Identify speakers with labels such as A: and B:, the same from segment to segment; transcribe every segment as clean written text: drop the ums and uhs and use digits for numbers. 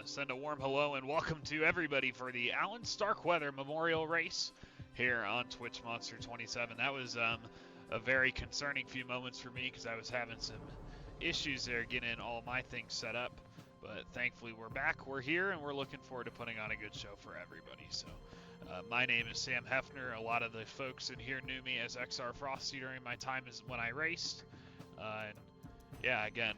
A: Send a warm hello and welcome to everybody for the Allen Starkweather Memorial Race here on Twitch Monster 27. That was a very concerning few moments for me because I was having some issues there getting all my things set up. But thankfully we're back, we're here, and we're looking forward to putting on a good show for everybody. So my name is Sam Hefner. A lot of the folks in here knew me as XR Frosty during my time when I raced. And yeah, again,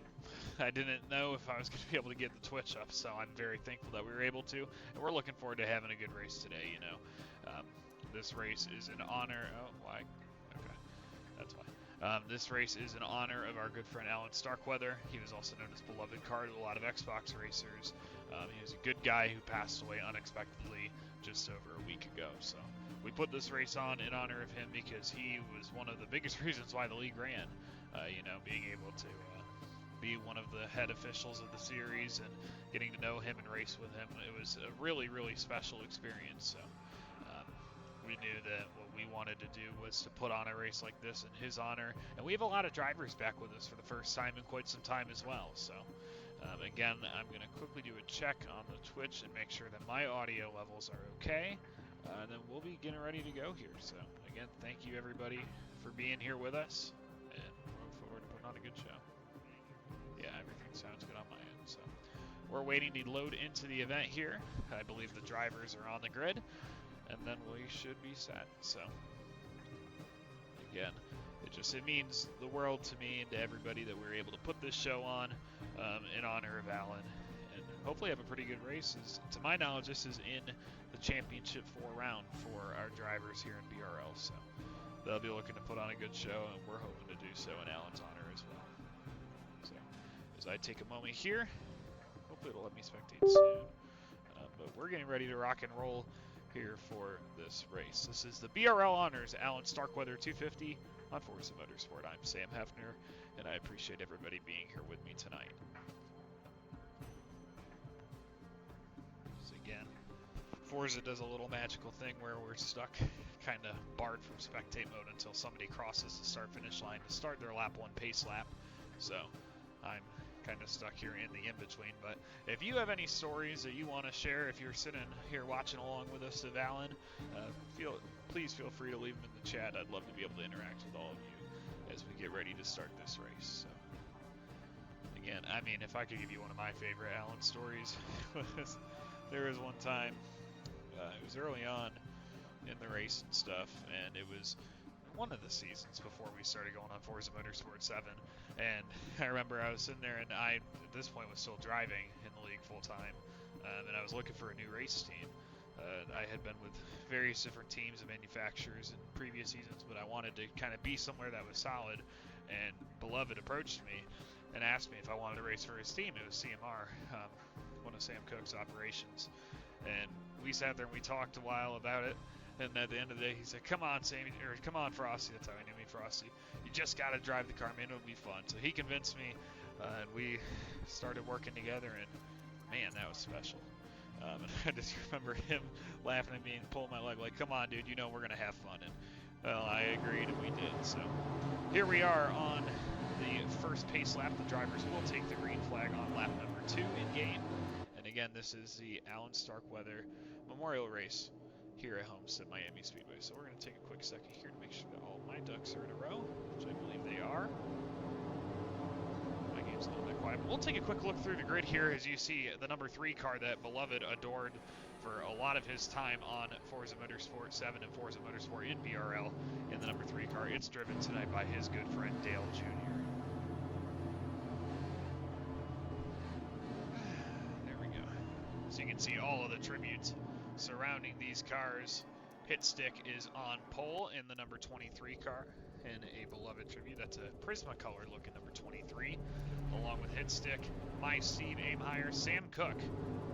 A: I didn't know if I was going to be able to get the Twitch up, so I'm very thankful that we were able to, and we're looking forward to having a good race today, you know. This race is in honor... Oh, why? Okay, that's why. This race is in honor of our good friend Allen Starkweather. He was also known as Beloved Car to a lot of Xbox racers. He was a good guy who passed away unexpectedly just over a week ago, so we put this race on in honor of him because he was one of the biggest reasons why the league ran, you know, being able to... be one of the head officials of the series and getting to know him and race with him. It was a really, really special experience. So we knew that what we wanted to do was to put on a race like this in his honor. And we have a lot of drivers back with us for the first time in quite some time as well. So again, I'm going to quickly do a check on the Twitch and make sure that my audio levels are okay. And then we'll be getting ready to go here. So again, thank you everybody for being here with us. And we look forward to putting on a good show. Yeah, everything sounds good on my end. So we're waiting to load into the event here. I believe the drivers are on the grid, and then we should be set. So again, it means the world to me and to everybody that we're able to put this show on in honor of Allen, and hopefully have a pretty good race. To my knowledge, this is in the championship 4 round for our drivers here in BRL. So they'll be looking to put on a good show, and we're hoping to do so in Allen's honor as well. So as I take a moment here, hopefully it'll let me spectate soon, but we're getting ready to rock and roll here for this race. This is the BRL Honors Allen Starkweather 250 on Forza Motorsport. I'm Sam Hefner, and I appreciate everybody being here with me tonight. So again, Forza does a little magical thing where we're stuck kind of barred from spectate mode until somebody crosses the start-finish line to start their lap 1 pace lap. So I'm kind of stuck here in the in-between, but if you have any stories that you want to share, if you're sitting here watching along with us of Allen, please feel free to leave them in the chat. I'd love to be able to interact with all of you as we get ready to start this race. So again, I mean, if I could give you one of my favorite Allen stories, there was one time, it was early on in the race and stuff, and it was one of the seasons before we started going on Forza Motorsport 7, and I remember I was sitting there, and I, at this point, was still driving in the league full-time, and I was looking for a new race team. I had been with various different teams and manufacturers in previous seasons, but I wanted to kind of be somewhere that was solid, and Beloved approached me and asked me if I wanted to race for his team. It was CMR, one of Sam Cook's operations, and we sat there and we talked a while about it. And at the end of the day, he said, "Come on, Sammy, or come on, Frosty." That's how he knew me, Frosty. "You just got to drive the car, man. It'll be fun." So he convinced me, and we started working together. And man, that was special. And I just remember him laughing at me and pulling my leg, like, "Come on, dude. You know we're gonna have fun." And well, I agreed, and we did. So here we are on the first pace lap. The drivers will take the green flag on lap number 2 in game. And again, this is the Allen Starkweather Memorial Race here at Homestead Miami Speedway. So we're going to take a quick second here to make sure that all my ducks are in a row, which I believe they are. My game's a little bit quiet, but we'll take a quick look through the grid here as you see the number 3 car that Beloved adored for a lot of his time on Forza Motorsport 7 and Forza Motorsport in BRL in the number 3 car. It's driven tonight by his good friend Dale Jr. There we go. So you can see all of the tributes surrounding these cars. Hit Stick is on pole in the number 23 car in a Beloved tribute. That's a Prisma color looking number 23. Along with Hit Stick, my Steve Aim Higher, Sam Cook,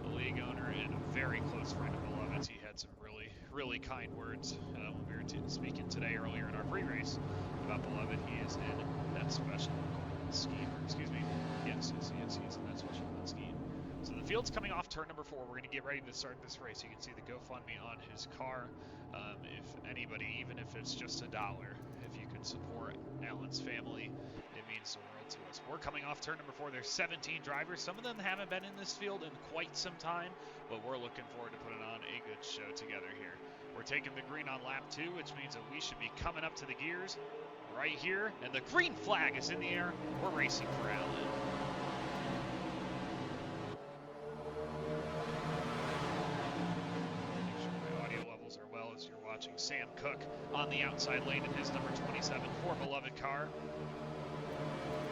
A: the league owner and a very close friend of Beloved's. He had some really, really kind words when we were speaking today earlier in our pre-race about Beloved. He is in that special scheme, excuse me. Yes, he's in that special scheme. So the field's coming off turn number 4. We're going to get ready to start this race. You can see the GoFundMe on his car. If anybody, even if it's just $1, if you could support Allen's family, it means the world to us. We're coming off turn number 4. There's 17 drivers. Some of them haven't been in this field in quite some time, but we're looking forward to putting on a good show together here. We're taking the green on lap 2, which means that we should be coming up to the gears right here, and the green flag is in the air. We're racing for Allen. Make sure my audio levels are well as you're watching Sam Cook on the outside lane in his number 27 For Beloved car.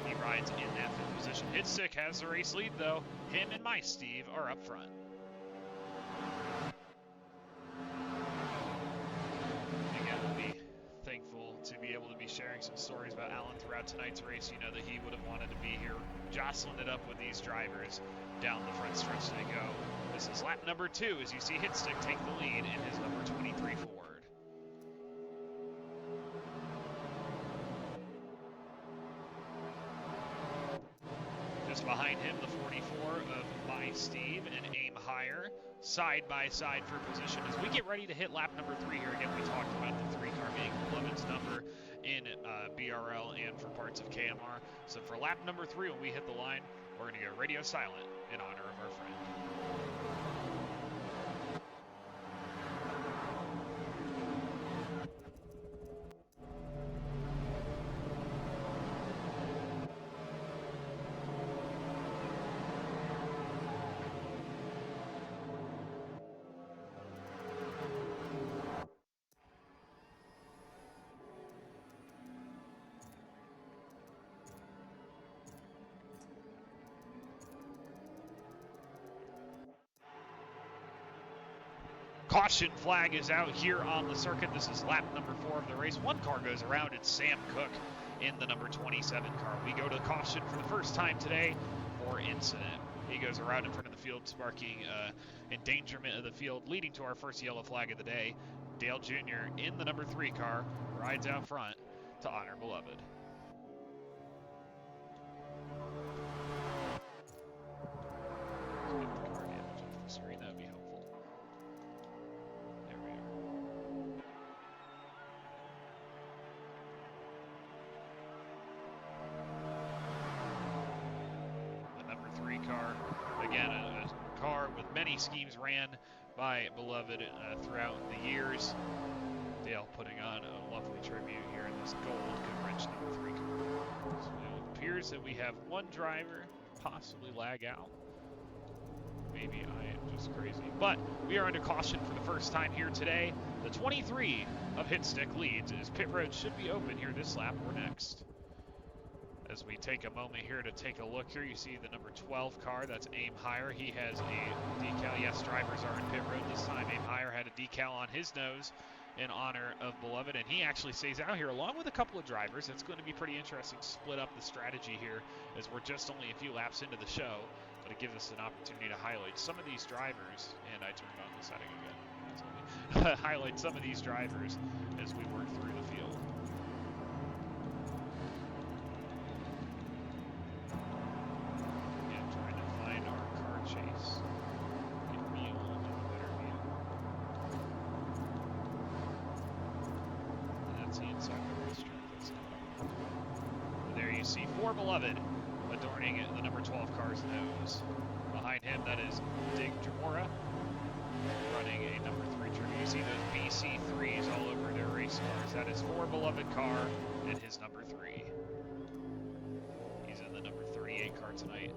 A: He rides in that 5th position. Hitstick has the race lead, though. Him and my Steve are up front. Again, we'll be thankful to be able to be sharing some stories about Allen throughout tonight's race. You know that he would have wanted to be here, jostling it up with these drivers down the front stretch they go. This is lap number 2 as you see Hitstick take the lead in his number 23 Ford. Just behind him, the 44 of My Steve and Aim Higher, side by side for position. As we get ready to hit lap number 3 here, again, we talked about the 3 car being Beloved's number in BRL and for parts of KMR. So for lap number 3, when we hit the line, we're going to go radio silent in honor of our friend. Caution flag is out here on the circuit. This is lap number 4 of the race. One car goes around. It's Sam Cook in the number 27 car. We go to caution for the first time today for incident. He goes around in front of the field, sparking endangerment of the field, leading to our first yellow flag of the day. Dale Jr. in the number 3 car rides out front to honor Beloved. Let's get the car damage off the screen. That would be helpful. Car. Again, a car with many schemes ran by Beloved throughout the years. Dale putting on a lovely tribute here in this gold Goodwrench number 3 car. So it appears that we have one driver possibly lag out. Maybe I am just crazy. But we are under caution for the first time here today. The 23 of Hitstick leads as pit road should be open here this lap or next. As we take a moment here to take a look here, you see the number 12 car, that's Aim Higher. He has a decal. Yes, drivers are in pit road this time. Aim Higher had a decal on his nose in honor of Beloved, and he actually stays out here along with a couple of drivers. It's going to be pretty interesting to split up the strategy here as we're just only a few laps into the show, but it gives us an opportunity to highlight some of these drivers, and I turned on the setting again. Highlight some of these drivers as we work through the field. Chase. Give me a little bit better view. And that's the inside of the racetrack. There you see For Beloved adorning the number 12 car's nose. Behind him, that is Dig Jamora running a number 3 trim. You see those BC3s all over their race cars. That is For Beloved car and his number 3. He's in the number 38 car tonight.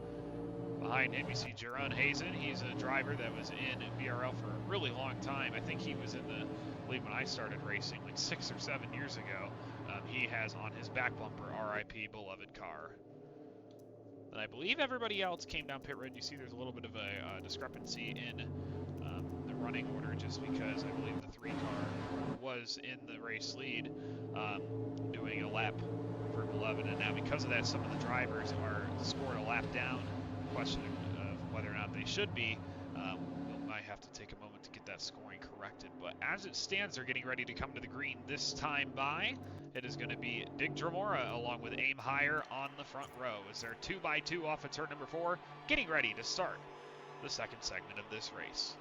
A: Behind him, you see Jerron Hazen. He's a driver that was in BRL for a really long time. I think he was in the league when I started racing, like 6 or 7 years ago. He has on his back bumper, RIP Beloved car. And I believe everybody else came down pit road. You see there's a little bit of a discrepancy in the running order just because I believe the 3 car was in the race lead doing a lap for Beloved. And now because of that, some of the drivers are scored a lap down. Question of whether or not they should be. We might have to take a moment to get that scoring corrected. But as it stands, they're getting ready to come to the green this time by. It is going to be Dig Dramora along with Aim Higher on the front row as they're 2x2 off of turn number 4, getting ready to start the second segment of this race.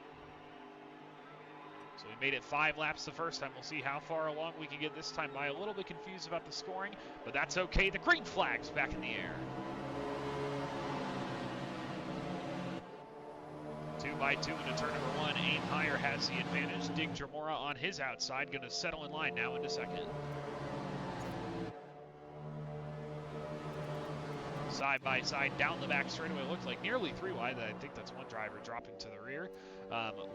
A: So So we made it 5 laps the first time. We'll see how far along we can get this time. By a little bit confused about the scoring, but that's okay. The green flag's back in the air. 2 by 2 into turn number 1. Aim higher has the advantage. Dig Jamora on his outside, going to settle in line now into second. Side by side down the back straightaway. Looked like nearly 3 wide. I think that's one driver dropping to the rear.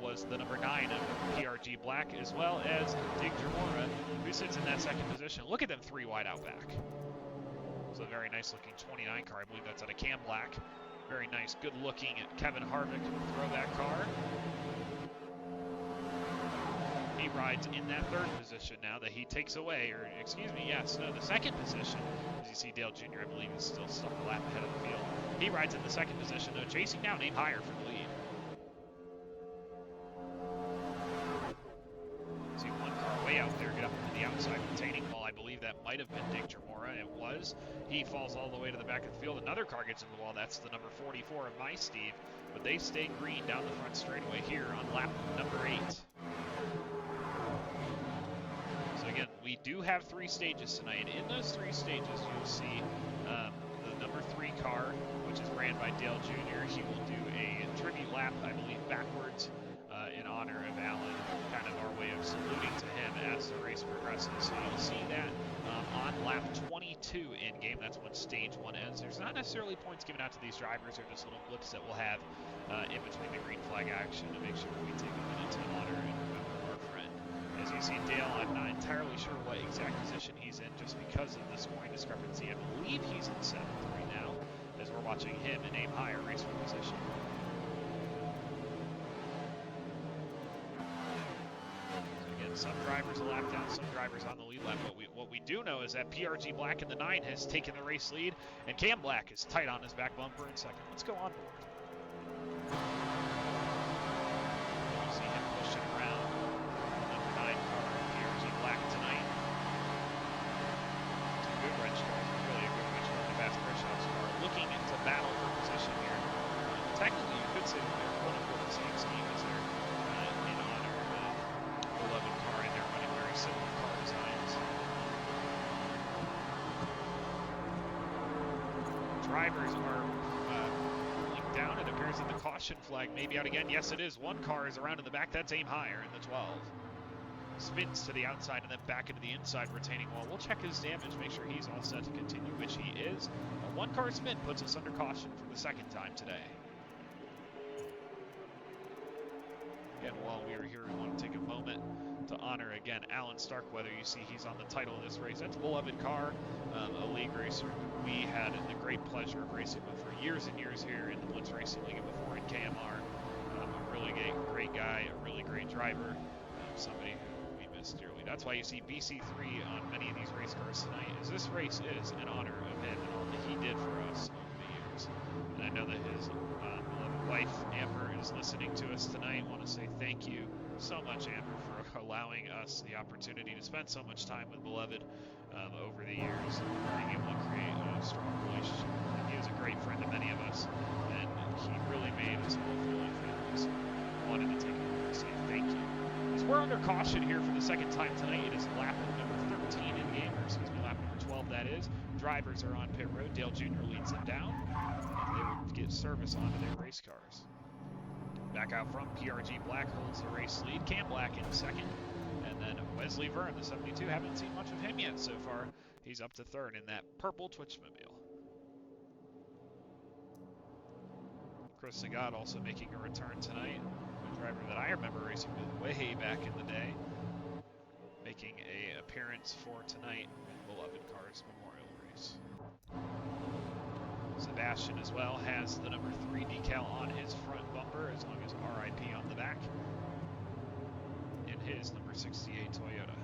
A: Was the number 9 of PRG Black, as well as Dig Jamora, who sits in that second position. Look at them 3 wide out back. So a very nice looking 29 car. I believe that's out of Cam Black. Very nice, good looking Kevin Harvick throwback car. He rides in that 3rd position now that he takes away, or excuse me, yes, no, the 2nd position. As you see, Dale Jr., I believe, is still stuck a lap ahead of the field. He rides in the 2nd position, though, chasing down Aim Higher for the lead. See one car way out there get up to the outside retaining wall. I believe that might have been Dig Jamora. It was. He falls all the way to the back of the field. Another car gets into the wall. That's the number 44 of My Steve. But they stay green down the front straightaway here on lap number 8. So again, we do have 3 stages tonight. In those 3 stages, you'll see the number 3 car, which is ran by Dale Jr. He will do a tribute lap, I believe, backwards in honor of Allen, kind of our way of saluting to him as the race progresses. So you'll see that on lap 22 in game. That's when stage 1 ends. There's not necessarily points given out to these drivers. They're just little blips that we'll have in between the green flag action to make sure that we take a minute to honor and remember our friend. As you see, Dale, I'm not entirely sure what exact position he's in just because of the scoring discrepancy. I believe he's in 7th right now, as we're watching him in Aim Higher race for position. Some drivers a lap down, some drivers on the lead lap. What we do know is that PRG Black in the 9 has taken the race lead, and Cam Black is tight on his back bumper in 2nd. Let's go on board. You see him pushing around the number 9 car, PRG Black tonight. It's a good wrench car, really a good wrench car, the fast pressure house car, looking to battle for position here. Technically, you could say that they're running for the same scheme as their in honor of 11 car, and they're running very similar car designs. Drivers are pulling down. It appears that the caution flag may be out again. Yes, it is. One car is around in the back. That's Aim Higher in the 12. Spins to the outside and then back into the inside retaining wall. We'll check his damage, make sure he's all set to continue, which he is. A 1-car spin puts us under caution for the 2nd time today. Again, while we are here, we want to take a moment to honor, again, Allen Starkweather. You see he's on the title of this race. That's a beloved car, a league racer. We had the great pleasure of racing with for years and years here in the Blitz Racing League and before in KMR. A really great guy, a really great driver, somebody who we miss dearly. That's why you see BC3 on many of these race cars tonight, as this race is in honor of him and all that he did for us over the years. And I know that his beloved wife, Amber, is listening to us tonight. I want to say thank you so much, Amber, for allowing us the opportunity to spend so much time with Beloved over the years, being able to create a strong relationship. And he was a great friend to many of us, and he really made us both really families. Wanted to take a moment to say thank you. As we're under caution here for the 2nd time tonight, it is lap number 13 in game, or excuse me, lap number 12 that is. Drivers are on pit road. Dale Jr. leads them down, and they will get service onto their race cars. Back out front, PRG Black holds the race lead. Cam Black in 2nd. And then Wesley Verne, the 72. Haven't seen much of him yet so far. He's up to 3rd in that purple Twitchmobile. Chris Sagat also making a return tonight. A driver that I remember racing with way back in the day. Making an appearance for tonight in Beloved Cars Memorial Race. Sebastian as well has the number 3 decal on his front bumper, as long as RIP on the back, in his number 68 Toyota.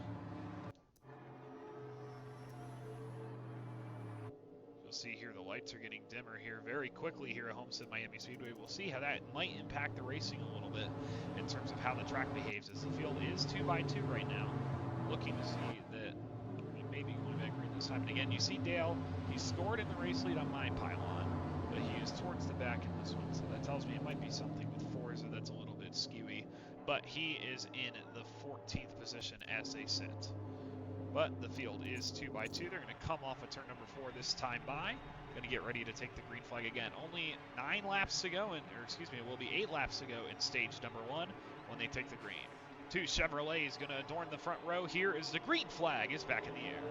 A: You'll see here the lights are getting dimmer here very quickly here at Homestead Miami Speedway. We'll see how that might impact the racing a little bit in terms of how the track behaves, as the field is 2 by 2 right now. Looking to see that maybe going back green this time. And again, you see Dale, he scored in the race lead on my pylon, but he is towards the back in this one, so that tells me it might be something with Forza that's a little bit skewy but he is in the 14th position as they sit. But the field is 2x2. They're going to come off of turn number 4 this time by. Going to get ready to take the green flag again. Only 9 laps to go, it will be 8 laps to go in stage number 1 when they take the green. 2 Chevrolets going to adorn the front row. Here is the green flag is back in the air.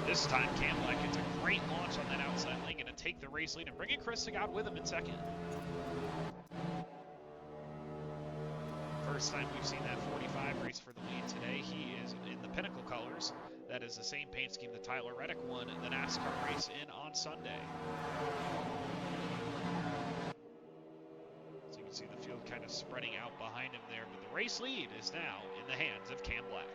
A: This time, Camlack gets a great launch on that outside lane, going to take the race lead and bring in Chris Sagad with him in second. First time we've seen that 45 race for the lead today. He is in the Pinnacle colors. That is the same paint scheme that Tyler Reddick won the NASCAR race in on Sunday. So you can see the field kind of spreading out behind him there, but the race lead is now in the hands of Cam Black.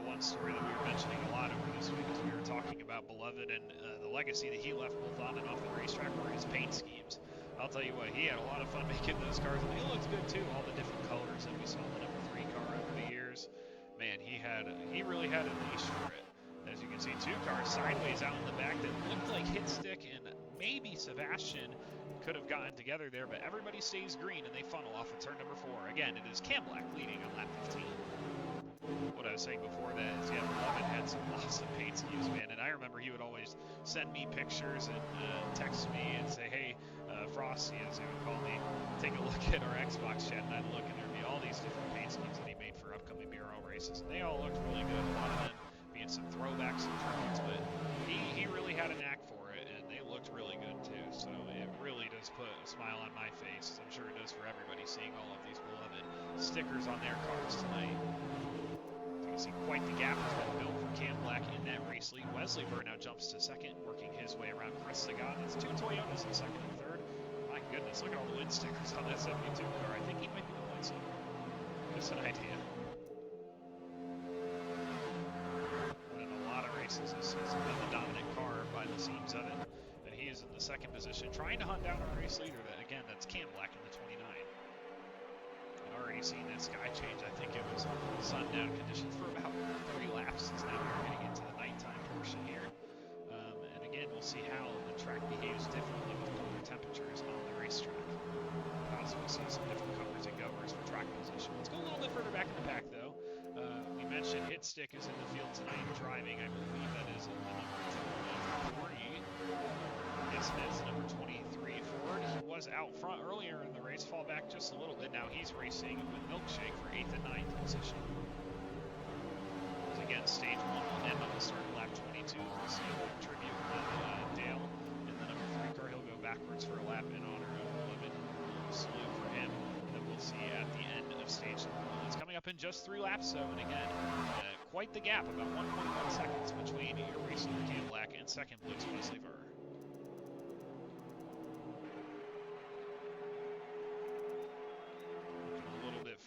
A: One story that we were mentioning a lot over this week as we were talking about Beloved and the legacy that he left both on and off the racetrack were his paint schemes. I'll tell you what, he had a lot of fun making those cars, and they looked good too, all the different colors that we saw in the number 3 car over the years. Man, he really had a leash for it. As you can see, 2 cars sideways out in the back that looked like Hitstick and maybe Sebastian could have gotten together there, but everybody stays green and they funnel off of turn number 4. Again, it is Cam Black leading on lap 15. What I was saying before that is, yeah, Beloved had some awesome paint schemes, man, and I remember he would always send me pictures and text me and say, hey, Frosty, as he would call me, take a look at our Xbox chat, and I'd look, and there'd be all these different paint schemes that he made for upcoming BRL races, and they all looked really good, a lot of them being some throwbacks and tributes, but he really had a knack for it, and they looked really good too, so it really does put a smile on my face, as I'm sure it does for everybody seeing all of these Beloved stickers on their cars tonight. You see quite the gap has been built for Cam Black in that race lead. Wesley Burr now jumps to second, working his way around Chris Sagad. That's 2 Toyotas in second and third. My goodness, look at all the win stickers on that 72 car. I think he might be the point setter. Just an idea. Winning a lot of races this season, been the dominant car by the seams of it. And he is in the second position, trying to hunt down a race leader. That again, that's Cam Black in the 29. Already seen that sky change. I think it was sundown conditions for about 3 laps since now we're getting into the nighttime portion here. And again, we'll see how the track behaves differently with colder temperatures on the racetrack. Possibly see some different covers and goers for track position. Let's go a little bit further back in the pack, though. We mentioned Hitstick is in the field tonight driving. I believe that is in the number 23. Yes, it is number 23 Ford. He was out front earlier in the race, fall back just a little bit. Now he's racing with Milkshake for 8th and 9th position. So again, stage 1 will end on the start of lap 22. We'll see a little tribute with Dale in the number 3 car. He'll go backwards for a lap in honor of Beloved. Salute for him. And then we'll see at the end of stage number 1. It's coming up in just 3 laps, so, and again, quite the gap, about 1.1 seconds between your race leader Cam Black and second place Wesley Burr.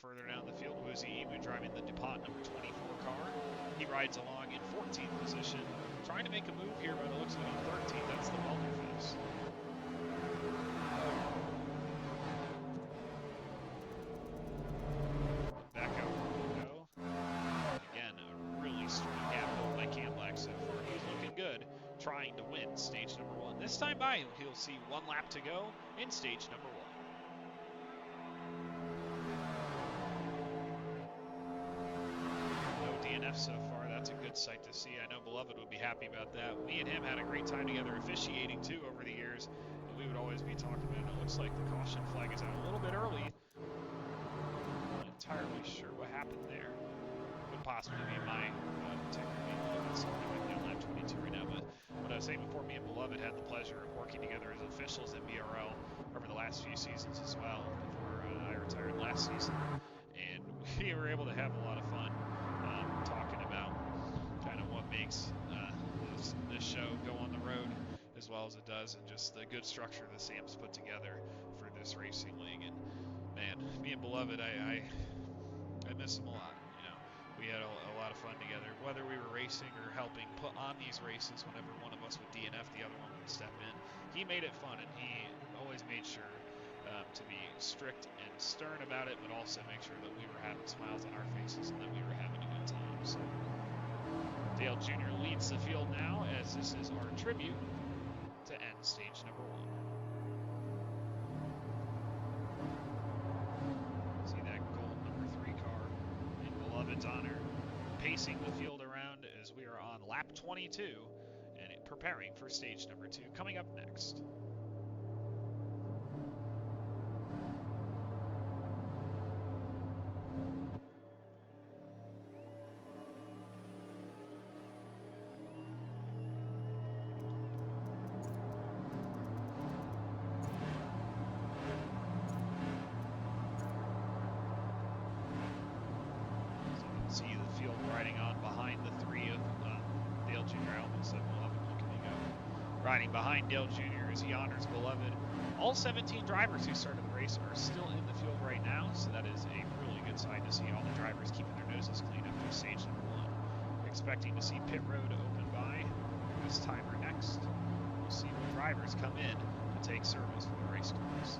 A: Further down the field, Woozy Emu driving the DuPont number 24 car. He rides along in 14th position, trying to make a move here, but it looks like on 13th. That's the welder face. Back out we go. Again, a really strong gap built by Cam Black so far. He's looking good, trying to win stage number 1. This time by, he'll see 1 lap to go in stage number 1. DNF so far, that's a good sight to see. I know Beloved would be happy about that. Me and him had a great time together officiating too over the years, and we would always be talking about it. It looks like the caution flag is out a little bit early. I'm not entirely sure what happened there. Could possibly be my ticker being a little bit something with me on lap 22 right now, but what I was saying before, me and Beloved had the pleasure of working together as officials at BRL over the last few seasons as well, before I retired last season, and we were able to have a lot of fun. Talking about kind of what makes this show go on the road as well as it does, and just the good structure that Sam's put together for this racing league. And man, me and Beloved, I miss him a lot. You know, we had a lot of fun together, whether we were racing or helping put on these races. Whenever one of us would DNF, the other one would step in. He made it fun, and he always made sure to be strict and stern about it, but also make sure that we were having smiles on our faces and that we were having a good time. So Dale Jr. leads the field now, as this is our tribute to end stage number 1. See that gold number 3 car in Beloved's honor, pacing the field around as we are on lap 22 and preparing for stage number 2 coming up next. See the field riding on behind the 3 of Dale Jr. I almost said Beloved, look at me go. Riding behind Dale Jr. as he honors Beloved. All 17 drivers who started the race are still in the field right now, so that is a really good sign to see all the drivers keeping their noses clean after stage number 1. Expecting to see pit road open by this timer next. We'll see what drivers come in to take service for the race cars.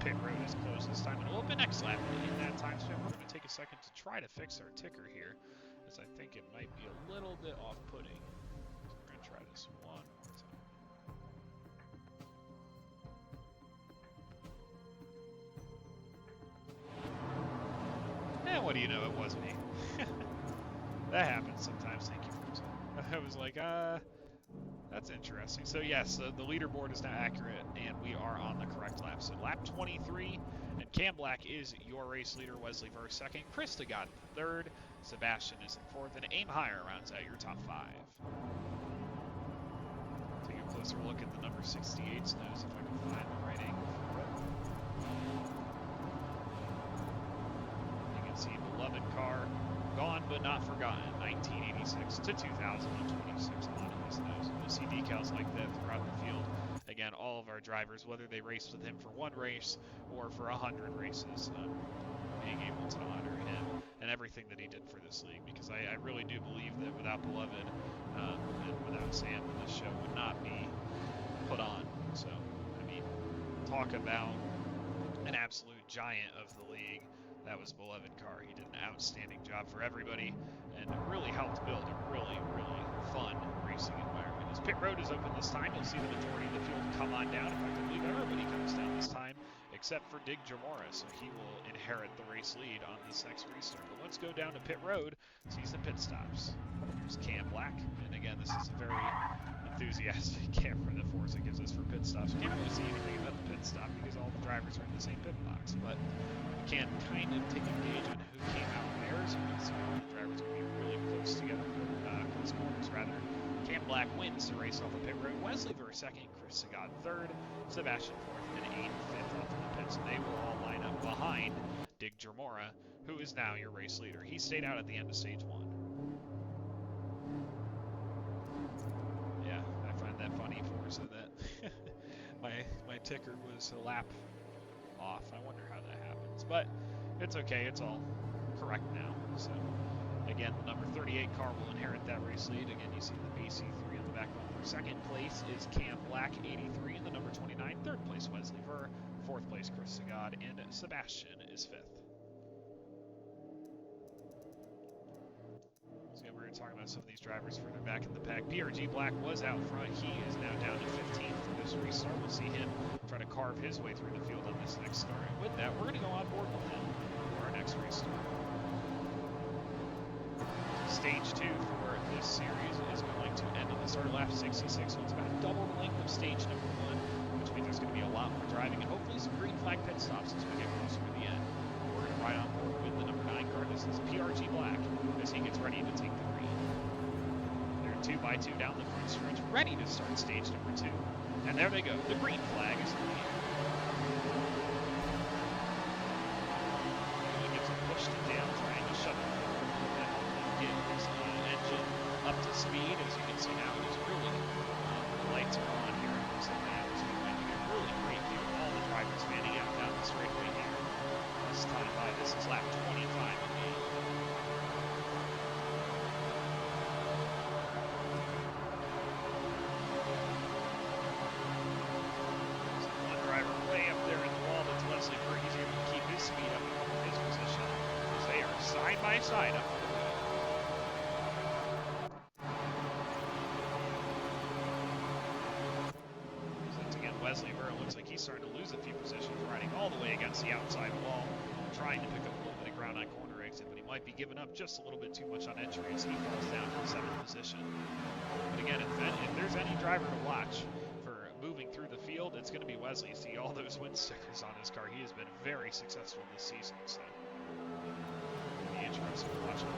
A: Pit road is closed this time, and it'll open next lap. In that time span, we're going to take a second to try to fix our ticker here, as I think it might be a little bit off-putting. So we're going to try this one more time. And what do you know, it was me. That happens sometimes. Thank you, Forza. I was like, that's interesting. So yes, the leaderboard is now accurate, and we are on the correct lap. So lap 23, and Cam Black is your race leader. Wesley Verr second, Chris DeGod third, Sebastian is in fourth, and Aim Higher rounds out your top 5. Take a closer look at the number 68's nose if I can find the right angle for it. You can see Beloved car, gone but not forgotten, 1986 to 2026 on his nose. You'll see decals like that throughout the field. Again, all of our drivers, whether they raced with him for 1 race or for 100 races, being able to honor him and everything that he did for this league, because I really do believe that without Beloved and without Sam, this show would not be put on. So, I mean, talk about an absolute giant of the league. That was Beloved car. He did an outstanding job for everybody and really helped build a really, really fun racing environment. As pit road is open this time, you'll see the majority of the field come on down. In fact, I believe everybody comes down this time except for Dig Jamora, so he will inherit the race lead on this next restart. But let's go down to pit road, see some pit stops. There's Cam Black, and again, this is a very enthusiastic camera that Forza gives us for pit stops. You can't really see anything about the pit stop because all the drivers are in the same pit box, but you can kind of take a gauge on who came out where, so you can see all the drivers are going to be really close together, close quarters rather. Cam Black wins the race off of pit road. Wesley Verr second, Chris Sagad third, Sebastian fourth, and Aiden fifth off of the pits. And they will all line up behind Dig Jamora, who is now your race leader. He stayed out at the end of stage 1. Yeah, I find that funny, Forza, that my ticker was a lap off. I wonder how that happens, but it's okay. It's all correct now. So again, the number 38 car will inherit that race lead. Again, you see the BC3 on the back bumper. Second place is Cam Black, 83, and the number 29. Third place, Wesley Verr. Fourth place, Chris Sagad, and Sebastian is fifth. So again, we're going to talk about some of these drivers further back in the pack. PRG Black was out front. He is now down to 15th for this restart. We'll see him try to carve his way through the field on this next start. And with that, we're going to go on board with him for our next restart. Stage 2 for this series is going to end on the start of lap 66, so it's about double the length of stage number 1, which means there's going to be a lot more driving and hopefully some green flag pit stops as we get closer to the end. We're going to ride on board with the number 9 car. This is PRG Black as he gets ready to take the green. They're 2x2 down the front stretch, ready to start stage number 2. And there they go. The green flag is in the air. He gives a push to Dale, trying to shut it forward. Get his engine up to speed. As you can see now, it is really, the lights are on here. It looks like the atmosphere might be a really great view of all the drivers fanning out down the straightaway here. This time by, this is lap 25 of the high side up on the hood. So again, Wesley Burr looks like he's starting to lose a few positions, riding all the way against the outside wall, trying to pick up a little bit of ground on corner exit, but he might be giving up just a little bit too much on entry as he falls down to the 7th position. But again, if there's any driver to watch for moving through the field, it's going to be Wesley. You see all those win stickers on his car. He has been very successful this season, so it'll be interesting to watch him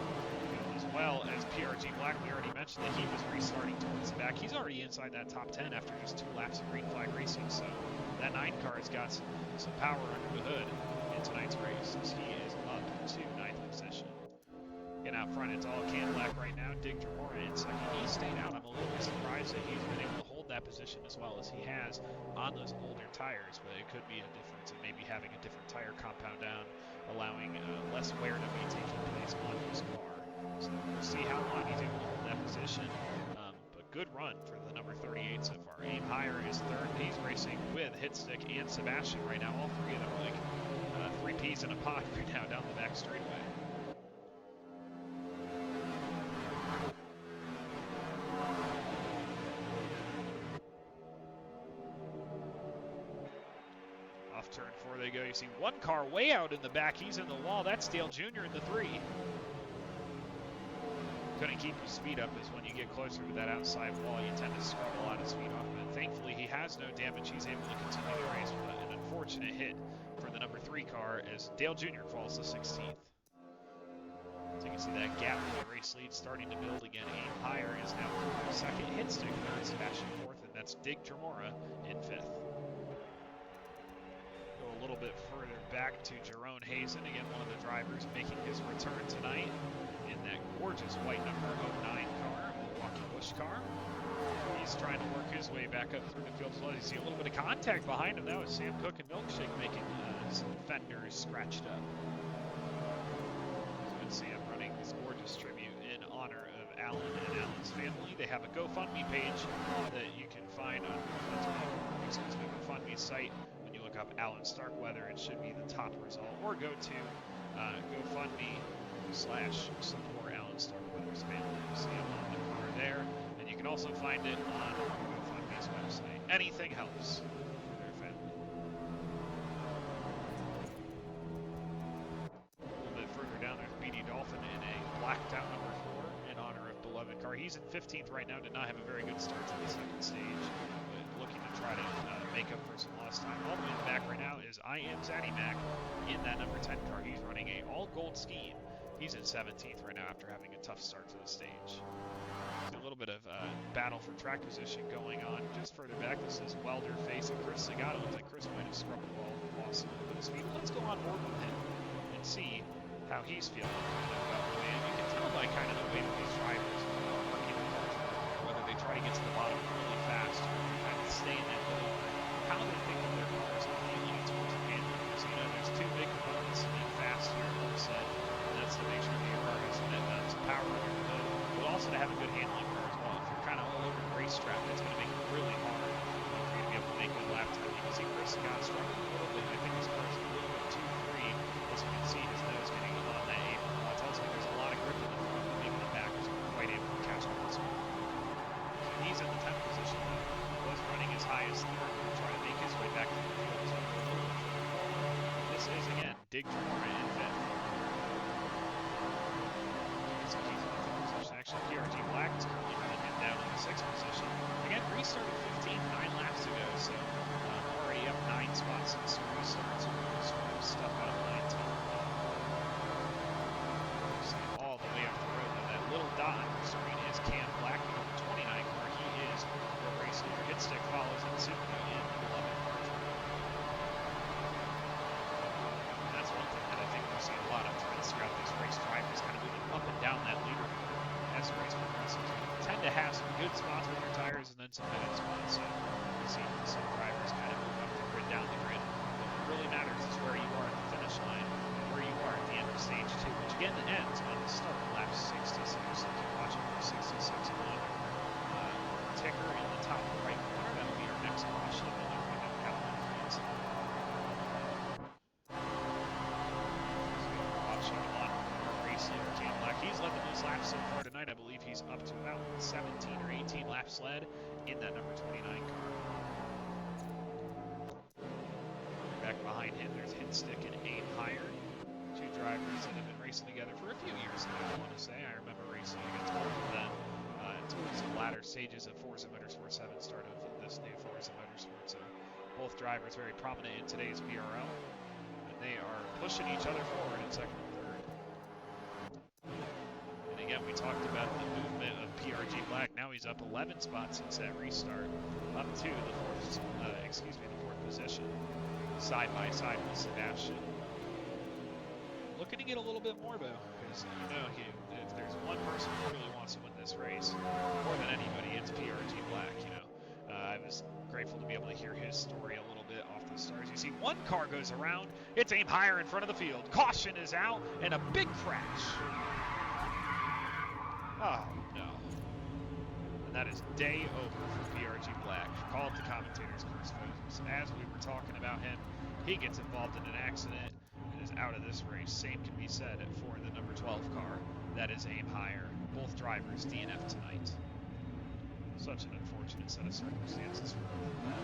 A: as well as PRG Black. We already mentioned that he was restarting towards the back. He's already inside that top 10 after just 2 laps of green flag racing, so that 9 car has got some power under the hood in tonight's race as he is up to 9th position. Again, out front, it's all Cam Black right now. Dig Jamora in second. He stayed out. I'm a little bit surprised that he's been able to hold that position as well as he has on those older tires, but it could be a difference in maybe having a different tire compound down, allowing less wear to be taking place on his car. So we'll see how long he's able to hold that position. But good run for the number 38 so far. Aim Higher is third. He's racing with Hitstick and Sebastian right now. All three of them are like 3 peas in a pod right now down the back straightaway. Off turn 4 they go. You see one car way out in the back. He's in the wall. That's Dale Jr. in the 3. Couldn't keep his speed up as when you get closer to that outside wall, you tend to scrub a lot of speed off. But thankfully, he has no damage. He's able to continue the race with an unfortunate hit for the number 3 car as Dale Jr. falls to 16th. So you can see that gap in the race lead starting to build again. Aim Higher is now second. Hitstick third. Sebastian fourth, and that's Dig Jamora in 5th. Go a little bit further back to Jerome Hazen, again one of the drivers making his return tonight in that gorgeous white number 09 car, Milwaukee Busch car. He's trying to work his way back up through the field as well. You see a little bit of contact behind him. That was Sam Cook and Milkshake making some fenders scratched up. So you can see I'm running this gorgeous tribute in honor of Allen and Allen's family. They have a GoFundMe page that you can find on the GoFundMe site. When you look up Allen Starkweather, it should be the top result. Or go to GoFundMe/support Allen Starkweather's family. You see him on the car there, and you can also find it on GoFundMe's website. Anything helps for their family. A little bit further down, there's BD Dolphin in a blacked out number 4 in honor of beloved car. He's in 15th right now. Did not have a very good start to the second stage, but looking to try to make up for some lost time. All the way in the back right now is I Am Zaddy Mac in that number 10 car. He's running a all-gold scheme. He's in 17th right now after having a tough start to the stage. A little bit of battle for track position going on just further back. This is Welder facing Chris Segato. Looks like Chris might have scrubbed the ball, lost a little bit of speed. Let's go on board with him and see how he's feeling about the way. And you can tell by kind of the way that these drivers are working the cars, whether they try to get to the bottom really fast or kind of stay in that middle, how they think of their cars and feeling towards the handling. So, you know, there's 2 big components to being fast here, like I said. That's to make sure that your car gets some power under the hood, but also to have a good handling car as well. If you're kind of all over the racetrack, that's going to make it really hard for you to be able to make good lap time. You can see Chris Scott struggling a little bit. I think his car's a little bit too free. As you can see, his nose getting on that apron. It tells me there's a lot of grip in the front, but maybe the back is quite able to catch up with this one. So he's in the 10th position now. Was running as high as 3rd to try to make his way back to the field as well. This is, again, Dig Jamora in 5th. Actually, PRG Black is currently running him down in the 6th position. Again, restarted 15, 9 laps ago, so already up 9 spots since the restart, so we'll sort of stuff out of 19. So all the way up the road, and that little dot on the screen is Cam Black, the 29 car. He is the race leader. Hitstick follows in soon in the 11th car. And that's one thing that I think we've seen a lot of trends throughout this race. Drivers kind of moving up and down that leaderboard. As the race progresses, you tend to have some good spots with your tires and then some bad spots. So you see some drivers kind of move up the grid, down the grid. What really matters is where you are at the finish line and where you are at the end of stage 2, which again ends on the start of lap 66. So if you're watching for 66 on ticker in the top right corner, that'll be our next caution. And then we're going to have watching a lot of racers He's led the most laps so far tonight. I believe he's up to about 17 or 18 laps led in that number 29 car. Back behind him, there's Hinstick and Aim Higher. Two drivers that have been racing together for a few years now, I want to say. I remember racing against both of them towards the latter stages of Forza Motorsport 7 start of this new Forza Motorsport. So both drivers very prominent in today's BRL. And they are pushing each other forward in second and third. And again, we talked about the movement of PRG Black. Now he's up 11 spots since that restart, up to the fourth position, side by side with Sebastian. Looking to get a little bit more, though, because, you know, if there's one person who really wants to win this race, more than anybody, it's PRG Black, you know. I was grateful to be able to hear his story a little bit off the stars. You see one car goes around, it's Aim Higher in front of the field. Caution is out, and a big crash. Oh, no. And that is day over for PRG Black. Called the commentators, Chris Foes. As we were talking about him, he gets involved in an accident. Is out of this race. Same can be said for the number 12 car. That is Aim Higher. Both drivers DNF tonight. Such an unfortunate set of circumstances for both of them.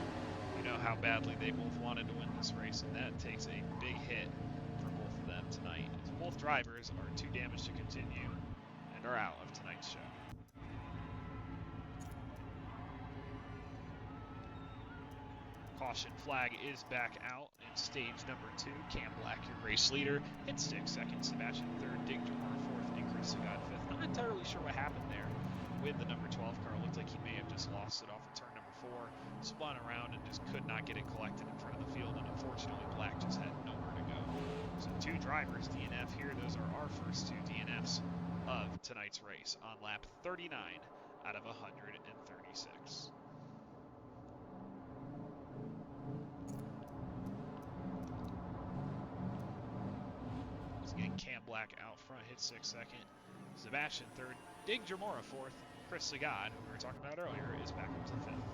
A: You know how badly they both wanted to win this race, and that takes a big hit for both of them tonight. As both drivers are too damaged to continue and are out of tonight's show. Caution flag is back out in stage number 2. Cam Black, your race leader. Hinstick second, Sebastian third, Dig Jamar fourth, and Chris Sagat fifth. Not entirely sure what happened there with the number 12 car. Looked like he may have just lost it off of turn number 4, spun around and just could not get it collected in front of the field, and unfortunately Black just had nowhere to go. So two drivers DNF here. Those are our first two DNFs of tonight's race on lap 39 out of 136. Again, Cam Black out front, hit 6 second. Sebastian third, Dig Jamora fourth. Chris Sagat, who we were talking about earlier, is back up to fifth.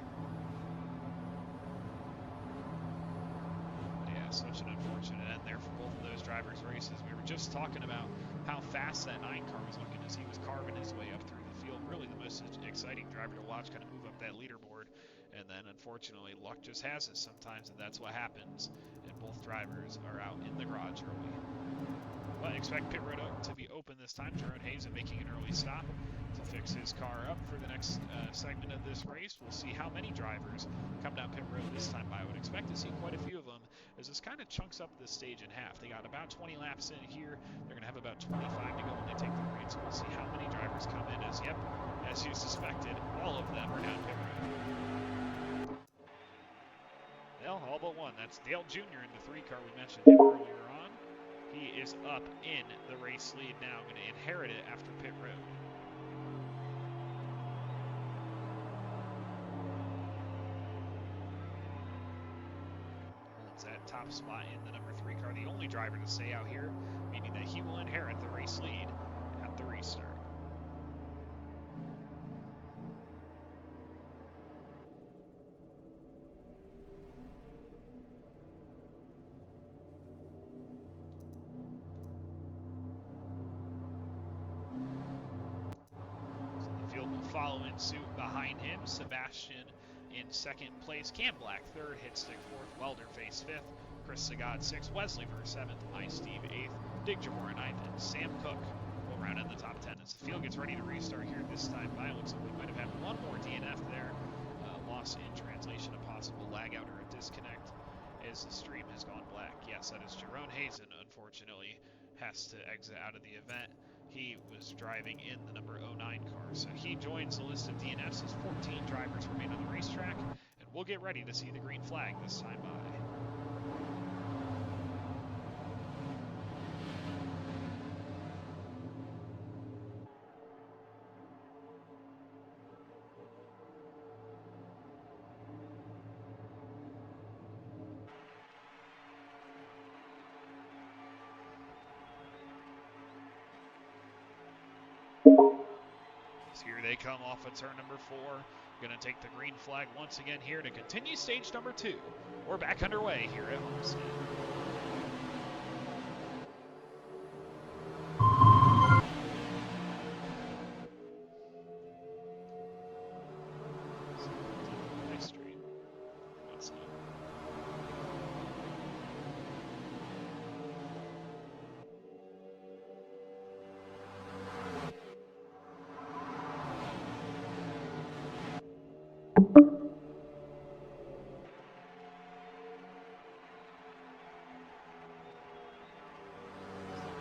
A: Yeah, such an unfortunate end there for both of those drivers' races. We were just talking about how fast that 9 car was looking as he was carving his way up through the field. Really the most exciting driver to watch, kind of move up that leaderboard. And then, unfortunately, luck just has it sometimes, and that's what happens. And both drivers are out in the garage early. But expect pit road to be open this time. Jerome Hazen making an early stop to fix his car up for the next segment of this race. We'll see how many drivers come down pit road this time by. I would expect to see quite a few of them, as this kind of chunks up the stage in half. They got about 20 laps in here. They're going to have about 25 to go when they take the green. So we'll see how many drivers come in as, yep, as you suspected, all of them are down pit road. Well, all but one. That's Dale Jr. in the 3 car. We mentioned him earlier on. He is up in the race lead now, going to inherit it after pit road. Holds that top spot in the number 3 car, the only driver to stay out here, meaning that he will inherit the race lead at the restart. Follow in suit behind him, Sebastian in second place, Cam Black third, Hitstick fourth, Welderface fifth, Chris Sagat sixth, Wesley Ver seventh, Steve eighth, Dig Jamora ninth, and Sam Cook will round in the top 10 as the field gets ready to restart here this time by. Looks like we might have had one more DNF there, loss in translation, a possible lag out or a disconnect as the stream has gone black. Yes, that is Jerome Hazen, unfortunately, has to exit out of the event. He was driving in the number 09 car, so he joins the list of DNFs as 14 drivers remain on the racetrack, and we'll get ready to see the green flag this time by. Here they come off of turn number 4. Going to take the green flag once again here to continue stage number 2. We're back underway here at Homestead.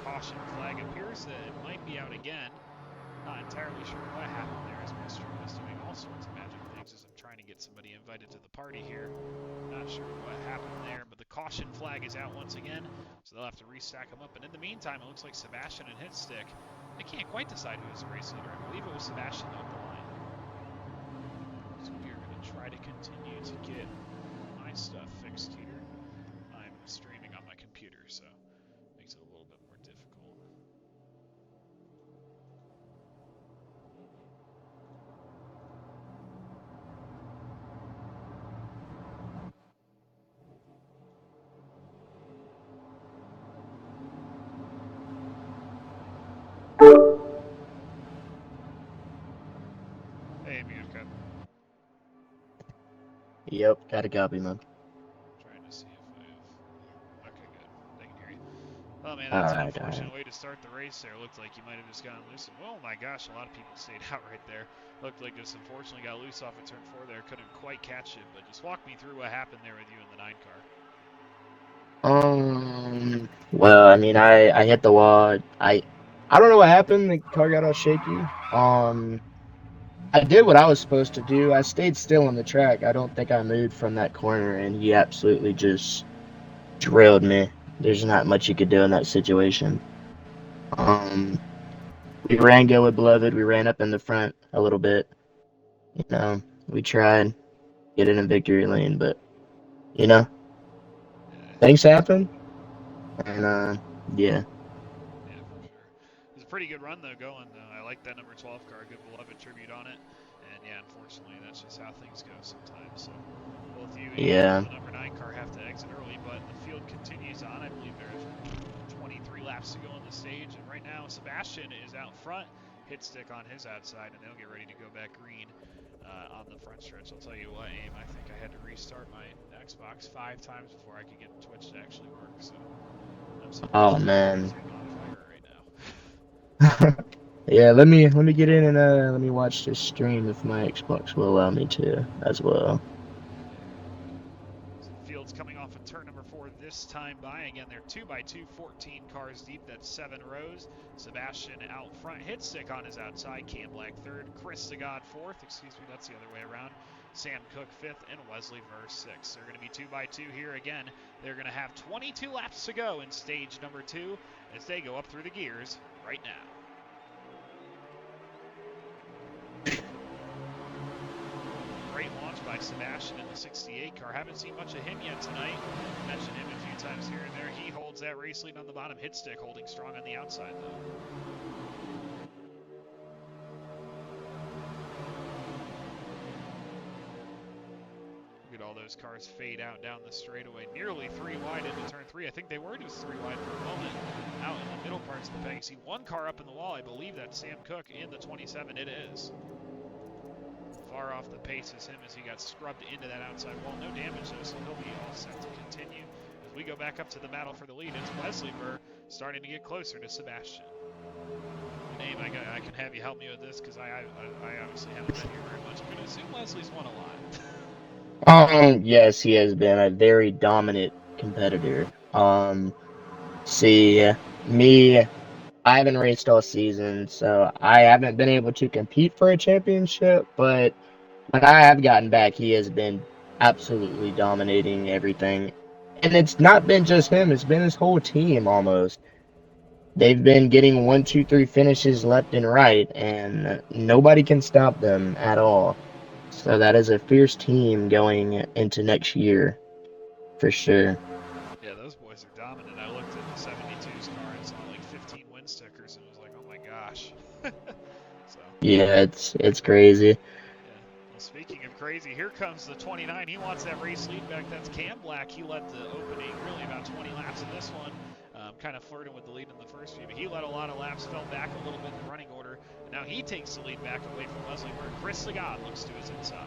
A: Caution flag appears that it might be out again. Not entirely sure what happened there, as my stream is doing all sorts of magic things as I'm trying to get somebody invited to the party here. Not sure what happened there, but the caution flag is out once again, so they'll have to restack them up. And in the meantime, it looks like Sebastian and Hitstick, they can't quite decide who is the race leader. I believe it was Sebastian up the line. So we are going to try to continue to get my stuff fixed here. I'm streaming on my computer, so it makes it a little bit more difficult. Hey, Mutka.
B: Yep, got a copy, man.
A: Trying to see if I have... Okay, good. They can hear you. Oh, man, that's an
B: Alright,
A: unfortunate way to start the race there. Looked like you might have just gotten loose. Oh, my gosh, a lot of people stayed out right there. Looked like just unfortunately got loose off of turn 4 there. Couldn't quite catch it, but just walk me through what happened there with you in the 9 car.
B: Well, I mean, I hit the wall. I don't know what happened. The car got all shaky. I did what I was supposed to do. I stayed still on the track. I don't think I moved from that corner, and he absolutely just drilled me. There's not much you could do in that situation. Um, we ran good with Beloved. We ran up in the front a little bit. You know, we tried get it in victory lane, but you know, things happen, and yeah.
A: Yeah, for sure. It was a pretty good run, though, going. I like that number 12 car. Good beloved tribute on it. And, yeah, unfortunately, that's just how things go sometimes. So both you and
B: Yeah.
A: the number 9 car have to exit early, but the field continues on. I believe there's 23 laps to go on the stage. And right now, Sebastian is out front. Hitstick on his outside, and they'll get ready to go back green on the front stretch. I'll tell you what, Aim, I think I had to restart my Xbox 5 times before I could get Twitch to actually work. So I'm
B: Oh
A: surprised
B: man.
A: it's on fire right now.
B: Yeah, let me get in and let me watch this stream if my Xbox will allow me to as well.
A: So field's coming off of turn number 4 this time by. Again, they're 2x2, 14 cars deep. That's 7 rows. Sebastian out front. Hitstick on his outside. Cam Black third. Chris Sagad fourth. Excuse me, that's the other way around. Sam Cook fifth. And Wesley Verse sixth. They're going to be 2x2 here again. They're going to have 22 laps to go in stage number 2 as they go up through the gears right now. Great launch by Sebastian in the 68 car. Haven't seen much of him yet tonight. Mentioned him a few times here and there. He holds that race lead on the bottom. Hitstick holding strong on the outside, though. Look at all those cars fade out down the straightaway. Nearly 3 wide into turn 3. I think they were just 3 wide for a moment. Out in the middle parts of the pack, you see one car up in the wall. I believe that's Sam Cook in the 27. It is. Far off the pace as him as he got scrubbed into that outside wall. No damage though, so he'll be all set to continue. As we go back up to the battle for the lead, it's Wesley Burr starting to get closer to Sebastian. Name, I can have you help me with this because I obviously haven't been here very much. I'm going to assume Wesley's won a lot.
B: Yes, he has been a very dominant competitor. See, me, I haven't raced all season, so I haven't been able to compete for a championship, but when I have gotten back, he has been absolutely dominating everything. And it's not been just him, it's been his whole team almost. They've been getting 1, 2, 3 finishes left and right, and nobody can stop them at all. So that is a fierce team going into next year, for sure.
A: Yeah, those boys are dominant. I looked at the 72's car and saw like 15 win stickers and was like, oh my gosh. So,
B: Yeah, it's crazy.
A: yeah. Well, speaking of crazy, here comes the 29. He wants that race lead back. That's Cam Black. He led the opening really about 20 laps in this one. Kind of flirting with the lead in the first few, but he led a lot of laps, fell back a little bit in the running order, and now he takes the lead back away from Wesley Burr. Chris Sagad looks to his inside.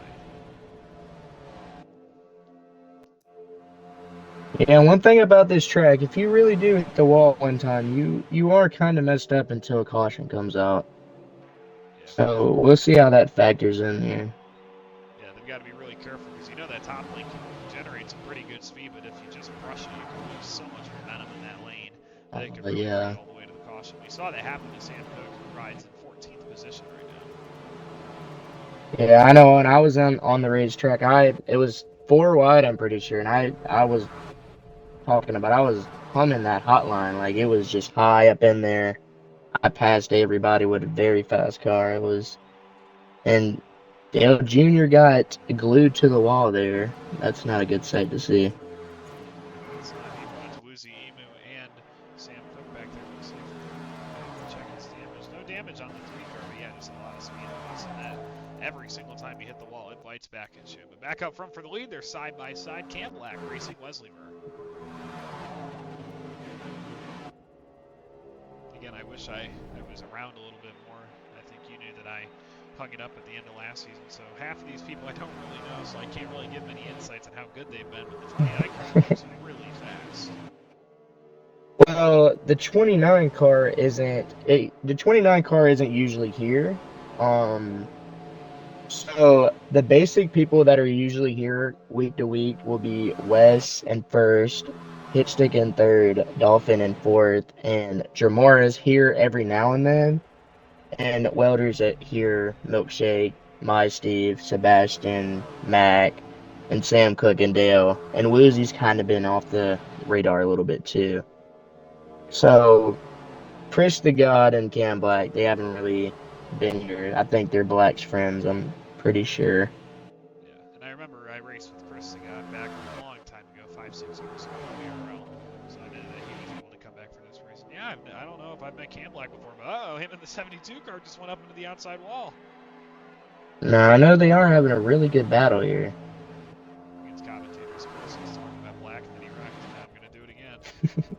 B: Yeah, one thing about this track, if you really do hit the wall one time, you are kind of messed up until a caution comes out.
A: Yeah.
B: So we'll see how that factors in here.
A: Yeah, they've got to be really careful because you know that top lane can generate some pretty good speed, but if you just brush it, you can lose so much momentum in that lane that it could really bring
B: Yeah.
A: you all the way to the caution. We saw that happen to Sam Cook, who rides in 14th position right now.
B: Yeah, I know. When I was on the racetrack, it was 4 wide, I'm pretty sure, and I was talking about, I was humming that hotline like it was just high up in there. I passed everybody with a very fast car. It was, and Dale Jr. got glued to the wall there. That's not a good sight to see.
A: It's not. He runs Woozy Emu and Sam Cook back there. We'll see if I have to check his damage. No damage on the 3 car, but yeah, just a lot of speed loss. And that every single time you hit the wall, it bites back at you. But back up front for the lead, they're side by side. Cam Black racing Wesley Murr. Again, I wish I was around a little bit more. I think you knew that I hung it up at the end of last season, so half of these people I don't really know, so I can't really give many insights on how good they've been, but the 29 car moves really fast.
B: Well, the 29 car isn't the 29 car isn't usually here. So the basic people that are usually here week to week will be Wes in first, Hitchstick in third, Dolphin in fourth, and Jamora is here every now and then. And welders at here, Milkshake, My Steve, Sebastian, Mac, and Sam Cook and Dale. And Woozy's kind of been off the radar a little bit too. So Chris the God and Cam Black, they haven't really been here. I think they're Black's friends, I'm pretty sure.
A: Yeah, and I remember I raced with Chris Sagat back a long time ago, 5, 6 years ago in BRL, so I knew that he was able to come back for this race. And yeah, I don't know if I've met Cam Black before, but uh-oh, him and the 72 car just went up into the outside wall.
B: Now I know they are having a really good battle here.
A: Against commentators, Chris was talking about Black, and then he wrecked, and now I'm going to do it again.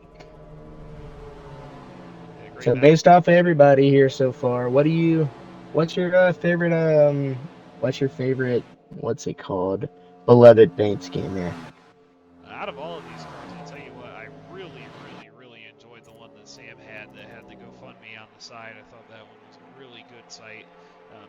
B: So based off of everybody here so far, what's your what's your favorite, what's it called? Beloved paint scheme here.
A: Out of all of these cars, I'll tell you what, I really, really, really enjoyed the one that Sam had that had the GoFundMe on the side. I thought that one was a really good site,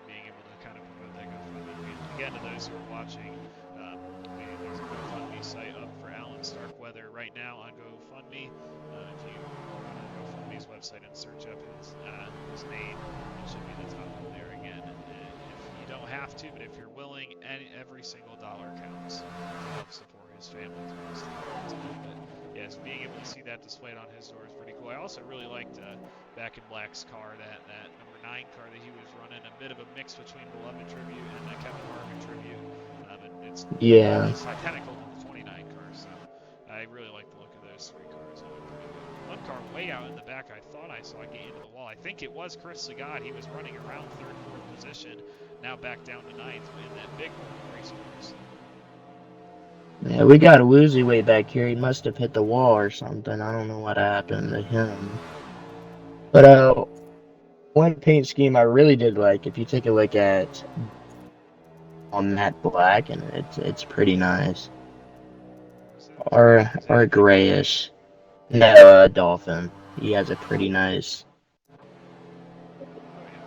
A: being able to kind of promote that GoFundMe. Again, to those who are watching, there's a GoFundMe site up for Allen Starkweather right now on GoFundMe. If you go to GoFundMe's website and search up his name, it should be the top one there again. And if you don't have to, but if you're willing, every single dollar counts to help support his family through this. But yes, being able to see that displayed on his door is pretty cool. I also really liked back in Black's car, that number 9 car that he was running, a bit of a mix between Beloved Tribute and that Kevin Harvick Tribute. And it's almost identical to the 29 car, so I really like the look of those 3 cars. They look pretty good. One car way out in the back, I thought I saw get into the wall. I think it was Chris Sagat. He was running around 3rd, 4th position, now back down to 9th in that big race course.
B: Yeah, we got a Woozy way back here. He must have hit the wall or something. I don't know what happened to him. But one paint scheme I really did like, if you take a look at on matte black, and it's pretty nice. Or grayish. No, Dolphin. He has a pretty nice.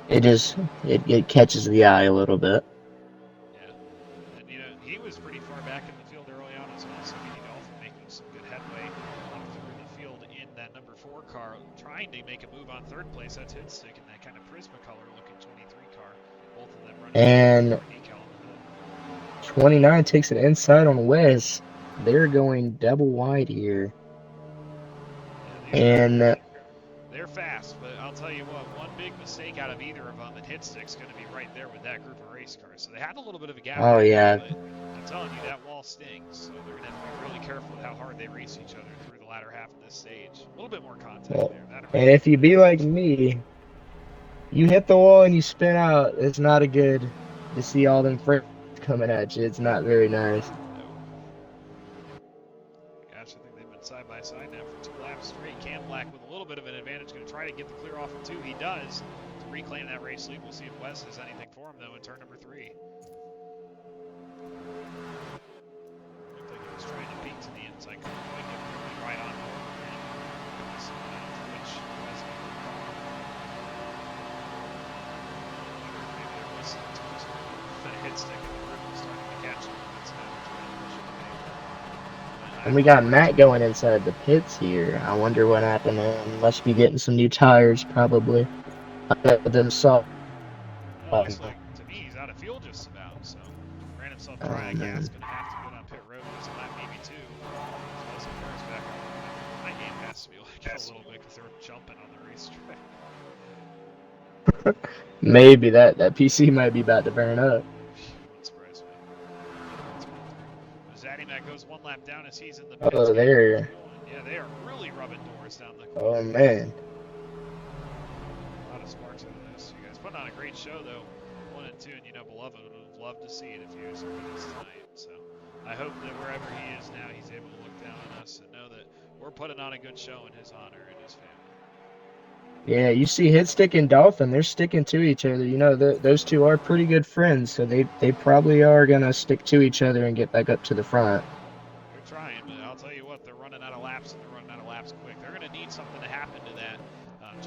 B: It catches the eye a little bit.
A: Yeah, and he was pretty far back in the field early on as well, so Vinny Dolphin making some good headway up through the field in that number 4 car, trying to make a move on 3rd place. That's Hitstick in that kind of Prismacolor looking 23 car. Both of them running
B: And
A: decal in the hood.
B: 29 takes it inside on Wes. They're going double wide here.
A: Yeah,
B: And
A: they're fast, but I'll tell you what, one big mistake out of either of them, and Hitstick's going to be right there with that group of race cars. So they had a little bit of a gap.
B: Oh, yeah.
A: But I'm telling you, that wall stings. So they're going to have to be really careful with how hard they race each other through the latter half of this stage. A little bit more contact there.
B: And if you be like me, you hit the wall and you spin out, it's not a good to see all them friends coming at you. It's not very nice.
A: Gosh, I think they've been side by side now for 2 laps straight. Cam Black with a little bit of an advantage, going to try to get the clear off of 2. He does to reclaim that race lead. We'll see if Wes has anything for him though in turn number 3. Looked like he was trying to peek to the inside, couldn't quite get really right on board. Which Wes maybe they're listening to his hit stick in the group and starting to catch
B: And we got Matt going inside the pits here. I wonder what happened to him. Must be getting some new tires, probably. Them saw.
A: It
B: Oh
A: looks like, to me, he's out of fuel just about, so ran himself dry on gas,
B: man.
A: going to have to go down pit road, lose a lap, maybe two. So some cars back up. My game has to be like a little bit because they were jumping on the racetrack.
B: Maybe that PC might be about to burn up.
A: Wouldn't surprise me. Let's pull through. Zaddy Mac goes one lap down as he's in the pits
B: Oh,
A: getting more
B: there.
A: fuel. And yeah, they are really rubbing doors down the
B: Oh
A: corner.
B: man.
A: A lot of sparks out of this. You guys putting on a great show though. 1 and 2, and you know, Beloved would have loved to see it if he was with us tonight. So I hope that wherever he is now, he's able to look down on us and know that we're putting on a good show in his honor and his family.
B: Yeah, you see Hitstick and Dolphin, they're sticking to each other. You know, those two are pretty good friends, so they probably are gonna stick to each other and get back up to the front.
A: They're trying, but I'll tell you what, they're running out of laps, and they're running out of laps quick. They're going to need something to happen to that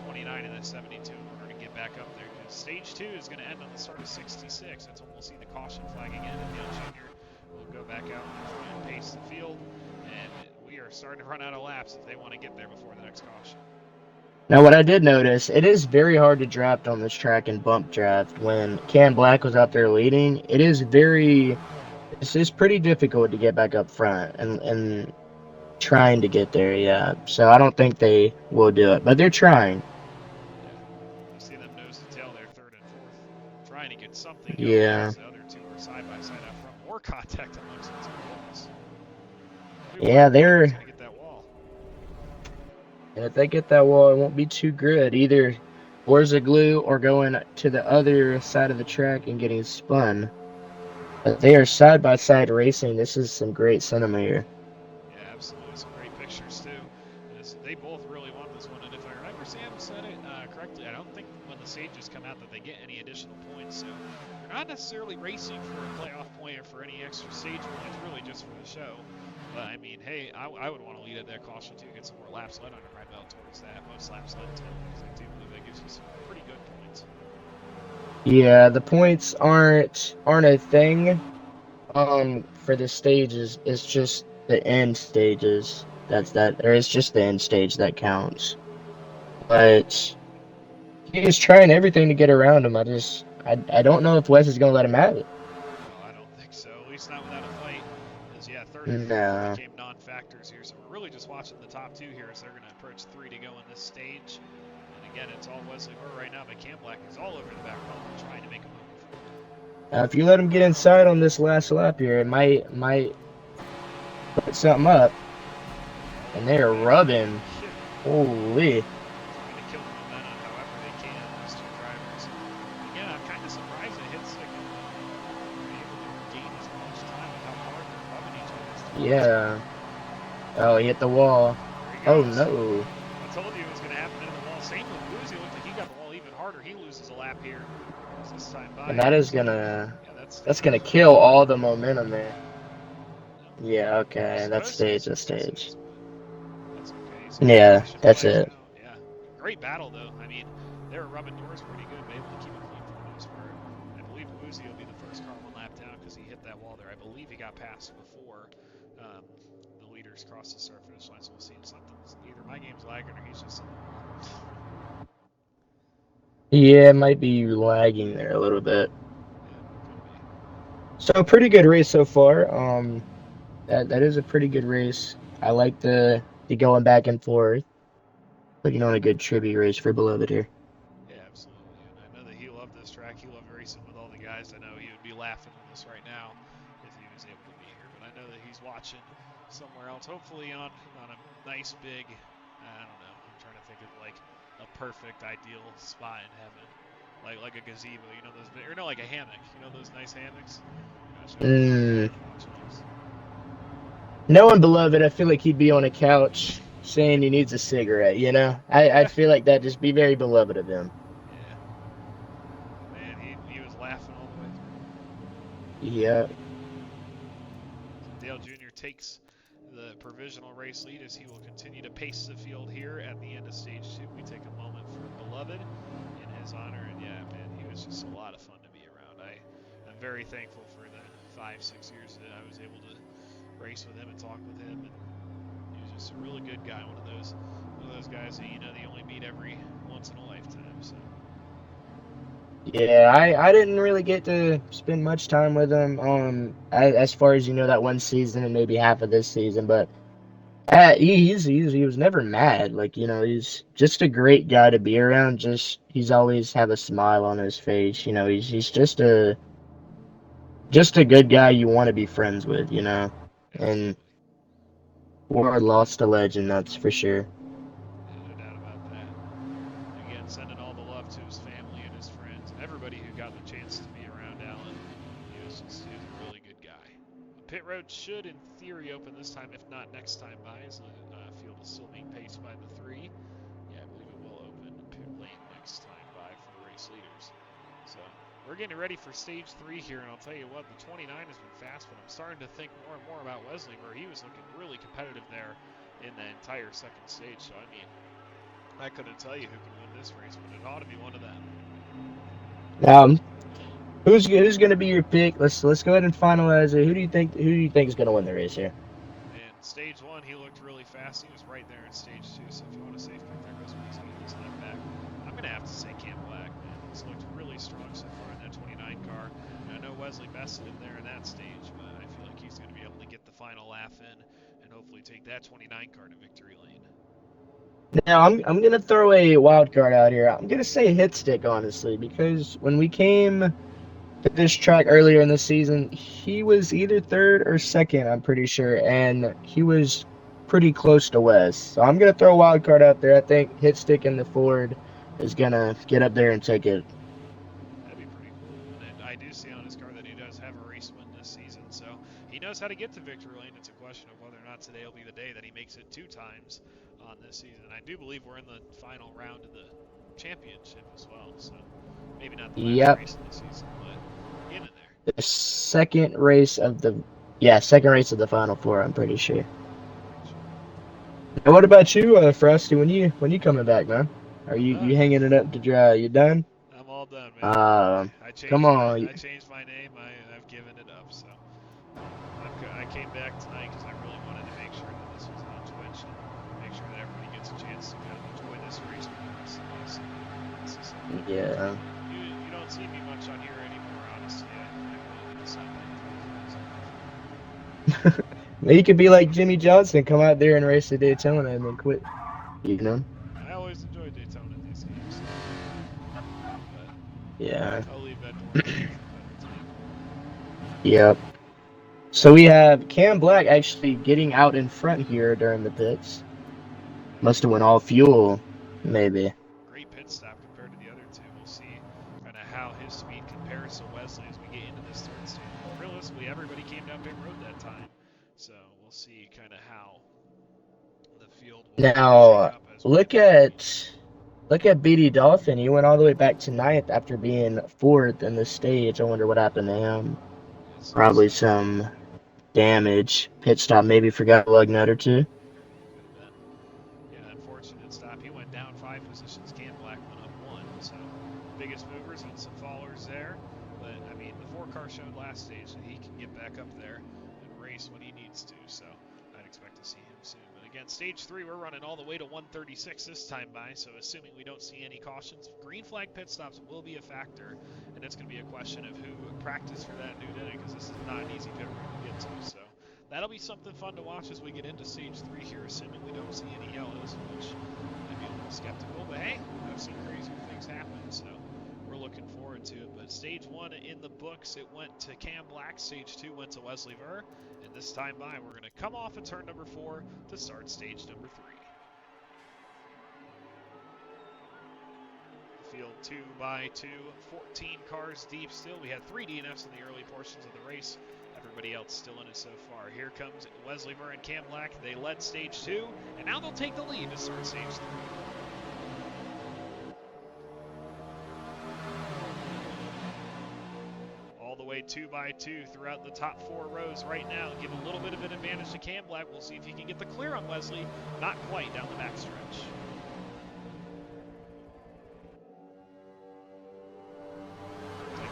A: 29 and that 72 in order to get back up there. Because stage 2 is going to end on the start of 66. That's when we'll see the caution flag again, and Dale Jr. will go back out and try and pace the field. And we are starting to run out of laps if they want to get there before the next caution.
B: Now, what I did notice, it is very hard to draft on this track in bump draft. When Cam Black was out there leading, it's just pretty difficult to get back up front and trying to get there, yeah. So I don't think they will do it, but they're trying.
A: Yeah. You see them nose to tail there, third and fourth, trying to get something going
B: Yeah.
A: as the other two are side by side out front. More contact amongst the two walls.
B: Yeah,
A: They're going to get that wall.
B: and if they get that wall, it won't be too good. Either Forza glue or going to the other side of the track and getting spun. But they are side by side racing. This is some great cinema here.
A: Yeah, absolutely. Some great pictures, too. They both really want this one. And if I remember Sam said it correctly, I don't think when the stages come out that they get any additional points. So they're not necessarily racing for a playoff point or for any extra stage points, really just for the show. But, I mean, hey, I would want to lead at that caution, too, get some more laps led on a ride belt towards that. Most laps led, too, because I do believe that gives you some pretty good points.
B: Yeah, the points aren't a thing. For the stages, it's just the end stages. Or it's just the end stage that counts. But he's trying everything to get around him. I don't know if Wes is gonna let him have it.
A: No, I don't think so. At least not without a fight. Because, yeah, third and fourth
B: No.
A: became non-factors here. So we're really just watching the top two here as they're going to approach 3 to go in this stage. And again, it's all Wesley Burr right now, but Cam Black is all over the back wall trying to make a move.
B: If you let him get inside on this last lap here, it might put something up. And they are rubbing. Holy.
A: Trying to kill the momentum however they can, these two drivers. Again, I'm kind of surprised that Hitstick and were able to gain as much time with how hard they're rubbing each other's tires.
B: Yeah. Oh, he hit the wall. Oh no.
A: I told you it was going to happen in the wall. Same with Boozy. Looked like he got the wall even harder. He loses a lap here. This time by.
B: And that is gonna
A: Yeah,
B: that's gonna kill all the momentum there. Yeah, okay, that's stage, that's stage.
A: That's okay. So
B: Yeah, that's it.
A: out. Yeah. Great battle though. I mean, they were rubbing doors pretty good, but able to keep it clean for the most part. I believe Boozy will be the first car one lap down because he hit that wall there. I believe he got passed before the leaders crossed the start finish line. So we'll see if something's either my game's lagging or he's just in the wall.
B: Yeah, it might be lagging there a little bit.
A: Yeah, could be.
B: So pretty good race so far. That is a pretty good race. I like the going back and forth. Putting on a good tribute race for Beloved here.
A: Yeah, absolutely. And I know that he loved this track. He loved racing with all the guys. I know he would be laughing with us right now if he was able to be here. But I know that he's watching somewhere else, hopefully on a nice big, I don't know. I'm trying to think of like a perfect ideal spot in heaven. Like a gazebo, you know those, or no, like a hammock, you know those nice hammocks. Gosh, I
B: Mm.
A: watching those.
B: Knowing Beloved, I feel like he'd be on a couch saying he needs a cigarette, you know? I feel like that'd just be very Beloved of him.
A: Yeah. Man, he was laughing all the way through.
B: Yeah.
A: So Dale Jr. takes the provisional race lead as he will continue to pace the field here at the end of stage 2. We take a moment for Beloved in his honor, and yeah, man, he was just a lot of fun to be around. I'm very thankful for the 5-6 years that I was able to race with him and talk with him, and he was just a really good guy. One of those guys that you only meet every once in a lifetime. So.
B: Yeah, I didn't really get to spend much time with him as far as that one season and maybe half of this season, but he was never mad. Like, he's just a great guy to be around. He's always have a smile on his face. He's just a good guy you want to be friends with. And
A: Absolutely.
B: Ward lost a legend, that's for sure.
A: Yeah, no doubt about that. Again, sending all the love to his family and his friends and everybody who got the chance to be around Allen. He was a really good guy. Pit road should, in theory, open this time, if not next time by, as the field is still being paced by the 3. Yeah, I believe it will open pit lane next time by for the race leaders. So we're getting ready for stage 3 here, and I'll tell you what, the 29 has been fast, but I'm starting to think more and more about Wesley, where he was looking really competitive there in the entire second stage. So, I mean, I couldn't tell you who could win this race, but it ought to be one of them.
B: Um, who's gonna be your pick? Let's go ahead and finalize it. Who do you think is gonna win the race here?
A: And stage 1, he looked really fast. He was right there in stage 2, so if you want a safe pick, there goes Wesley with his left back. I'm going to have to say Cam Black, man. He's looked really strong so far in that 29 car. And I know Wesley bested him there in that stage, but I feel like he's going to be able to get the final lap in and hopefully take that 29 car to victory lane.
B: Now I'm gonna throw a wild card out here. I'm gonna say hit stick, honestly, because when we came to this track earlier in the season, he was either third or second, I'm pretty sure, and he was pretty close to Wes. So I'm gonna throw a wild card out there. I think hit stick in the Ford is gonna get up there and take it.
A: That'd be pretty cool. And I do see on his car that he does have a race win this season, so he knows how to get to victory lane. It's a question of whether or not today will be the day that he makes it 2 times on this season. And I do believe we're in the final round of the championship as well, so maybe not the last
B: Yep,
A: race of the season, but getting in there.
B: the second race of the Final Four. I'm pretty sure.
A: Pretty sure.
B: And what about you, Frosty? When you coming back, man? Are you
A: Uh,
B: you hanging it up to dry? You done?
A: I'm all done, man.
B: Uh,
A: I
B: Come
A: changed my
B: on.
A: I changed my name. I've given it up. So I came back tonight because I really wanted to make sure that this was on Twitch and make sure that everybody gets a chance to kind of enjoy this race with the rest of us. This is something
B: Yeah.
A: you don't see me much on here anymore. Honestly, I really need to stop that.
B: You could be like Jimmy Johnson, come out there and race the Daytona and then quit. You know?
A: I always enjoy Daytona in these games, so, but
B: Yeah.
A: I'll leave that door open for a better time.
B: Yep. So we have Cam Black actually getting out in front here during the pits. Must have went all fuel, maybe.
A: Great pit stop compared to the other two. We'll see kind of how his speed compares to Wesley as we get into this third stage. Realistically, everybody came down pit road that time, so we'll see kind of how the field will shake
B: Now
A: up as we get
B: look
A: through the lanes.
B: at look at BD Dolphin. He went all the way back to ninth after being fourth in the stage. I wonder what happened to him.
A: Yeah, some
B: Probably
A: stuff
B: some
A: happened.
B: damage. Pit stop, maybe forgot a lug nut or two.
A: Could have been. Yeah, unfortunate stop. He went down 5 positions. Cam Black went up 1. So biggest movers and some followers there. But I mean, the 4 car showed last stage that he can get back up there and race when he needs to. So I'd expect to see him soon. But again, stage 3, we're running all the way to 136 this time by. So assuming we don't see any cautions, green flag pit stops will be a factor, and it's going to be a question of who practiced for that new day because this is not an easy pit road to get to. So that'll be something fun to watch as we get into stage 3 here, assuming we don't see any yellows, which I'd be a little skeptical. But hey, I've seen crazier things happen, so we're looking forward to it. But stage 1 in the books, it went to Cam Black. Stage 2 went to Wesley Ver. And this time by, we're going to come off at turn number 4 to start stage number 3. Field 2 by 2, 14 cars deep still. We had 3 DNFs in the early portions of the race. Everybody else still in it so far. Here comes Wesley Ver and Cam Black. They led stage 2, and now they'll take the lead to start stage 3. All the way 2 by 2 throughout the top 4 rows right now. Give a little bit of an advantage to Cam Black. We'll see if he can get the clear on Wesley. Not quite down the backstretch.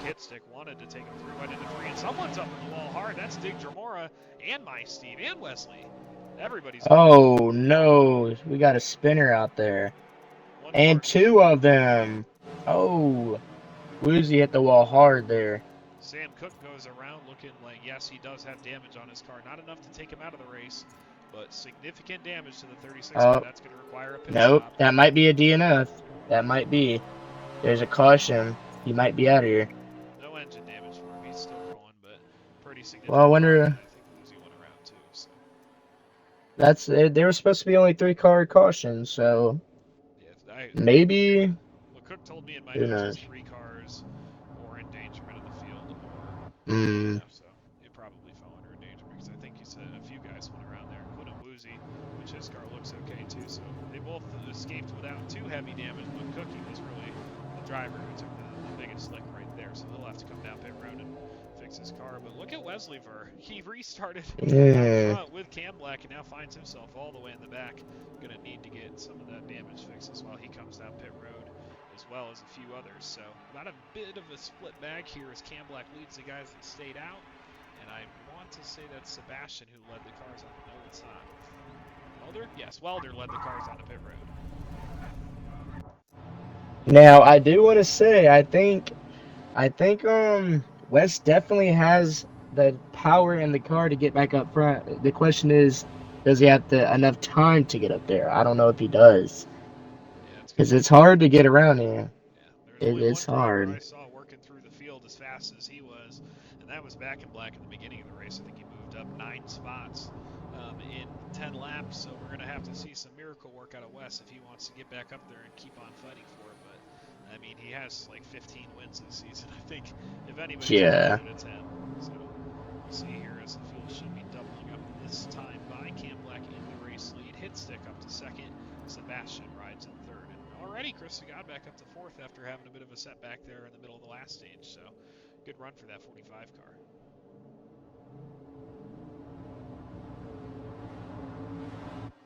A: hit stick, wanted to take him through, went into 3, and someone's up in the wall hard. That's Dig Dramora and My Steve and Wesley. Everybody's up.
B: Oh no, we got a spinner out there.
A: One
B: And
A: car.
B: 2 of them. Oh, Woozy hit the wall hard there.
A: Sam Cook goes around looking like, yes, he does have damage on his car. Not enough to take him out of the race, but significant damage to the 36 car.
B: Oh,
A: That's going to require a pit
B: nope,
A: stop.
B: that might be a DNF. That might be. There's a caution. He might be out of here.
A: No engine damage for him. He's still rolling, but pretty significant.
B: Well, I wonder.
A: I think Woozy went around too. So.
B: That's it. There was supposed to be only 3-car cautions, so
A: Yeah,
B: maybe.
A: What Cook told me in my
B: Who
A: notes
B: knows?
A: is 3 cars or endangerment of the field or
B: Mm.
A: DNF, so it probably fell under endangerment because I think you said a few guys went around there, including Woozy, which his car looks okay too. So they both escaped without too heavy damage, but Cookie was really the driver who took the biggest lick right there. So he'll have to come down pit road and fix his car. But look at Wesley Ver. He restarted
B: Yeah.
A: out front with Cam Black and now finds himself all the way in the back. Going to need to get some of that damage fixed as well. He comes down pit road as well as a few others. So about a bit of a split bag here as Cam Black leads the guys that stayed out. And I want to say that's Sebastian who led the cars on. No, it's not. Welder? Yes, Welder led the cars on the pit road.
B: Now I do want to say I think Wes definitely has the power in the car to get back up front. The question is, does he have enough time to get up there? I don't know if he does.
A: Yeah,
B: Because it's hard to get around here.
A: Yeah, there's only
B: It's
A: one driver
B: hard.
A: I saw working through the field as fast as he was, and that was back in Black in the beginning of the race. I think he moved up 9 spots in 10 laps, so we're going to have to see some miracle work out of Wes if he wants to get back up there and keep on fighting for it. But, I mean, he has like 15 wins this season. I think if anybody's
B: Yeah.
A: going to it's him. So we'll see here as the field should be doubling up this time by Cam Black in the race lead. Hit stick up to second. Sebastian rides in third. And already Chris got back up to fourth after having a bit of a setback there in the middle of the last stage. So good run for that 45 car.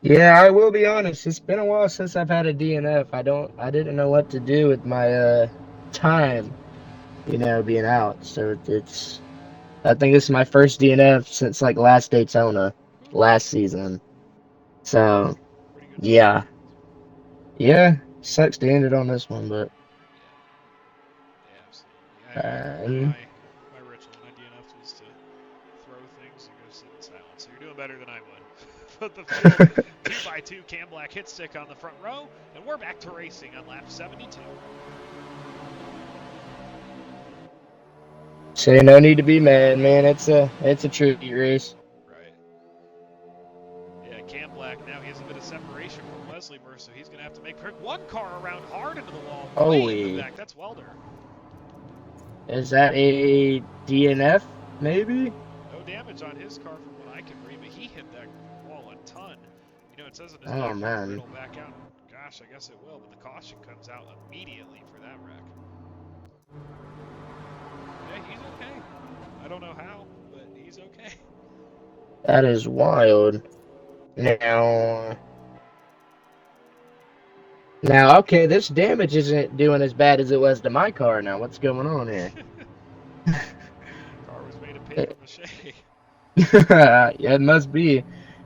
B: Yeah, I will be honest. It's been a while since I've had a DNF. I didn't know what to do with my time, being out. So I think this is my first DNF since like last Daytona, last season. So
A: Pretty good
B: yeah,
A: start.
B: yeah, sucks to end it on this one, but
A: Yeah, absolutely.
B: um,
A: My ritual when I DNF was to throw things and go sit in silence. So you're doing better than I would. But the field, 2x2, Cam Black hit stick on the front row, and we're back to racing on lap 72.
B: so no need to be mad, man. It's a tribute race.
A: Right. Yeah, Cam Black now he has a bit of separation from Wesley Burr, so he's going to have to make one car around hard into the wall, way in the back. That's Welder.
B: Is that a DNF? Maybe.
A: No damage on his car from what I can read, but he hit that wall a ton. It says in his
B: Oh
A: back
B: man.
A: it'll back out. Gosh, I guess it will, but the caution comes out immediately for that wreck. Yeah, he's okay. I don't know how, but he's okay.
B: That is wild. Now, okay, this damage isn't doing as bad as it was to my car now. What's going on here?
A: Car was made of paper mache.
B: Yeah, it must be.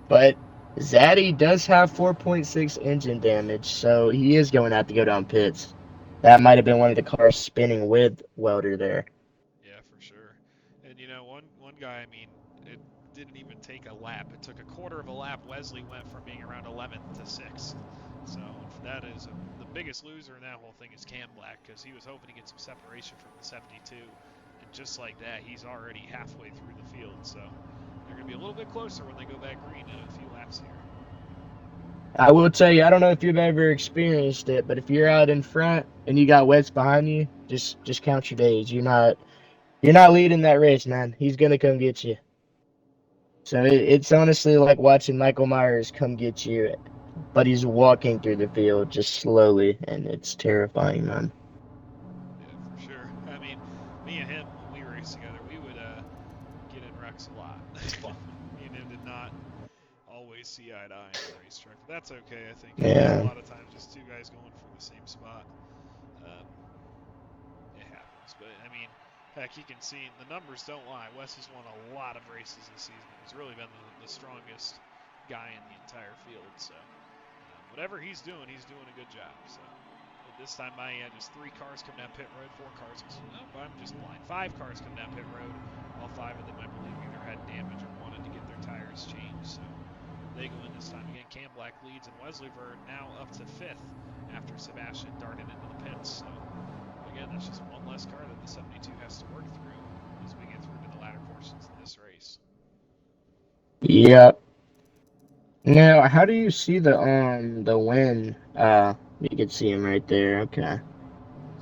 B: But Zaddy does have 4.6 engine damage, so he is going to have to go down pits. That might have been one of the cars spinning with Welder there.
A: Yeah, for sure. And one guy, it didn't even take a lap. It took a quarter of a lap. Wesley went from being around 11th to 6th. So that is the biggest loser in that whole thing is Cam Black because he was hoping to get some separation from the 72. And just like that, he's already halfway through the field. So they're going to be a little bit closer when they go back green in a few laps here.
B: I will tell you, I don't know if you've ever experienced it, but if you're out in front and you got Wes behind you, just count your days. You're not leading that race, man. He's gonna come get you. So it's honestly like watching Michael Myers come get you, but he's walking through the field just slowly, and it's terrifying, man.
A: Yeah, for sure. Me and him, when we raced together, we would get in wrecks a lot. Me and him did not always see eye to eye on the racetrack. But that's okay, I think.
B: Yeah.
A: A lot of times, just two guys going for the same spot. It happens. But, Heck, you can see the numbers don't lie. Wes has won a lot of races this season. He's really been the strongest guy in the entire field. So whatever he's doing a good job. So at this time, I had just 3 cars come down pit road, 4 cars. I'm just blind. 5 cars come down pit road. All 5 of them, I believe, either had damage or wanted to get their tires changed. So they go in this time again. Cam Black leads, and Wesley Ver now up to 5th after Sebastian darted into the pits. So again, that's just one less car that the 72 has to work through as we get through to the latter portions of this race.
B: Yep. Now, how do you see the win? You can see him right there. Okay.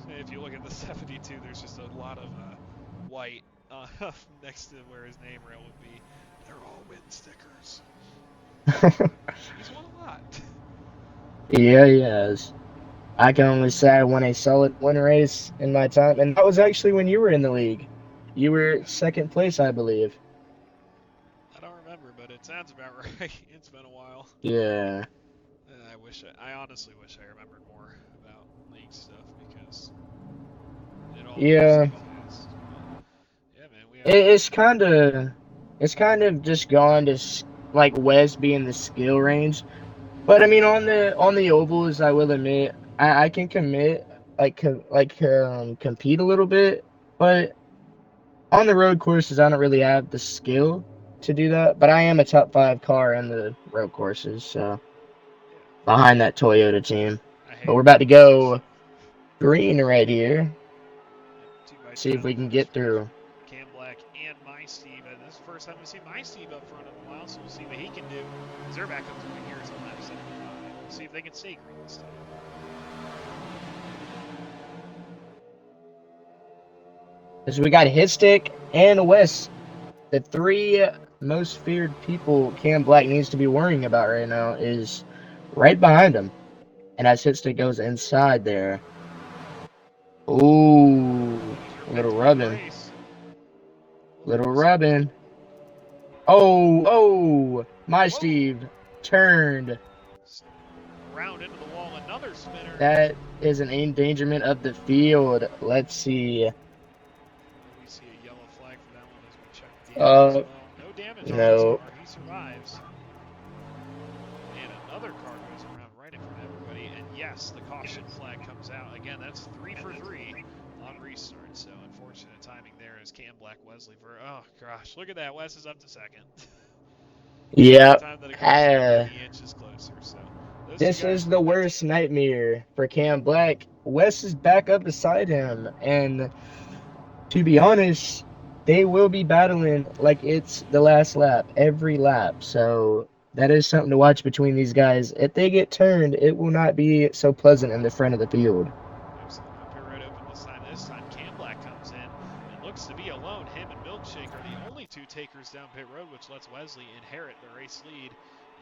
A: So if you look at the 72, there's just a lot of white next to where his name rail would be. They're all win stickers. He's won a lot.
B: Yeah, he has. I can only say I won a solid win race in my time, and that was actually when you were in the league. You were second place, I believe.
A: I don't remember, but it sounds about right. It's been a while.
B: Yeah.
A: I honestly wish I remembered more about league stuff because it all moves
B: Yeah.
A: so fast. But yeah, man, we have
B: It, it's kind of just gone to like Wes being the skill range. But I mean, on the ovals, I will admit I can commit compete a little bit, but on the road courses, I don't really have the skill to do that. But I am a top 5 car in the road courses, so
A: yeah.
B: behind that Toyota team.
A: I
B: But
A: hate
B: we're
A: road
B: about to
A: courses.
B: go green right here.
A: Yep, 2 by 10
B: See if
A: on
B: we
A: the
B: can
A: finish
B: get
A: page.
B: through.
A: Cam Black and my Steve. And this is the first time we see my Steve up front in a while, so we'll see what he can do. As they're back up through here is on lap 75. We'll see if they can stay green this time.
B: As we got Hitstick and Wes, the 3 most feared people Cam Black needs to be worrying about right now is right behind him. And as Hitstick goes inside there, ooh,
A: These are picked
B: little
A: to win the
B: rubbing,
A: race. Little
B: little
A: whistle.
B: rubbing. Oh, my
A: Whoa!
B: Steve turned.
A: Around into the wall, another spinner.
B: That is an endangerment of the field. Let's see.
A: We see a yellow flag for that one as we check damage as
B: Uh,
A: well. No damage on this
B: no.
A: car. He survives. And another car goes around right in front of everybody. And yes, the caution flag comes out. Again, that's 3 for 3 on restart. So unfortunate timing there as Cam Black, Wesley for. Oh gosh, look at that. Wes is up to second. Every
B: Yep.
A: time that it goes through, again, he inches closer. So those 2
B: This
A: guys
B: is
A: were
B: the
A: in that
B: worst
A: together.
B: nightmare for Cam Black. Wes is back up beside him, and to be honest, they will be battling like it's the last lap, every lap. So that is something to watch between these guys. If they get turned, it will not be so pleasant in the front of the field.
A: Absolutely. No pit road open this time. This time, Cam Black comes in and looks to be alone. Him and Milkshake are the only 2 takers down pit road, which lets Wesley inherit the race lead.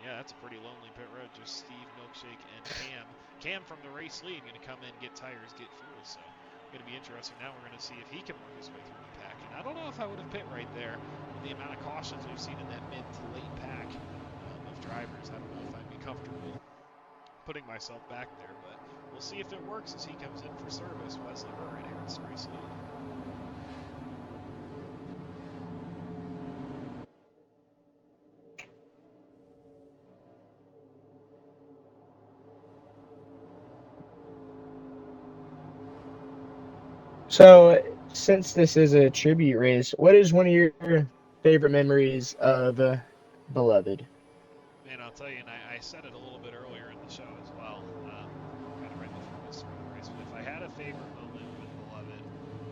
A: Yeah, that's a pretty lonely pit road. Just Steve, Milkshake, and Cam. Cam from the race lead going to come in, get tires, get fuel. So going to be interesting. Now we're going to see if he can work his way through the pack. And I don't know if I would have pit right there with the amount of cautions we've seen in that mid to late pack of drivers. I don't know if I'd be comfortable putting myself back there, but we'll see if it works as he comes in for service. Wesley Burr inherits the race lead.
B: So, since this is a tribute race, what is one of your favorite memories of Beloved?
A: Man, I'll tell you, and I said it a little bit earlier in the show as well, kind of right before we started the race, but if I had a favorite moment with Beloved,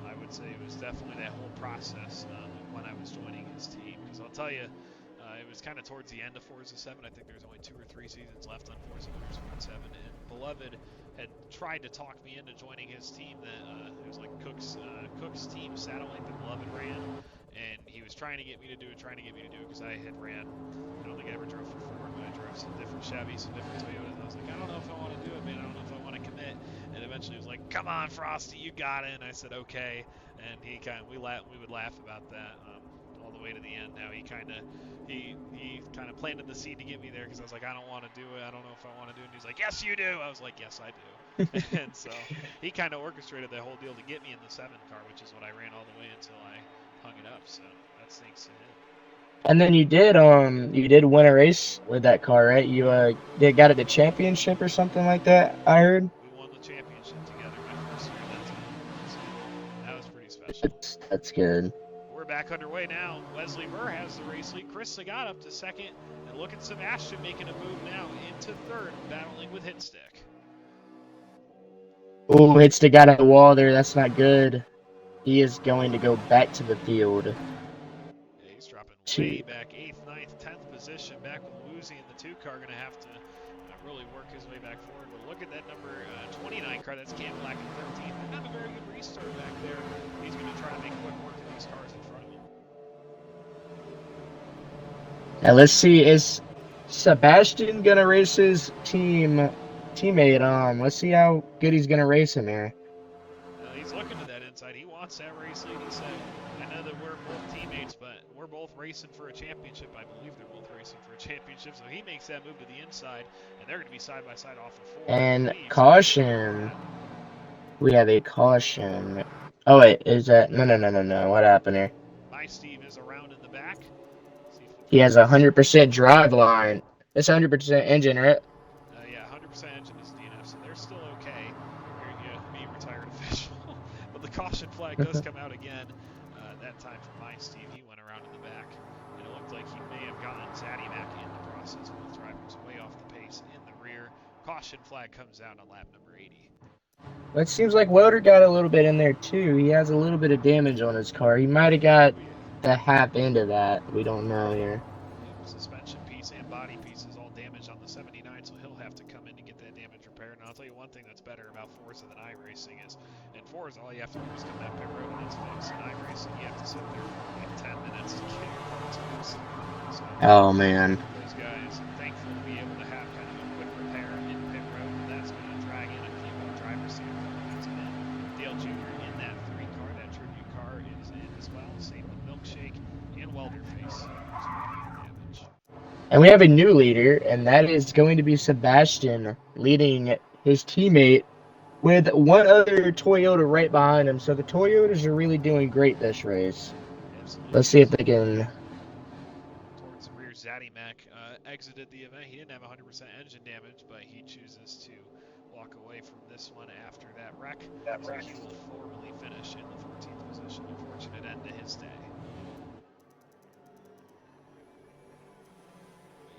A: I would say it was definitely that whole process when I was joining his team. Because I'll tell you, it was kind of towards the end of Forza 7. I think there's only 2 or 3 seasons left on Forza Motorsport 7, and Beloved had tried to talk me into joining his team. That it was like Cook's team satellite that Beloved ran, and he was trying to get me to do it, because I had ran. I don't think I ever drove for Ford, but I drove some different Chevys, some different Toyotas. And I was like, I don't know if I want to do it, man. I don't know if I want to commit. And eventually he was like, come on, Frosty, you got it. And I said, okay. And we would laugh about that all the way to the end. Now he kind of planted the seed to get me there because I was like, I don't want to do it. I don't know if I want to do it. And he's like, yes, you do. I was like, yes, I do. And so he kind of orchestrated that whole deal to get me in the 7 car, which is what I ran all the way until I hung it up. So that's thanks to him.
B: And then you did win a race with that car, right? You did got it the championship or something like that, I heard.
A: We won the championship together my first year at that team. So that was pretty special.
B: That's good.
A: We're back underway now. Wesley Burr has the race lead. Chris Sagat up to second. And look at Sebastian making a move now into third, battling with Hitstick.
B: Oh, hits the guy on the wall there. That's not good. He is going to go back to the field.
A: Yeah, he's dropping
B: Two.
A: way back, 8th, 9th, 10th position. Back with Woozy in the 2 car, going to have to really work his way back forward. But look at that number 29 car. That's Cam Black in 13th. They have a very good restart back there. He's going to try to make quick work of these cars in front of him.
B: Now let's see. Is Sebastian gonna race his teammate? Let's see how good he's gonna race him here.
A: He's looking to that inside. He wants that race lead. He said, I know that we're both teammates, but we're both racing for a championship. I believe they're both racing for a championship. So he makes that move to the inside, and they're going to be side by side off of 4.
B: And caution. We have a caution. Oh wait, is that no? What happened here?
A: My Steve is around in the back.
B: He has 100% drive line. It's 100% engine, right?
A: Yeah, 100% engine is DNF, so they're still okay. Me, retired official. But the caution flag does come out again. That time for my Steve, he went around in the back, and it looked like he may have gotten Zaddy Mack in the process. Both drivers way off the pace in the rear. Caution flag comes out on lap number 80.
B: Well, it seems like Welder got a little bit in there too. He has a little bit of damage on his car. He might have got the half end of that. We don't know here.
A: Suspension piece and body pieces all damaged on the 79, so he'll have to come in to get that damage repaired. And I'll tell you one thing that's better about Forza than iRacing is, in Forza, all you have to do is come down pit road and it's fixed. In iRacing, you have to sit there for like 10 minutes to get your parts fixed. So,
B: oh man.
A: those guys are thankful to be able to have kind of a quick repair in pit road, and that's going to drag in a few more drivers to your companies. And Dale Jr. in that 3 car, that tribute car is in as well. Same with Milkshake and Welderface.
B: And we have a new leader, and that is going to be Sebastian leading his teammate with one other Toyota right behind him. So the Toyotas are really doing great this race.
A: Absolutely.
B: Let's see if they can.
A: Towards the rear, Zaddy Mack exited the event. He didn't have 100% engine damage, but he chooses to walk away from this one after that wreck. So he will formally finish in the 14th position. Unfortunate end to his day.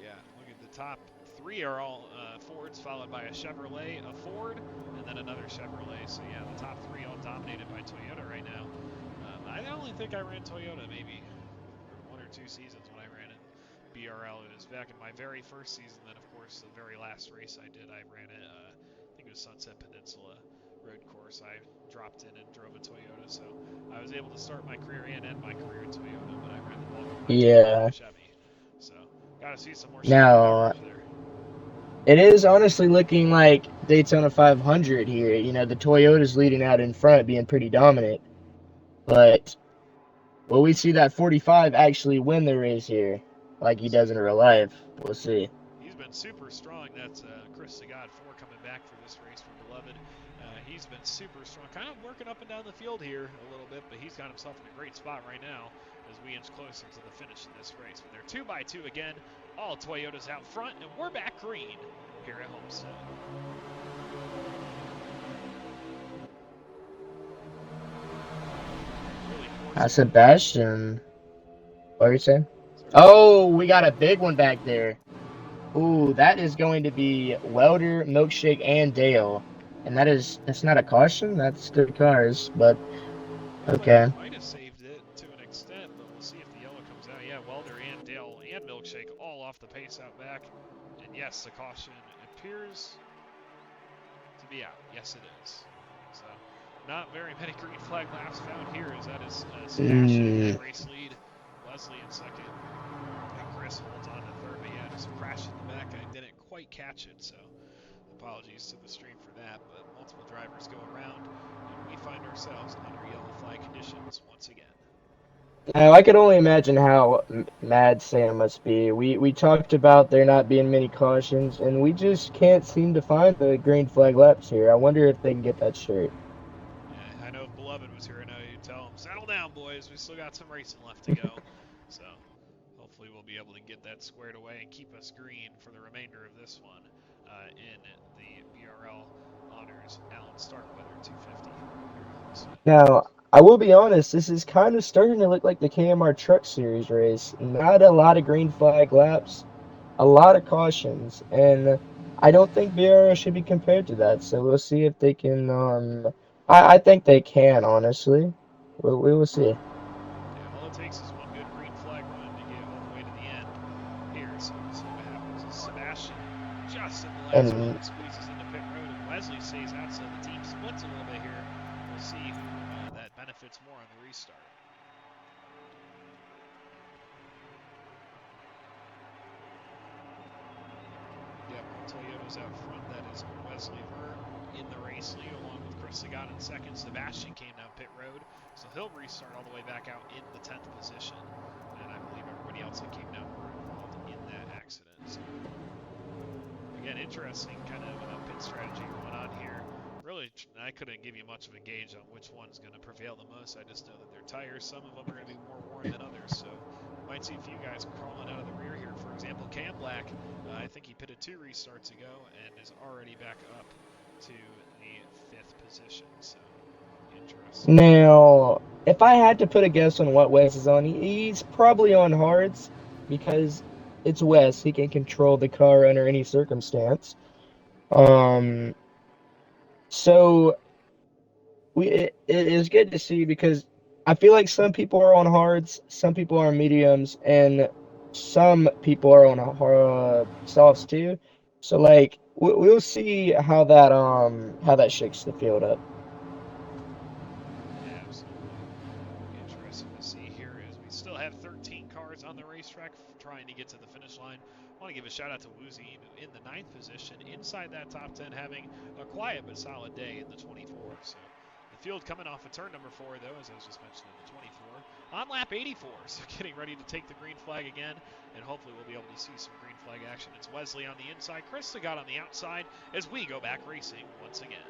A: Yeah, look at the top 3 are all Fords, followed by a Chevrolet, a Ford, and then another Chevrolet. So yeah, the top 3 all dominated by Toyota right now. I only think I ran Toyota maybe 1 or 2 seasons when I ran in BRL. It was back in my very first season. Then of course the very last race I did, I ran it. I think it was Sunset Peninsula road course. I dropped in and drove a Toyota, so I was able to start my career and end my career in Toyota. But I ran the bulk of my
B: Yeah.
A: Chevy. So gotta see some more Chevy
B: Now,
A: coverage there.
B: it is honestly looking like Daytona 500 here. You know, the Toyota's leading out in front, being pretty dominant. But will we see that 45 actually win the race here, like he does in real life? We'll see.
A: He's been super strong. That's Chris Sagat 4 coming back for this race for Beloved. He's been super strong, kind of working up and down the field here a little bit, but he's got himself in a great spot right now as we inch closer to the finish of this race. But they're 2x2 again, all Toyotas out front, and we're back green here at Homestead.
B: Sebastian. What are you saying? Oh, we got a big one back there. Ooh, that is going to be Welder, Milkshake, and Dale. And that's not a caution. That's good cars, but okay.
A: Might have saved it to an extent, but we'll see if the yellow comes out. Yeah, Welder and Dale and Milkshake all off the pace out back. And yes, the caution appears to be out. Yes, it is. So, not very many green flag laps found here, as that is Sebastian race lead, Leslie in second, and Chris holds on to third. But yeah, just a crash in the back. I didn't quite catch it, so apologies to the stream for that. But multiple drivers go around, and we find ourselves under yellow flag conditions once again.
B: Now, I could only imagine how mad Sam must be. We talked about there not being many cautions, and we just can't seem to find the green flag laps here. I wonder if they can get that straight.
A: Yeah, I know if Beloved was here, I know you'd tell him, settle down, boys. We still got some racing left to go. So hopefully we'll be able to get that squared away and keep us green for the remainder of this one in the BRL Honors Allen Starkweather 250 here at Homestead.
B: Now, I will be honest, this is kind of starting to look like the KMR Truck Series race. Not a lot of green flag laps, a lot of cautions, and I don't think BRL should be compared to that. So we'll see if they can. I think they can, honestly. We will see.
A: Yeah, all it takes is one good green flag run to get all the way to the end here. So we'll see what happens. As Sebastian, just at the last
B: And
A: moment, squeezes into pit road, and Wesley stays out, so the team splits a little bit here. We'll see who that benefits more on the restart. Yep, Toyota's out front. That is Wesley Ver in the race lead, along with Chris Sagan in second. Sebastian came down pit road, so he'll restart all the way back out in the 10th position. And I believe everybody else that came down were involved in that accident. So, again, interesting kind of pit strategy going on here. Really, I couldn't give you much of a gauge on which one's going to prevail the most. I just know that their tires, some of them are going to be more worn than others. So we might see a few guys crawling out of the rear here. For example, Cam Black, I think he pitted 2 restarts ago and is already back up to the 5th position. So interesting.
B: now, if I had to put a guess on what Wes is on, he's probably on hards because it's Wes. He can control the car under any circumstance. Um, so it is good to see because I feel like some people are on hards, some people are on mediums, and some people are on softs too. So like we'll see how that shakes the field up.
A: Yeah, absolutely. Interesting to see here as we still have 13 cars on the racetrack trying to get to the finish line. I want to give a shout out to Woozy in the 9th position, inside that top 10, having a quiet but solid day in the 24. So the field coming off of turn number 4, though, as I was just mentioning, the 24, on lap 84. So getting ready to take the green flag again, and hopefully we'll be able to see some green flag action. It's Wesley on the inside, Chris Sagat on the outside, as we go back racing once again.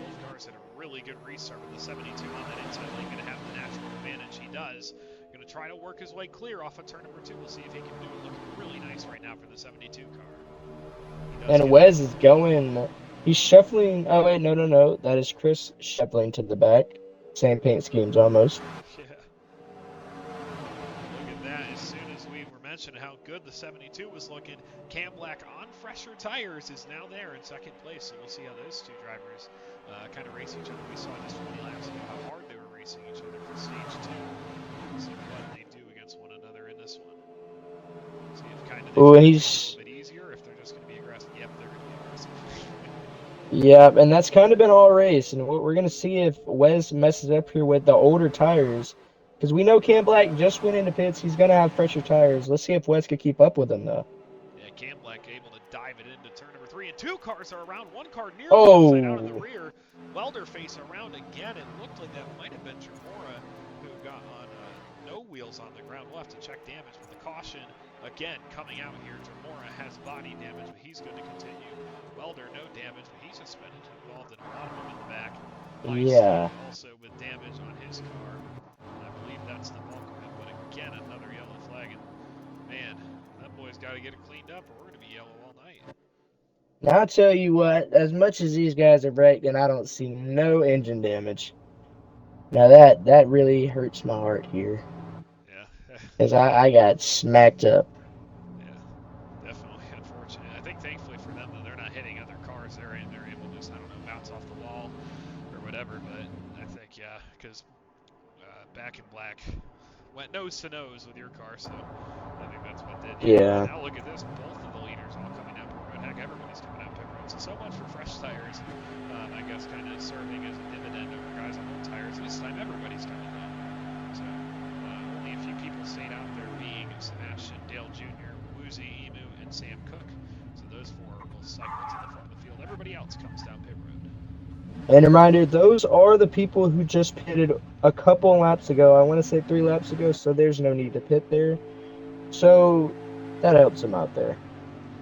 A: Both cars had a really good restart with the 72 on that inside lane. Going to have the natural advantage. He does. Going to try to work his way clear off of turn number 2. We'll see if he can do it. Looking really nice right now for the 72 car. He does
B: And
A: get
B: Wes is going. He's shuffling. Oh wait, no. That is Chris shuffling to the back. Same paint schemes almost.
A: Yeah. Look at that. As soon as we were mentioning how good the 72 was looking, Cam Black on fresher tires is now there in second place. So we'll see how those two drivers kind of race each other. We saw just 20 laps ago how hard they were racing each other for stage 2. We'll see what they do against one another in this one. See if kind of they
B: Oh,
A: try
B: and
A: to make it a
B: he's
A: little bit easier, if they're just going to be aggressive. Yep, they're going to be aggressive.
B: yeah, and that's kind of been all race. And we're gonna see if Wes messes up here with the older tires, because we know Cam Black just went into pits. He's gonna have fresher tires. Let's see if Wes could keep up with him though.
A: Yeah, Cam Black able to dive it into turn number 3, and 2 cars are around. 1 car near the outside out of the
B: Oh,
A: rear. Welder face around again. It looked like that might have been Tremora who got on no wheels on the ground. We'll have to check damage, but the caution again coming out here. Tremora has body damage, but he's going to continue. Welder no damage, but he's just been involved in a lot of them in the back. Feisty
B: yeah.
A: also with damage on his car. I believe that's the bulk of it, but again another yellow flag. And man, that boy's got to get it cleaned up, or we're going to be yellow all night.
B: Now I'll tell you what. As much as these guys are breaking, I don't see no engine damage. Now that really hurts my heart here,
A: Yeah,
B: as I got smacked up.
A: yeah, definitely unfortunate. I think thankfully for them, though, they're not hitting other cars. They're able to just, I don't know, bounce off the wall or whatever. But I think, yeah, because Back in Black went nose to nose with your car, so I think that's what did you. And
B: Yeah.
A: now look at this, both of the leaders all coming down pit road. Heck, everybody's coming down pit road. So much for fresh tires. I guess kind of serving as a dividend over guys on old tires. This time everybody's coming down. So only a few people stayed out there, being Sebastian, Dale Jr., Woozy, Emu, and Sam Cook. So those 4 will cycle to the front of the field. Everybody else comes down pit road.
B: And a reminder, those are the people who just pitted a couple laps ago. I want to say 3 laps ago, so there's no need to pit there. So that helps them out there.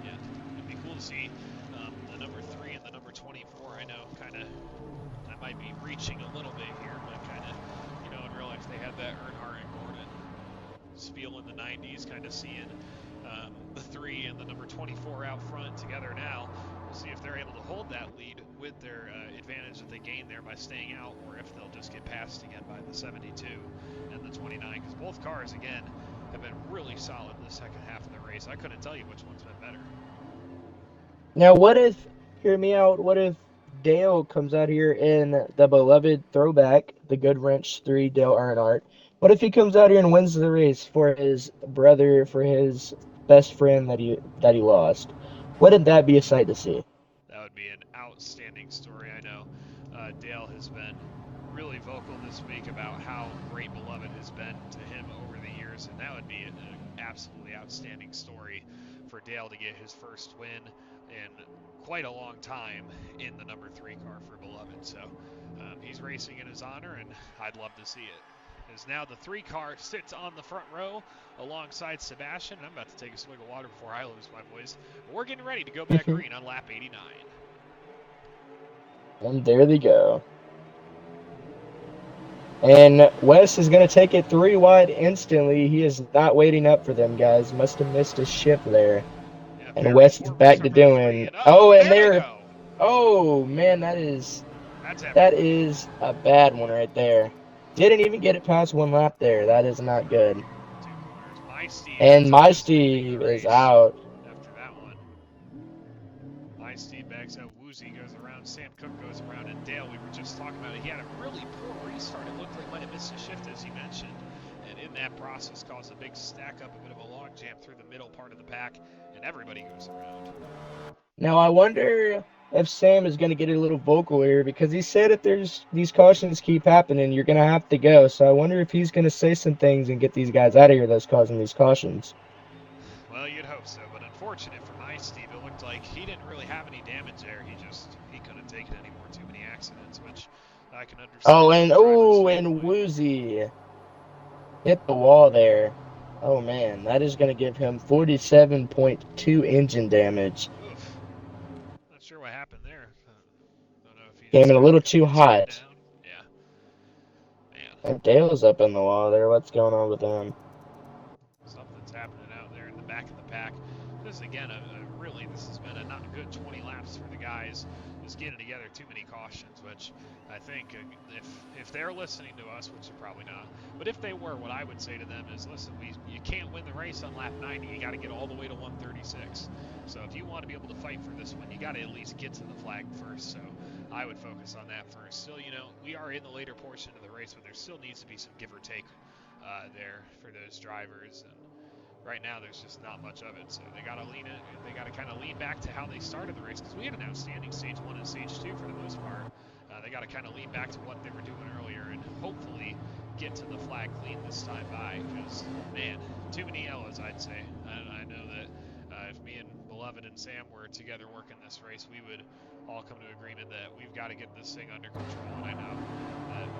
A: Yeah, it'd be cool to see the number 3 and the number 24. I know, kind of, I might be reaching a little bit here, but kind of, in real life they had that Earnhardt and Gordon spiel in the 90s, kind of seeing the 3 and the number 24 out front together now. We'll see if they're able to hold that lead with their advantage that they gained there by staying out, or if they'll just get passed again by the 72 and the 29, because both cars, again, have been really solid in the second half of the race. I couldn't tell you which one's been better.
B: Now, what if, hear me out, what if Dale comes out here in the beloved throwback, the Good Wrench 3 Dale Earnhardt? What if he comes out here and wins the race for his brother, for his best friend that he lost? Wouldn't that be a sight to see?
A: That would be an outstanding story. I know Dale has been really vocal this week about how great Beloved has been to him over the years, and that would be an absolutely outstanding story for Dale to get his first win in quite a long time in the number 3 car for Beloved. So he's racing in his honor, and I'd love to see it. As now the 3 car sits on the front row alongside Sebastian. I'm about to take a swig of water before I lose my voice. But we're getting ready to go back green on lap 89.
B: And there they go. And Wes is going to take it 3 wide instantly. He is not waiting up for them, guys. Must have missed a shift there.
A: Yeah,
B: And
A: barely
B: Wes is
A: 4 minutes
B: back
A: from
B: to
A: row 3.
B: doing.
A: And
B: Oh, and
A: there they
B: there.
A: go.
B: Oh, man,
A: That's
B: that
A: everywhere.
B: is a bad one right there. Didn't even get it past 1 lap there. That is not good.
A: 2 corners. My Steve
B: And
A: ends up
B: my
A: just leaving the
B: Steve is
A: race
B: out.
A: after that one. My Steve backs out. Woozy goes around. Sam Cook goes around. And Dale, we were just talking about it. He had a really poor restart. It looked like he might have missed a shift, as you mentioned. And in that process, caused a big stack up, a bit of a log jam through the middle part of the pack. And everybody goes around.
B: Now I wonder if Sam is going to get a little vocal here because he said if there's these cautions keep happening, you're going to have to go. So I wonder if he's going to say some things and get these guys out of here that's causing these cautions.
A: Well, you'd hope so, but unfortunate for my Steve, it looked like he didn't really have any damage there. He couldn't take it anymore. Too many accidents, which I can understand from a driver's
B: And
A: standpoint.
B: Woozy hit the wall there. Oh man, that is going to give him 47.2 engine damage.
A: Oof. Not sure what happened there. Don't know if he
B: Came
A: just
B: in a
A: kind of
B: little
A: couldn't
B: too
A: get slowed
B: hot.
A: down. Yeah, man.
B: And Dale's up in the wall there. What's going on with him?
A: Something's happening out there in the back of the pack. This is, again, really, this has been a not good 20 laps for the guys. Just getting together too many cautions, which I think if they're listening to us, which they're probably not, but if they were, what I would say to them is, listen, you can't win the race on lap 90. You got to get all the way to 136. So if you want to be able to fight for this one, you got to at least get to the flag first. So I would focus on that first. Still, we are in the later portion of the race, but there still needs to be some give or take there for those drivers. And right now, there's just not much of it. So they got to lean in. They got to kind of lean back to how they started the race because we had an outstanding stage 1 and stage 2 for the most part. They got to kind of lean back to what they were doing earlier and hopefully get to the flag clean this time by. Because man, too many yellows, I'd say. I know that if me and Beloved and Sam were together working this race, we would all come to agreement that we've got to get this thing under control. And I know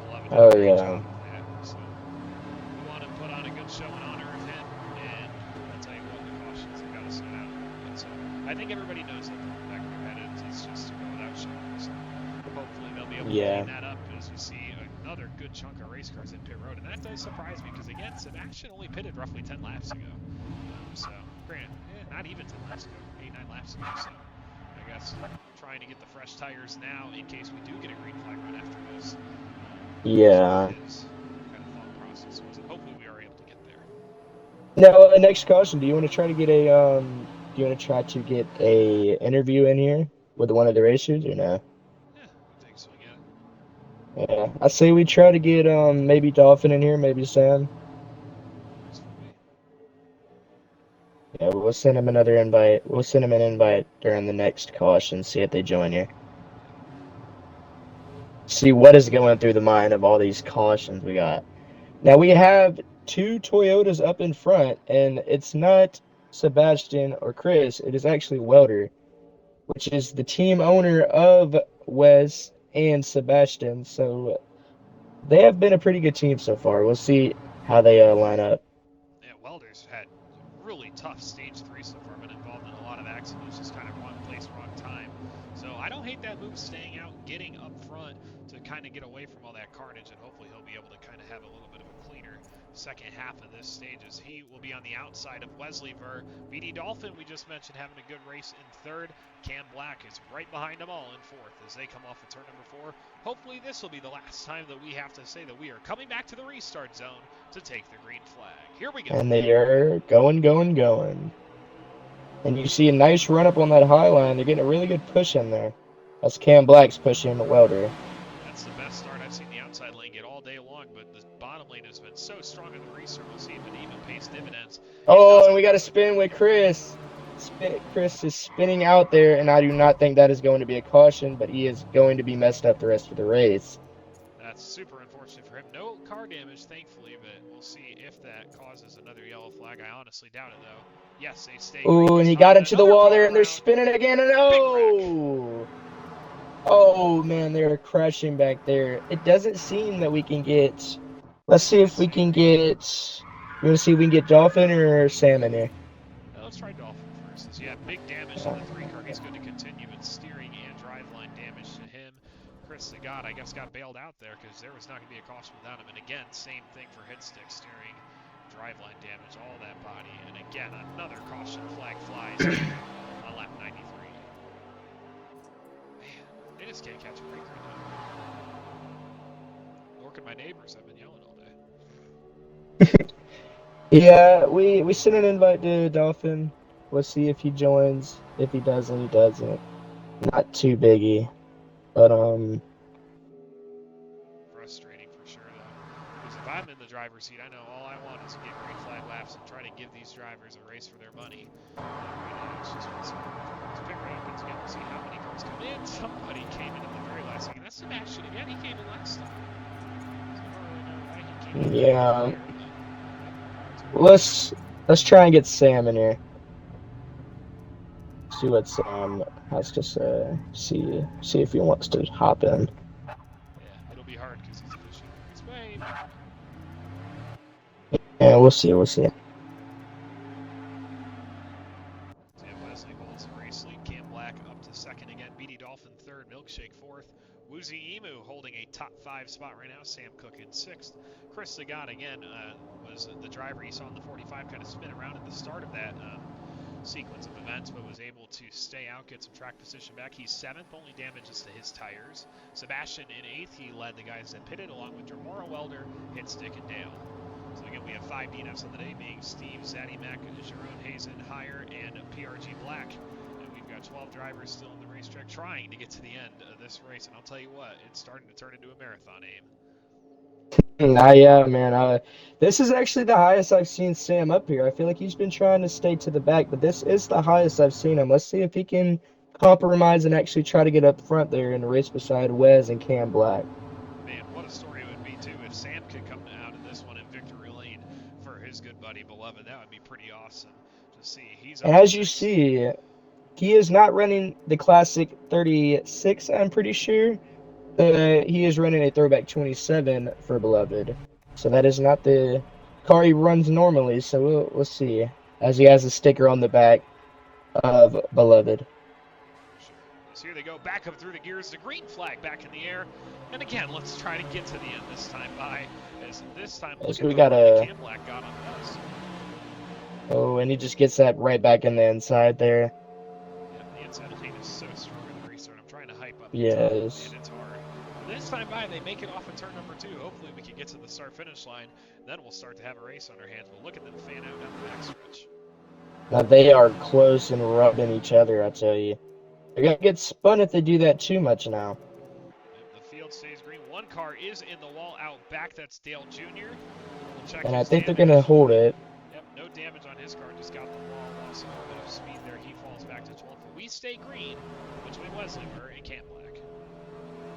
A: Beloved did a
B: Oh
A: great
B: yeah.
A: job of that. So we want to put on a good show in honor of him, and I'll tell you what, the cautions have got to slow down a little bit. So I think everybody knows that the back of their head is just to go without showing. So hopefully they'll be able to
B: Yeah.
A: clean that up as we see another good chunk of race cars in pit road. And that does surprise me because, again, Sebastian only pitted roughly 10 laps ago. So, granted, not even 10 laps ago, 8, 9 laps ago. So I guess trying to get the fresh tires now in case we do get a green flag run after this.
B: Yeah.
A: His kind of thought process was, and hopefully we are able to get there.
B: Now, next caution. Do you want to try to get a Do you want to try to get a interview in here with one of the racers or no?
A: Yeah, I think so again.
B: Yeah, I say we try to get maybe Dolphin in here, maybe Sam.
A: Works for me.
B: Yeah, we'll send him another invite. We'll send him an invite during the next caution. See if they join here.
A: Yep.
B: See what is going through the mind of all these cautions we got. Now we have two Toyotas up in front, and it's not Sebastian or Chris. It is actually Welder, which is the team owner of Wes and Sebastian. So they have been a pretty good team so far. We'll see how they line up.
A: Yeah, Welders had really tough stage 3 so far, been involved in a lot of accidents, just kind of wrong place, wrong time. So I don't hate that move, staying out, getting up front to kind of get away from all that carnage, and hopefully he'll be able to kind of have a little bit of a cleaner second half of this stage, as he will be on the outside of Wesley Ver. BD Dolphin, we just mentioned, having a good race in third. Cam Black is right behind them all in fourth as they come off of turn number 4. Hopefully this will be the last time that we have to say that we are coming back to the restart zone to take the green flag. Here we go.
B: And they are going, going, going. And you see a nice run up on that high line. They're getting a really good push in there. That's Cam Black's pushing Welder.
A: That's the best start I've seen the outside lane get all day long, but the bottom lane has been so strong in the restart. We'll see if it even pays dividends.
B: Oh, and we got to spin with Chris. Chris is spinning out there, and I do not think that is going to be a caution, but he is going to be messed up the rest of the race.
A: That's super unfortunate for him. No car damage, thankfully, but we'll see if that causes another yellow flag. I honestly doubt it, though. Yes, they stay.
B: Oh, and he got into the wall there, and they're spinning again, and oh! Oh, man, they're crashing back there. It doesn't seem that we can get... Let's see if we can get... You want to see if we can get Dolphin or Sam in here?
A: Let's try Dolphin first. Yeah, big damage to the 3-car. He's going to continue, but steering and driveline damage to him. Chris Sagat, I guess, got bailed out there because there was not going to be a caution without him. And again, same thing for hit stick, steering, driveline damage, all that body. And again, another caution flag flies on lap 93. Man, they just can't catch a break right now. Nor can my neighbors. I've been yelling all day.
B: Yeah, we sent an invite to Dolphin. We'll see if he joins. If he doesn't, he doesn't. Not too biggie. But,
A: frustrating for sure, though. Because if I'm in the driver's seat, I know all I want is to get green flag laps and try to give these drivers a race for their money. Right now, it's just what's pick right up again. We'll see how many cars come in. Somebody came in at the very last second. That's Sebastian again. He came in last time. So I don't really know why he came in.
B: yeah. Let's try and get Sam in here. See what Sam has to say. See if he wants to hop in.
A: Yeah, it'll be hard because he's fishing his way.
B: Yeah, we'll see.
A: So Wesley holds the race lead. Cam Black up to second again. BD Dolphin third. Milkshake fourth. Woozy Emu holding a top 5 spot right now. Sam Cook in 6th. Chris Sagat again was the driver you saw in the 45 kind of spin around at the start of that sequence of events, but was able to stay out, get some track position back. He's 7th, only damages to his tires. Sebastian in 8th, he led the guys that pitted along with Dremora Welder, Hitstick, and Dale. So again, we have 5 DNFs on the day, being Steve, Zaddy Mack, Jerome Hazen, Hire, and PRG Black. And we've got 12 drivers still in the racetrack trying to get to the end of this race. And I'll tell you what, it's starting to turn into a marathon, Abe.
B: Yeah, man. This is actually the highest I've seen Sam up here. I feel like he's been trying to stay to the back, but this is the highest I've seen him. Let's see if he can compromise and actually try to get up front there in the race beside Wes and Cam Black.
A: Man, what a story it would be, too, if Sam could come out in this one in victory lane for his good buddy Beloved. That would be pretty awesome to see.
B: And as you see, he is not running the Classic 36, I'm pretty sure. He is running a Throwback 27 for Beloved. So that is not the car he runs normally. So we'll see. As he has a sticker on the back of Beloved.
A: Sure. So here they go, back up through the gears. The green flag back in the air. And again, let's try to get to the end this time by. As this time, look at the Cam Black got on us.
B: Oh, and he just gets that right back in the inside there.
A: Yeah, the inside lane is so strong in the restart. I'm trying to hype up.
B: Yes.
A: And it's hard. This time by, they make it off of turn number 2. Hopefully we can get to the start-finish line. Then we'll start to have a race on our hands. We'll look at them fan out down the backstretch.
B: Now they are close and rubbing each other, I tell you. They're going to get spun if they do that too much now.
A: The field stays green. One car is in the wall out back. That's Dale Jr. We'll check
B: and I think they're going to hold it.
A: Yep, no damage on his car. Just got the wall. Lost a little bit of speed there. He falls back to 12th. But we stay green between Wesley and Cam Black.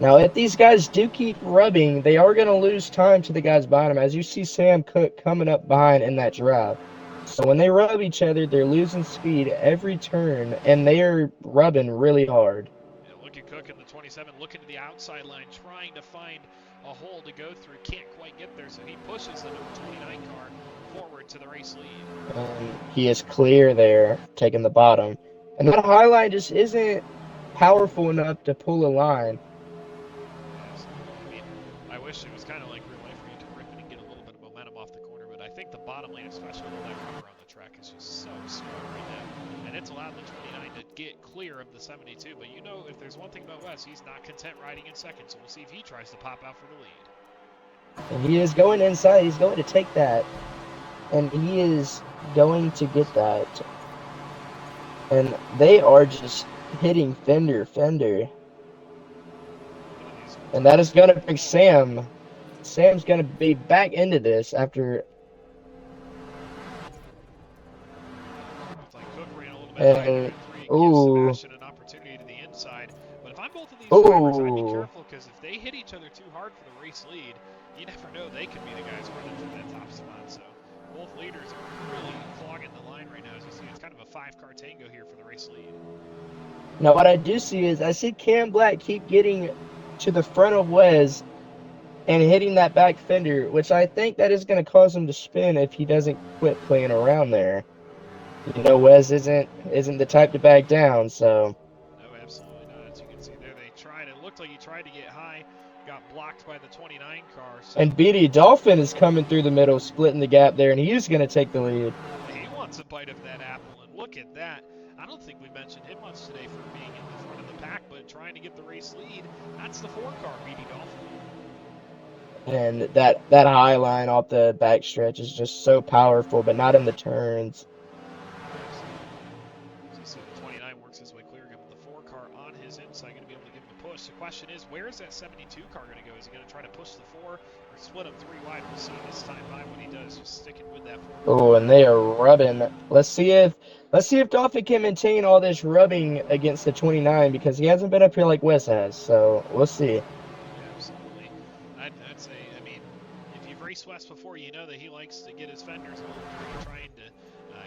B: Now, if these guys do keep rubbing, they are going to lose time to the guys behind them. As you see Sam Cook coming up behind in that drive. So when they rub each other, they're losing speed every turn, and they are rubbing really hard.
A: Yeah, look at Cook Cook in the 27 looking to the outside line, trying to find a hole to go through. Can't quite get there, so he pushes the number 29 car forward to the race lead.
B: And he is clear there, taking the bottom. And that high line just isn't powerful enough to pull a line.
A: Absolutely. I mean, I wish it was kind of like real life where you could rip it and get a little bit of momentum off the corner, but I think the bottom lane, especially with that rubber on the track, is just so strong right now. And it's allowed the 29 to get clear of the 72, but you know, if there's one thing about Wes, he's not content riding in second, so we'll see if he tries to pop out for the lead.
B: And he is going inside. He's going to take that. And he is going to get that. And they are just hitting fender. And that is going to bring Sam. Sam's going to be back into this after.
A: Looks like Cook ran a little bit high there. Gives Sebastian an opportunity to the inside. But if I'm both of these drivers, I'd be careful, because if they hit each other too hard for the race lead, you never know. They could be the guys running for that top spot. So both leaders are really clogging the line right now. As you see, it's kind of a 5-car tango here for the race lead.
B: Now, what I do see is I see Cam Black keep getting to the front of Wes and hitting that back fender, which I think that is going to cause him to spin if he doesn't quit playing around there. You know, Wes isn't the type to back down, so.
A: No, absolutely not. As you can see there, it looked like he tried to get high, got blocked by the 29 car. So
B: and BD Dolphin is coming through the middle, splitting the gap there, and he's going to take the lead.
A: He wants a bite of that apple, and look at that. I don't think we mentioned him much today for being in the front of the pack, but trying to get the race lead. That's the 4-car, BD Dolphin.
B: And that high line off the back stretch is just so powerful, but not in the turns.
A: As you see, the 29 works his way clear again with the 4-car on his inside, going to be able to give him a push. The question is, where is that 72 car going to go? Is he going to try to push the 4 or split him 3 wide? We'll see this time by what he does, just sticking with that 4.
B: Oh, and they are rubbing. Let's see if Dolphin can maintain all this rubbing against the 29, because he hasn't been up here like Wes has. So we'll see.
A: Absolutely. I'd say, I mean, if you've raced Wes before, you know that he likes to get his fenders a little dirty, trying to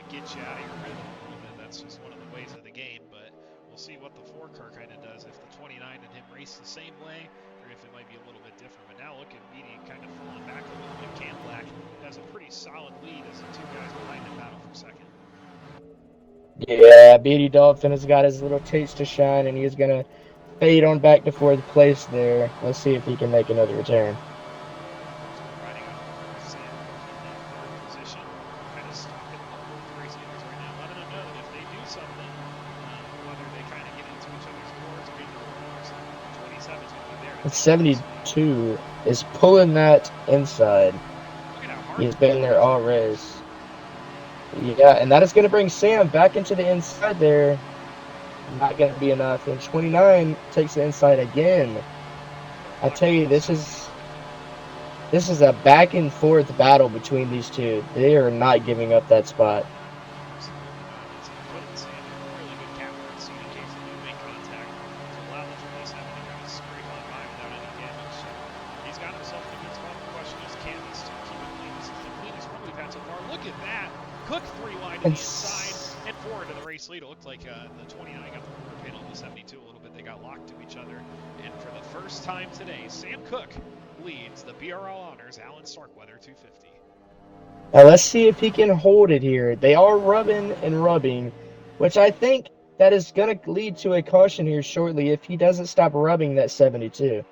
A: get you out of your rhythm. And that's just one of the ways of the game. But we'll see what the 4-car kind of does, if the 29 and him race the same way, or if it might be a little bit different. But now look at BD kind of falling back a little bit. Cam Black has a pretty solid lead as the 2 guys behind him battle for second.
B: Yeah, BD Dolphin has got his little taste to shine, and he's going to fade on back to 4th place there. Let's see if he can make another return.
A: Riding on Sam in that 3rd position, kind of stalking both race leaders right now, letting them know that if they do something, whether they kind of get into each other's corners or get into the corners, 27 is going to be there.
B: And 72 is pulling that inside. He's been there all race. Yeah, and that is going to bring Sam back into the inside there. Not going to be enough. And 29 takes the inside again. I tell you, this is a back and forth battle between these two. They are not giving up that spot.
A: Cook 3 wide to the inside and forward to the race lead. It looked like the 29 got the quarter pin on the 72 a little bit. They got locked to each other. And for the first time today, Sam Cook leads the BRL Honors Allen Starkweather 250.
B: Now let's see if he can hold it here. They are rubbing and rubbing, which I think that is going to lead to a caution here shortly if he doesn't stop rubbing that 72.
A: Yeah,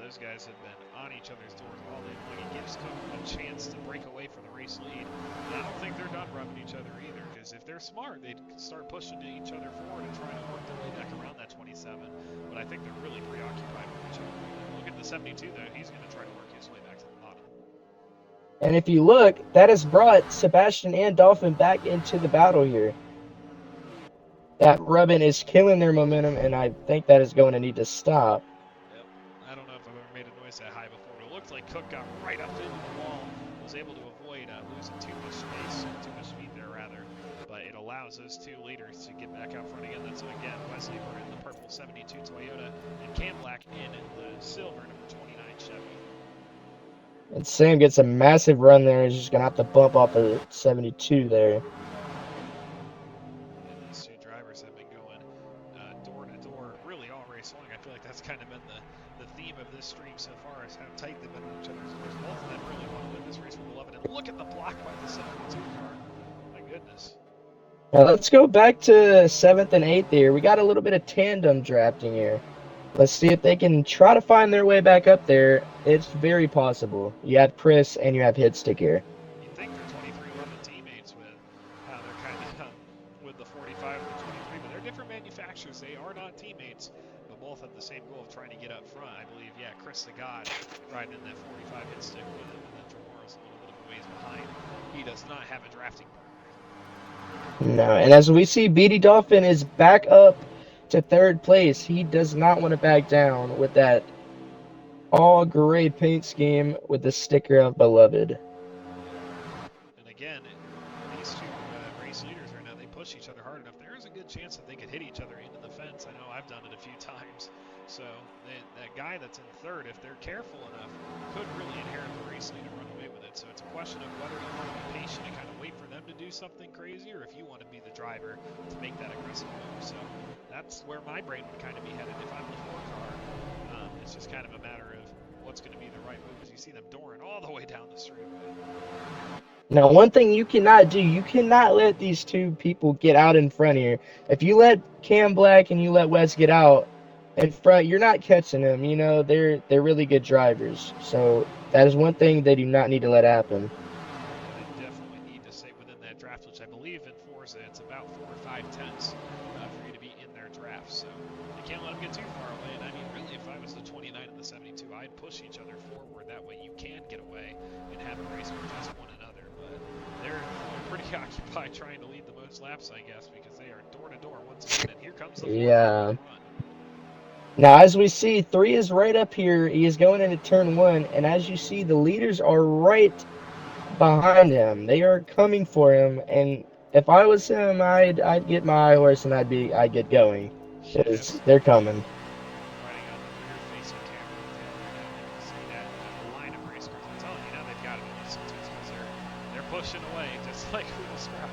A: those guys have been on each other's doors all day long. It gives Cook a chance to break away from the race lead. And I don't think they're done rubbing each other either, because if they're smart, they'd start pushing to each other forward and trying to work their way back around that 27. But I think they're really preoccupied with each other. Look at the 72, though. He's going to try to work his way back to the bottom.
B: And if you look, that has brought Sebastian and Dolphin back into the battle here. That rubbing is killing their momentum, and I think that is going to need to stop.
A: Yep. I don't know if I've ever made a noise that high before, but it looked like Cook got right up into the wall, was able to avoid losing too much space, too much speed there, rather. But it allows those 2 leaders to get back out front again. That's again, Wesley were in the purple 72 Toyota, and Cam Black in the silver number 29 Chevy.
B: And Sam gets a massive run there. He's just going to have to bump off the 72 there.
A: And these 2 drivers have been going door to door really all race long. I feel like the block by the 72 car. My goodness.
B: Now let's go back to 7th and 8th here. We got a little bit of tandem drafting here. Let's see if they can try to find their way back up there. It's very possible. You have Chris and you have Hitstick here.
A: You think they're 2311 teammates with how they're kind of with the 45 and the 23, but they're different manufacturers. They are not teammates, but both have the same goal of trying to get up front. I believe, yeah, Chris the God riding in that 45 hit stick with him, and then Tremora's a little bit of a ways behind. He does not have a drafting partner.
B: No, and as we see, BD Dolphin is back up to 3rd place. He does not want to back down with that all gray paint scheme with the sticker of Beloved.
A: And again, these two race leaders right now, they push each other hard enough. There is a good chance that they could hit each other into the fence. I know I've done it a few times. So that guy that's in 3rd, if they're careful enough, could really inherit the race lead and run away with it. So it's a question of whether you want to be patient and kind of wait for them to do something crazy, or if you want to be the driver to make that aggressive move. So that's where my brain would kind of be headed if I'm the 4 car. It's just kind of a matter of what's going to be the right move, as you see them dooring all the way down the straightaway.
B: Now, one thing you cannot do, you cannot let these two people get out in front here. If you let Cam Black and you let Wes get out in front, you're not catching them. You know, they're really good drivers. So that is one thing they do not need to let happen.
A: They definitely need to stay within that draft, which I believe in Forza it's about 4 or 5 tenths for you to be in their draft. So you can't let them get too far away. And I mean, really, if I was the 29 and the 72, I'd push each other forward. That way you can get away and have a race with just one another. But they're pretty occupied trying to lead the most laps, I guess, because they are door to door once again. And here comes the 4th
B: Yeah.
A: run.
B: Now, as we see, 3 is right up here. He is going into turn 1. And as you see, the leaders are right behind him. They are coming for him. And if I was him, I'd get my high horse and I'd get going. Because they're coming.
A: Riding on the rear-facing camera with tail right now. You can see that line of race cars. I'm telling you now, they've got to be listening to us because they're pushing away just like we described.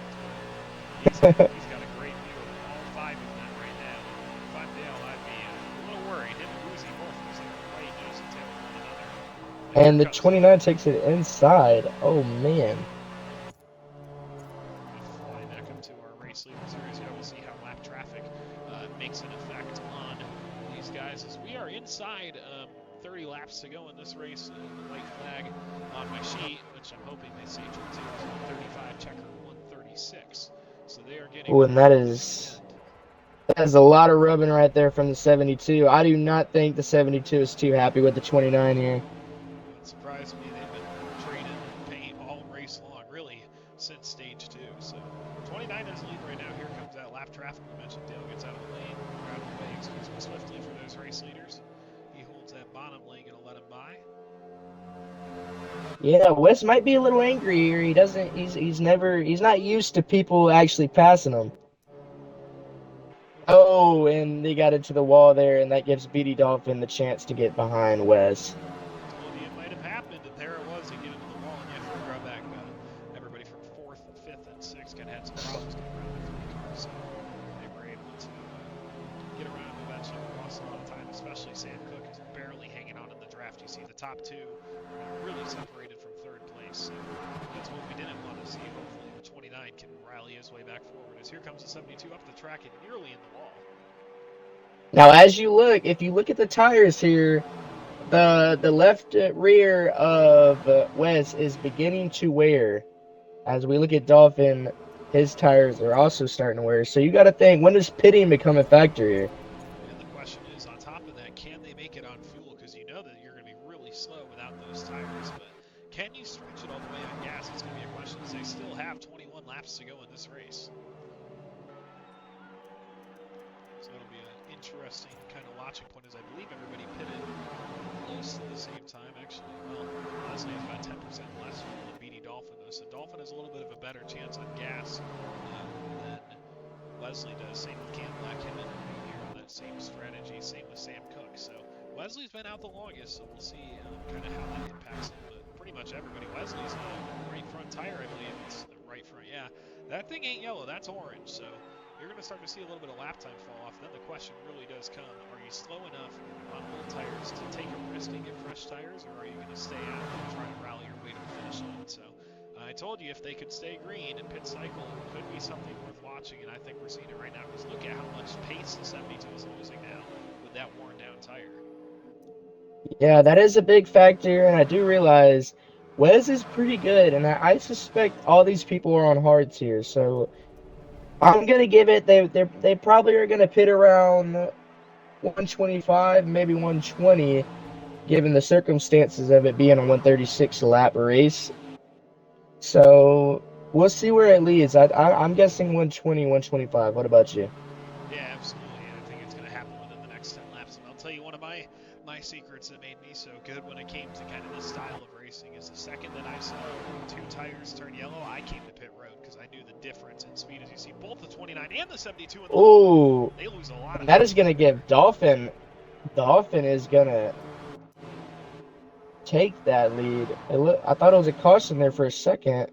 A: He's got a great view of all 5 of them right now. If I'm Dale, I'd be a little worried. Him and Woozy both looks like they're right nose to tail with one another.
B: And the 29 takes it inside. Oh, man.
A: Fly back up to our race leaders here, as you will see how lap traffic makes an effect on these guys. As we are inside 30 laps to go in this race, the white flag on my sheet, which I'm hoping they say turn 2 is 135, checker 136. So they are getting.
B: Oh, and that is a lot of rubbing right there from the 72. I do not think the 72 is too happy with the 29 here.
A: It surprised me. They've been trading paint all race long, really, since stage 2. So 29 is lead right now. Here comes that lap traffic. We mentioned Dale gets out of the lane, or out of the way, excuse me, swiftly for those race leaders. He holds that bottom lane, gonna let him by.
B: Yeah, Wes might be a little angry here. He's not used to people actually passing him. Oh, and they got into the wall there, and that gives BD Dolphin the chance to get behind Wes.
A: Told you it might have happened, and there it was. They get into the wall, and you have to grab back everybody from 4th and 5th and 6th. Kind of had some problems getting around the 3 cars, so they were able to get around eventually. We lost a lot of time, especially Sam Cook is barely hanging on in the draft. You see the top 2 really separated from 3rd place, so that's what we didn't want to see. Hopefully the 29 can rally his way back forward, as here comes the 72 up the track and nearly in the wall.
B: Now, as you look, if you look at the tires here, the left rear of Wes is beginning to wear. As we look at Dolphin, his tires are also starting to wear. So you got to think, when does pitting become a factor here?
A: And the question is, on top of that, can they make it on fuel? Because you know that you're going to be really slow without those tires. But can you stretch it all the way on gas? It's going to be a question, as they still have 21 laps to go in this race. So it'll be an interesting kind of watching point, as I believe everybody pitted close to the same time, actually. Well, Leslie has about 10% less fuel than BD Dolphin, though. So Dolphin has a little bit of a better chance on gas than Leslie does. Same with Cam Black, him and here on that same strategy. Same with Sam Cook. So Wesley's been out the longest, so we'll see kind of how that impacts him. But pretty much everybody. Wesley's right front tire, I believe. It's the right front. Yeah, that thing ain't yellow. That's orange. So you're going to start to see a little bit of lap time fall off. Then the question really does come, are you slow enough on old tires to take a risk and get fresh tires, or are you going to stay out and try to rally your way to the finish line? So I told you if they could stay green and pit cycle, it could be something worth watching, and I think we're seeing it right now. Because look at how much pace the 72 is losing now with that worn down tire.
B: Yeah, that is a big factor, and I do realize Wes is pretty good, and I suspect all these people are on hards here, so I'm gonna give it. They probably are gonna pit around 125, maybe 120, given the circumstances of it being a 136 lap race. So we'll see where it leads. I'm guessing 120, 125. What about you?
A: Yeah, absolutely. I think it's going to happen within the next 10 laps. And I'll tell you, one of my secrets that made me so good when it came to kind of this style of racing is the second that I saw 2 tires turn yellow, I came to pit road because I knew the difference in speed. As you see, both the 29 and the 72 in the wall,
B: Oh,
A: they lose a lot of
B: that is
A: pace.
B: gonna give Dolphin. Dolphin is gonna take that lead. I thought it was a caution there for a second.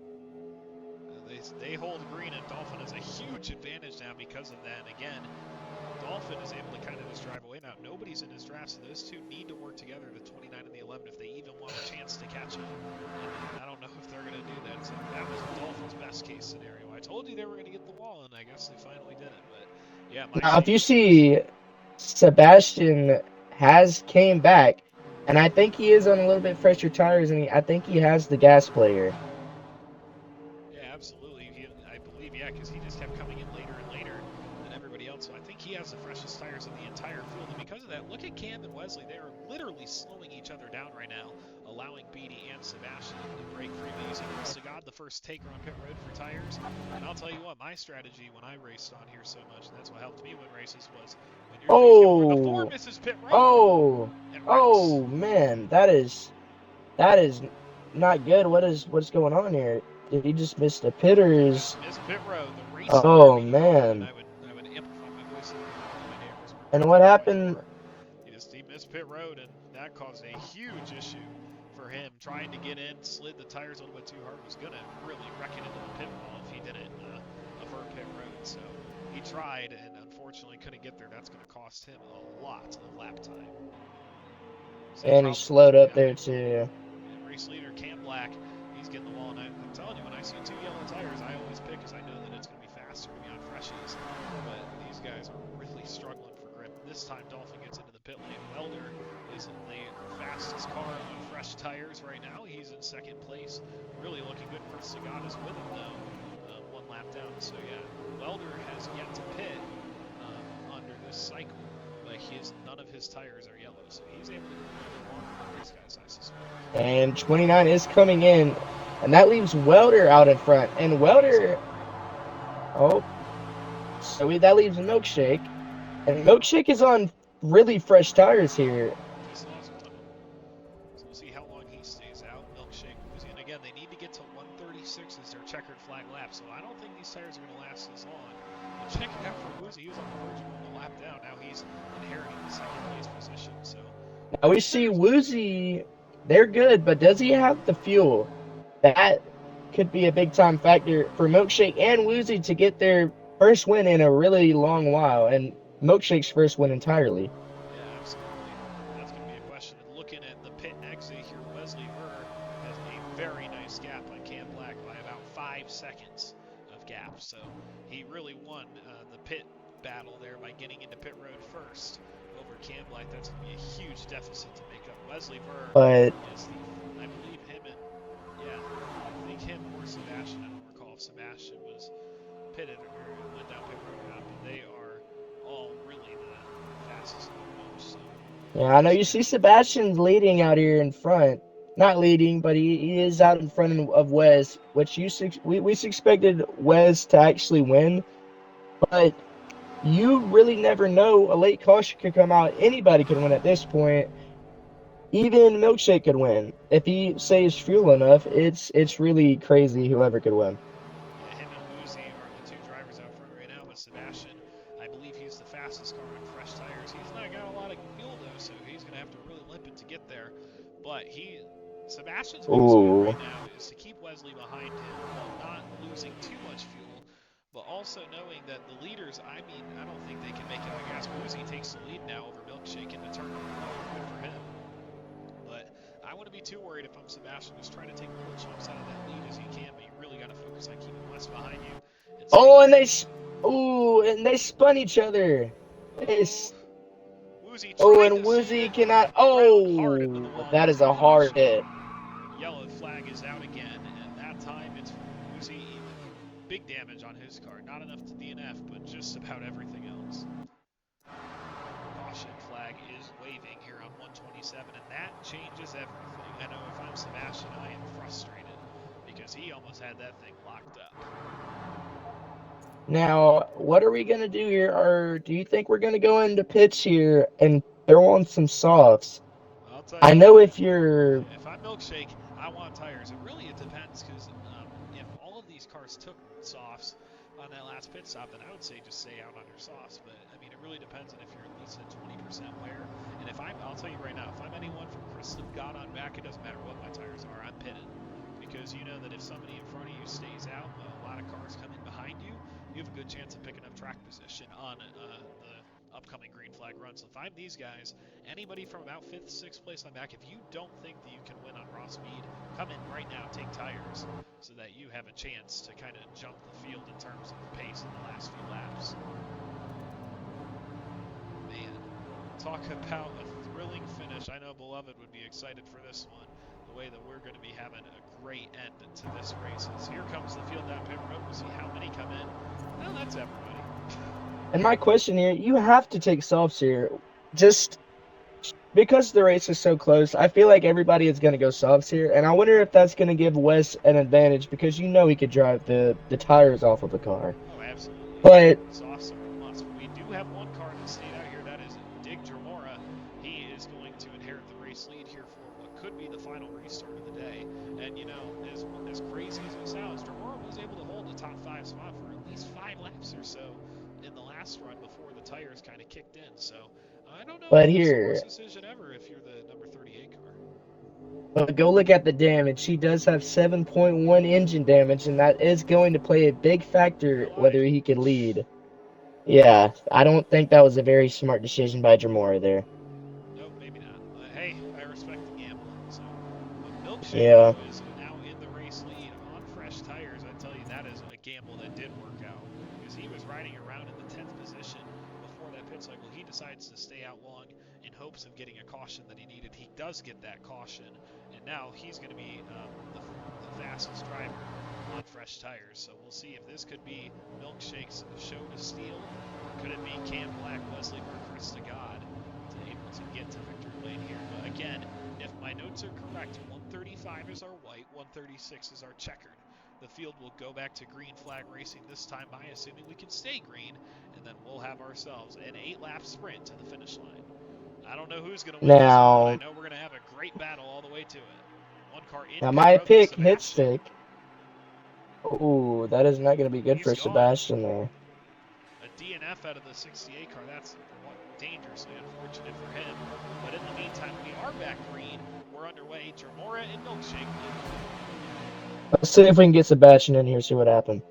A: They hold green, and Dolphin has a huge advantage now because of that. And again, Dolphin is able to kind of just drive away now. Nobody's in his draft, so those two need to work together, the 29 and the 11, if they even want a chance to catch him. And I don't know if they're going to do that. So that was Dolphin's best case scenario. I told you they were going to get the wall, and I guess they finally did it. But yeah, my
B: Now, if you
A: secret
B: see, Sebastian has came back, and I think he is on a little bit fresher tires, and I think he has the gas player.
A: Yeah, absolutely. I believe, yeah, because he just kept coming in later and later than everybody else. So I think he has the freshest tires in the entire field. And because of that, look at Cam and Wesley. They are literally slowing each other down right now, allowing Beatty and Sebastian to break freely. You see Sagad, the first taker on pit road for tires. And I'll tell you what, my strategy when I raced on here so much, and that's what helped me win races, was when your things get hard, the 4
B: Oh,
A: misses pit road
B: oh,
A: and wrecks.
B: oh man, that is not good. What's going on here? Did he just miss the pitters?
A: Just missed pit road. The race leader
B: Oh
A: being called, and
B: man.
A: I would amplify my voice a little bit if my neighbors weren't
B: And what
A: complaining quite so
B: happened?
A: hard. He missed pit road, and that caused a huge issue for him. Trying to get in, slid the tires a little bit too hard, was gonna really wreck it into the pit wall if he didn't avert pit road. So he tried, and unfortunately couldn't get there. That's gonna cost him a lot of lap time. So
B: And he
A: probably,
B: slowed up
A: yeah.
B: there too.
A: And race leader Cam Black, he's getting the wall. And I'm telling you, when I see 2 yellow tires, I always pick because I know that it's going to be faster to be on freshies. But these guys are really struggling for grip. This time, Dolphin gets into the pit lane. Welder is in the fastest car on fresh tires right now. He's in second place. Really looking good. Chris Sagat is with him, though. 1 lap down. So, yeah, Welder has yet to pit under this cycle. But none of his tires are yellow, so he's able to go a little longer than these guys, I suspect.
B: And 29 is coming in, and that leaves Welder out in front. And Welder, oh, that leaves Milkshake, and Milkshake is on really fresh tires here.
A: He still has one of them, so we'll see how long he stays out. Milkshake, Woozy, and again, they need to get to 136 as their checkered flag lap, so I don't think these tires are going to last as long. But check it out for Woozy. He was on the verge of going a lap down. Now he's inheriting the second place position, so
B: Now we see Woozy, they're good, but does he have the fuel? That could be a big time factor for Milkshake and Woozy to get their first win in a really long while, and Milkshake's first win entirely.
A: yeah, absolutely. That's going to be a question. And looking at the pit exit here, Wesley Burr has a very nice gap on Cam Black by about 5 seconds of gap. So he really won the pit battle there by getting into pit road first over Cam Black. That's going to be a huge deficit to make up. Wesley Burr
B: But
A: is I believe him and, yeah, I think him or Sebastian. I don't recall if Sebastian was pitted or went down pit road or not, but they are all really the fastest in the bunch. So
B: yeah, I know you see Sebastian's leading out here in front. Not leading, but he is out in front of Wes, which we expected Wes to actually win. But you really never know. A late caution could come out. Anybody could win at this point. Even Milkshake could win. If he saves fuel enough, it's really crazy whoever could win.
A: yeah, him and Woozy are the 2 drivers out front right now, but Sebastian, I believe he's the fastest car on fresh tires. He's not got a lot of fuel though, so he's going to have to really limp it to get there. But Sebastian's biggest win
B: Ooh.
A: right now is to keep Wesley behind him while not losing too much fuel, but also knowing that the leaders, I mean, I don't think they can make it on gas. Woozy takes the lead now over Milkshake into turn 1. Good for him. But I want to be too worried if I'm Sebastian. Just try to take little chunks out of that lead as you can, but you really got to focus on keeping Wes behind you. And
B: Oh, and they spun each other.
A: oh, Woozy
B: Oh,
A: tried
B: and
A: to seam
B: Woozy
A: it
B: cannot.
A: around hard into the
B: Oh,
A: wall.
B: that
A: Good
B: is a hard
A: caution.
B: hit.
A: Yellow flag is out again, and that time it's Woozy. Big damage on his car. Not enough to DNF, but just about everything else. Caution flag is waving here on 127, and that changes everything. I know if I'm Sebastian, I am frustrated because he almost had that thing locked up.
B: Now, what are we gonna do here? Or do you think we're gonna go into pits here and throw on some softs?
A: I'll tell
B: I
A: you
B: know
A: what,
B: if you're.
A: if I'm Milkshake, I want tires. It depends because if all of these cars took softs on that last pit stop, then I would say just stay out on your softs. But I mean, it really depends on if you're at least at 20% wear. And I'll tell you right now, if I'm anyone from Chris God on back, it doesn't matter what my tires are, I'm pitting. Because you know that if somebody in front of you stays out, a lot of cars coming behind you, you have a good chance of picking up track position on the upcoming green flag run. So if I'm these guys, anybody from about 5th, 6th place on back, if you don't think that you can win on raw speed, come in right now, take tires, so that you have a chance to kind of jump the field in terms of pace in the last few laps. Man, talk about a thrilling finish. I know Beloved would be excited for this one, the way that we're going to be having a great end to this race. As here comes the field down pit road. We'll see how many come in. Well, that's everybody.
B: And my question here, you have to take softs here. Just because the race is so close, I feel like everybody is going to go softs here. And I wonder if that's going to give Wes an advantage because you know he could drive the tires off of the car.
A: Oh, absolutely.
B: But
A: Softs are a must. We do have one car that stayed out here. That is Dig Jamora. He is going to inherit the race lead here for what could be the final restart of the day. And, you know, as crazy as it sounds, Jamora was able to hold the top 5 spot for at least 5 laps or so in the last run before the tires kind of kicked in. So I don't know
B: but
A: if this is the
B: here,
A: worst decision ever if you're the number 38 car.
B: go look at the damage. He does have 7.1 engine damage, and that is going to play a big factor
A: No lie.
B: whether he can lead. Yeah, I don't think that was a very smart decision by Jamora there.
A: Nope, maybe not. Hey, I respect the gamble. So, but Milkshake,
B: Yeah.
A: who is now in the race lead on fresh tires, I tell you that is a gamble that did work out because he was riding around in the 10th position before that pit cycle. He decides to stay out long in hopes of getting a caution that he needed. He does get that caution, and now he's going to be the fastest driver on fresh tires. So we'll see if this could be Milkshake's show to steal, or could it be Cam Black, Wesley Burke, Chris to God, able to get to victory lane here. But again, if my notes are correct, 135 is our white, 136 is our checkered. The field will go back to green flag racing this time by, assuming we can stay green, and then we'll have ourselves an 8-lap sprint to the finish line. I don't know who's going to win this one, but I
B: Now,
A: know we're going to have a great battle all the way to it. One car in
B: now
A: pit
B: my
A: road, that's
B: pick hit
A: Sebastian.
B: stick. Ooh, that is not going to be good
A: He's
B: for
A: gone.
B: Sebastian there.
A: A DNF out of the 68 car. That's dangerously unfortunate for him. But in the meantime, we are back green. We're underway. Jamora and Milkshake.
B: Let's see if we can get Sebastian in here, see what happened.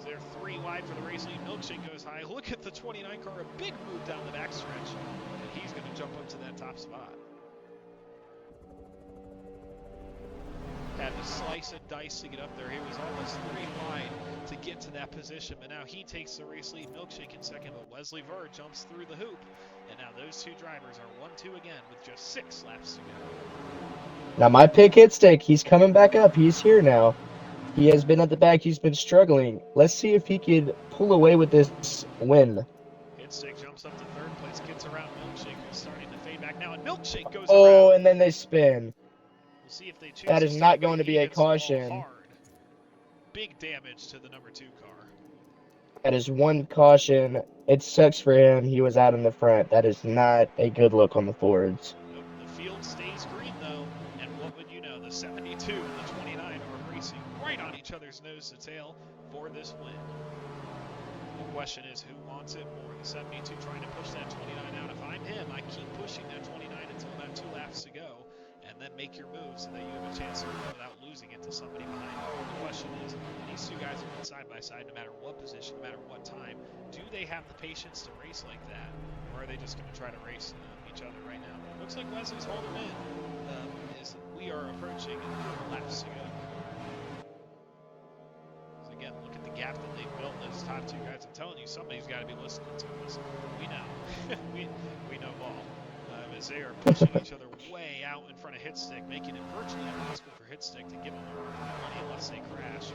A: They're 3 wide for the race lead. Milkshake goes high. Look at the 29 car. A big move down the backstretch. And he's going to jump up to that top spot. Had to slice and dice to get up there. He was almost 3 wide to get to that position, but now he takes the race lead. Milkshake in second, but Wesley Ver jumps through the hoop, and now those two drivers are 1-2 again with just 6 laps to go.
B: Now my pick hit stick. He's coming back up. He's here now. He has been at the back. He's been struggling. Let's see if he could pull away with this win.
A: Hitstick jumps up to 3rd place, gets around Milkshake, who's starting to fade back now, and Milkshake goes
B: Oh,
A: around.
B: and then they spin.
A: We'll see if they choose
B: That
A: to
B: is
A: stay,
B: not
A: but
B: going to
A: he
B: be a
A: hits the wall
B: caution.
A: hard. Big damage to the number 2 car.
B: That is one caution. It sucks for him. He was out in the front. That is not a good look on the Fords.
A: Nope, the field stays green though, and what would you know, the 72 and the 29 are racing right on each other's nose to tail for this win. The question is, who wants it more? The 72 trying to push that 29 out. If I'm him, I keep pushing that 29 until about 2 laps to go, and then make your move so that you have a chance to win without losing it to somebody behind you. The question is, these two guys have been side by side no matter what position, no matter what time. Do they have the patience to race like that, or are they just going to try to race each other right now? It looks like Wesley's holding in. we are approaching 4 laps to go. So again, look at the gap that they've built. Those top 2 guys. I'm telling you, somebody's got to be listening to us. We know. we know ball. As they are pushing each other way out in front of Hitstick, making it virtually impossible for Hitstick to give them a run for money unless they crash.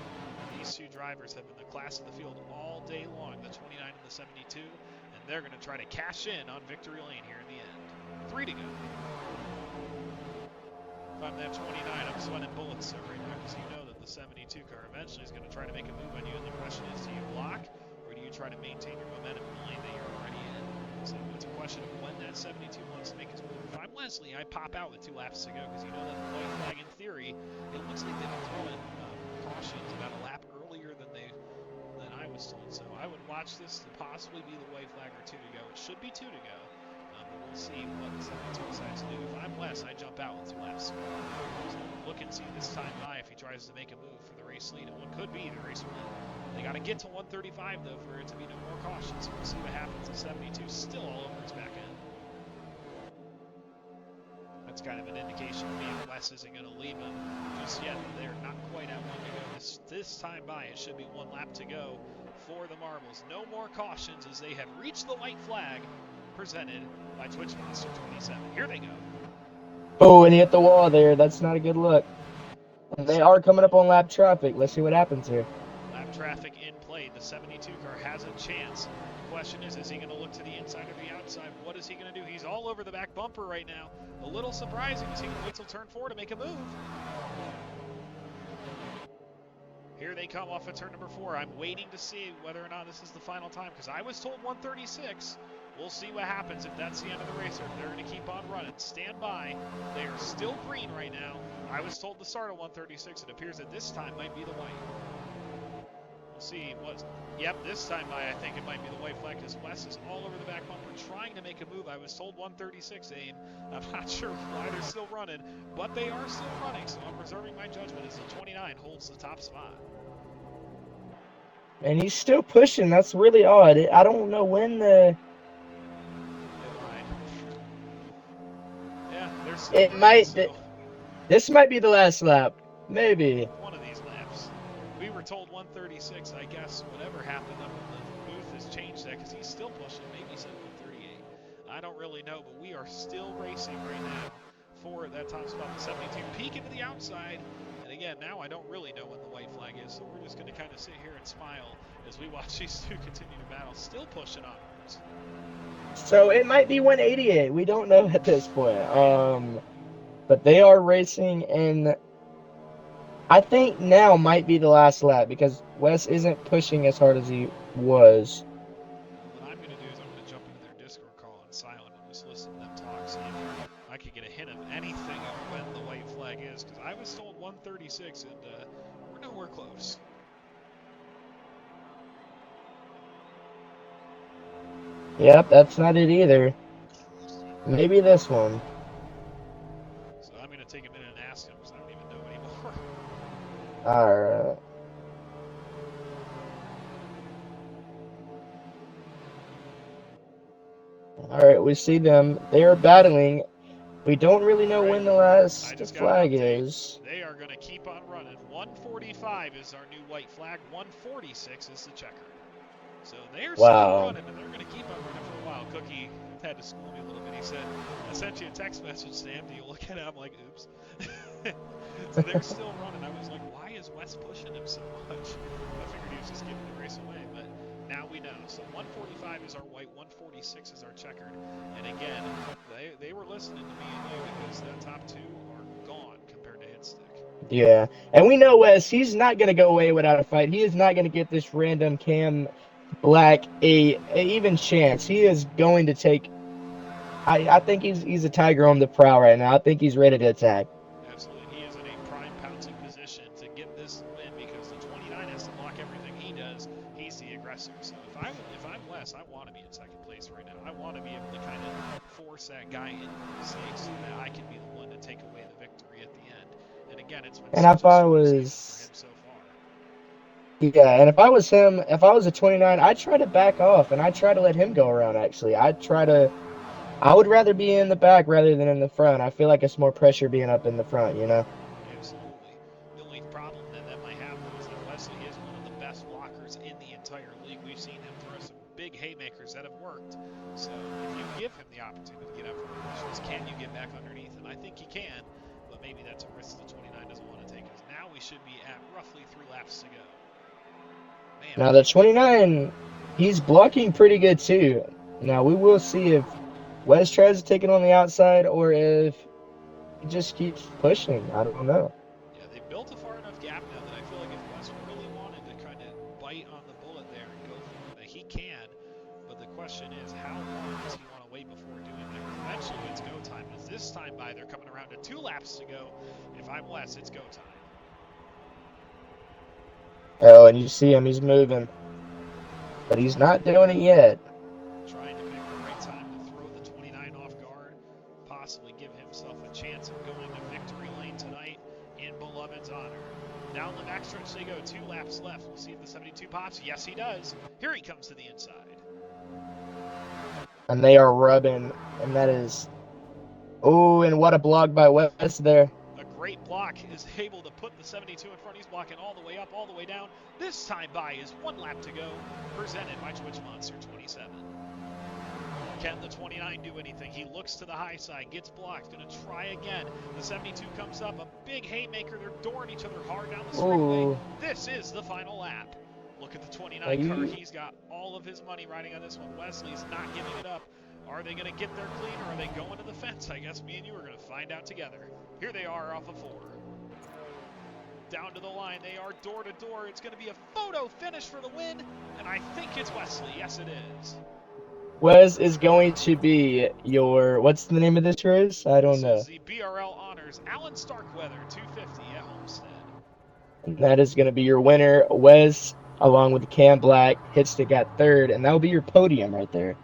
A: These 2 drivers have been the class of the field all day long, the 29 and the 72, and they're going to try to cash in on victory lane here in the end. 3 to go. If I'm that 29, I'm sweating bullets right now because you know that the 72 car eventually is going to try to make a move on you, and the question is, do you block or do you try to maintain your momentum in the lane that you're already in? So it's a question of when that 72 wants to make his move. If I'm Leslie, I pop out with 2 laps to go because you know that the white flag, in theory, it looks like they've been throwing cautions about a lap earlier than I was told. So I would watch this to possibly be the white flag or 2 to go. It should be 2 to go, but we'll see what the 72 decides to do. If I'm Wes, I jump out with 2 laps to go. So look and see this time by if he tries to make a move for the race lead. And what could be the race win. They got to get to 135 though for it to be no more cautions. So we'll see what happens. The 72 still all over his back end. That's kind of an indication to me if Wes isn't going to leave him just yet. They're not quite at 1 to go. This time by, it should be 1 lap to go for the Marbles. No more cautions as they have reached the white flag presented by Twitch Monster 27. Here they go.
B: Oh, and he hit the wall there. That's not a good look. And they are coming up on lap traffic. Let's see what happens here.
A: Lap traffic in play. The 72 car has a chance. The question is he going to look to the inside or the outside? What is he going to do? He's all over the back bumper right now. A little surprising. Is he going to wait till turn 4 to make a move? Here they come off of turn number 4. I'm waiting to see whether or not this is the final time because I was told 136. We'll see what happens if that's the end of the race or if they're going to keep on running. Stand by. They are still green right now. I was told to start at 136. It appears that this time might be the white. We'll see what. Yep, this time I think it might be the white flag because Wes is all over the back bumper trying to make a move. I was told 136 aim. I'm not sure why they're still running, but they are still running, so I'm reserving my judgment as the 29 holds the top spot.
B: And he's still pushing. That's really odd. I don't know when the...
A: Yeah, they're still
B: It
A: running,
B: might...
A: so...
B: This might be the last lap. Maybe.
A: One of these laps. We were told 136. I guess whatever happened up in the booth has changed that because he's still pushing. Maybe he said 138. I don't really know, but we are still racing right now for that top spot. The 72 peeking to the outside. And again, now I don't really know when the white flag is, so we're just going to kind of sit here and smile as we watch these 2 continue to battle. Still pushing onwards.
B: So it might be 188. We don't know at this point. But they are racing, and I think now might be the last lap because Wes isn't pushing as hard as he was.
A: What I'm going to do is I'm going to jump into their Discord call on silent and just listen to them talk, see if I could get a hint of anything of when the white flag is, because I was told 136, and we're nowhere close.
B: Yep, that's not it either. Maybe this one.
A: So I'm going to take a minute and ask him, because I don't even know anymore.
B: Alright. Alright, we see them. They are battling. We don't really know when the last flag is.
A: They are going to keep on running. 145 is our new white flag. 146 is the checkered. So they're still running, and they're going to keep on running for a while. Cookie had to school me a little bit. He said, I sent you a text message, Sam. Do you look at it? I'm like, oops. So they're still running. I was like, why is Wes pushing him so much? I figured he was just giving the race away, but now we know. So 145 is our white, 146 is our checkered. And again, they were listening to me and you because the top 2 are gone compared to Hitstick.
B: Yeah, and we know Wes, he's not going to go away without a fight. He is not going to get this random Cam Black a even chance. He is going to take... I think he's a tiger on the prowl right now. I think he's ready to attack.
A: Absolutely. He is in a prime pouncing position to get this win because the 29 has to block everything he does. He's the aggressor. So if I'm Wes, I want to be in second place right now. I want to be able to kind of force that guy into the mistakes so that I can be the one to take away the victory at the end. And again, it's been
B: and if I was...
A: for him so far.
B: Yeah, and if I was him, if I was a 29, I'd try to back off, and I'd try to let him go around, actually. I'd try to I would rather be in the back rather than in the front. I feel like it's more pressure being up in the front, you know?
A: Absolutely. The only problem that might have, though, is that Wesley is one of the best blockers in the entire league. We've seen him throw some big haymakers that have worked. So if you give him the opportunity to get out front, the question is, can you get back underneath? And I think he can, but maybe that's a risk the 29 doesn't want to take. Because now we should be at roughly 3 laps to go. Man, I
B: Now the
A: can't believe.
B: 29, he's blocking pretty good too. Now we will see if Wes tries to take it on the outside or if he just keeps pushing. I don't know.
A: Yeah, they built a far enough gap now that I feel like if Wes really wanted to kind of bite on the bullet there and go for it, that he can. But the question is, how long does he want to wait before doing that? Because eventually it's go time. As this time by, they're coming around to 2 laps to go. If I'm Wes, it's go time.
B: Oh, and you see him, he's moving, but he's not doing it yet.
A: Trying to pick the right time to throw the 29 off guard, possibly give himself a chance of going to victory lane tonight in Beloved's honor. Down the backstretch they go, 2 laps left. We'll see if the 72 pops. Yes, he does. Here he comes to the inside.
B: And they are rubbing, and that is, oh, and what a block by Wes there.
A: A great block is able to put the 72 in front. He's blocking all the way up, all the way down. This time by is 1 lap to go, presented by Twitch Monster 27. Can the 29 do anything? He looks to the high side, gets blocked, going to try again. The 72 comes up, a big haymaker. They're dooring each other hard down the straightaway.
B: Ooh.
A: This is the final lap. Look at the 29 car.
B: You,
A: He's got all of his money riding on this one. Wesley's not giving it up. Are they going to get their clean, or are they going to the fence? I guess me and you are going to find out together. Here they are off of 4. Down to the line. They are door to door. It's going to be a photo finish for the win, and I think it's Wesley. Yes, it is.
B: Wes is going to be your, what's the name of this race? I don't know.
A: This is the BRL Honors Allen Starkweather 250 at Homestead.
B: And that is going to be your winner. Wes, along with Cam Black, Hitstick at third, and that will be your podium right there.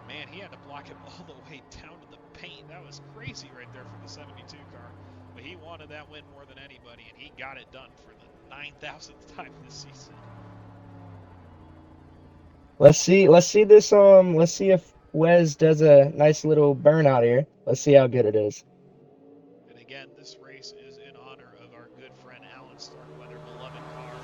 A: Man, he had to block him all the way down to the paint. That was crazy right there for the 72 car. But he wanted that win more than anybody, and he got it done for the 9,000th time this season.
B: Let's see this let's see if Wes does a nice little burnout here. Let's see how good it is.
A: And again, this race is in honor of our good friend Allen Starkweather, beloved car,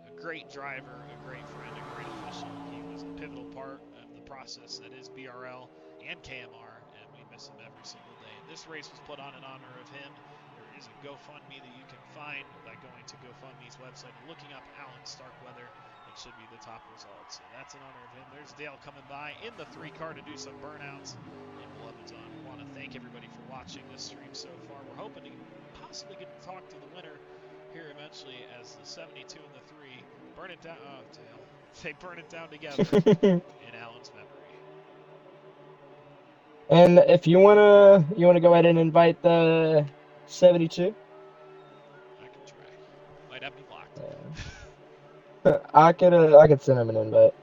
A: a great driver, a great friend, a great official. He was a pivotal part of the process that is BRL and KMR, and we miss him every single day. And this race was put on in honor of him. There is a GoFundMe that you can find by going to GoFundMe's website and looking up Allen Starkweather. It should be the top result. So that's in honor of him. There's Dale coming by in the 3 car to do some burnouts. And Beloved's on. We want to thank everybody for watching this stream so far. We're hoping to possibly get to talk to the winner here eventually as the 72 and the 3 burn it down. Oh, Dale. They burn it down together in Allen's memory.
B: And if you wanna go ahead and invite the 72.
A: I can try. Might have me blocked.
B: I could send him an invite.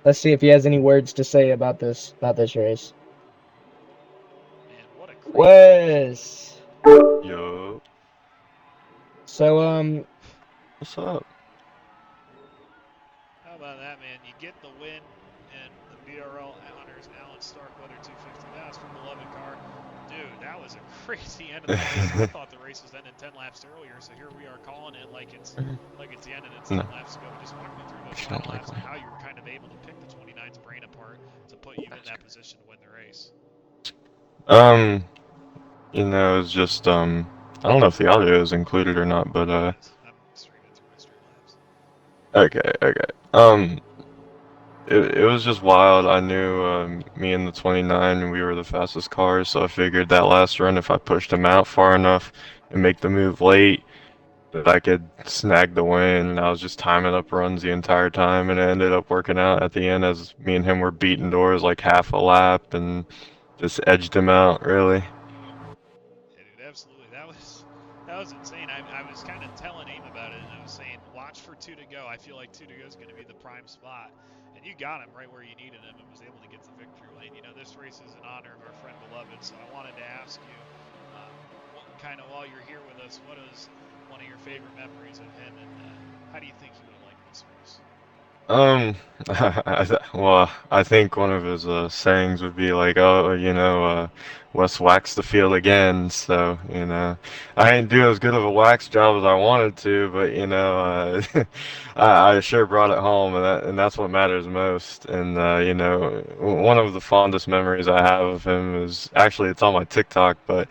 B: Let's see if he has any words to say about this race.
A: Man, what a great
B: Wes.
C: Yo.
B: So
C: What's up?
A: How about that, man? You get the win, and the BRL honors Allen Starkweather 250. That was from Beloved car. Dude, that was a crazy end of the race. I thought the race was ending 10 laps earlier, so here we are calling it like it's the end and it's 10 laps to go. Just walk me through those final laps and how you were kind of able to pick the 29's brain apart to put you in that position to win the race.
C: It's just I don't know if the audio is included or not, but
A: I'm streaming through my Streamlabs.
C: okay. It was just wild. I knew me and the 29, we were the fastest cars, so I figured that last run, if I pushed him out far enough and make the move late, that I could snag the win. And I was just timing up runs the entire time, and it ended up working out at the end as me and him were beating doors like half a lap and just edged him out, really.
A: Yeah, dude, absolutely. That was insane. I was kind of telling Aim about it, and I was saying, watch for 2 to go. I feel like 2 to go is going to be the prime spot. And you got him right where you needed him and was able to get the victory lane. You know, this race is in honor of our friend Beloved, so I wanted to ask you, while you're here with us, what is one of your favorite memories of him and How do you think he would have liked this race?
C: Well, I think one of his sayings would be like, "Oh, Wes waxed the field again." So, I didn't do as good of a wax job as I wanted to, but I sure brought it home, and that's what matters most. And one of the fondest memories I have of him is actually it's on my TikTok, but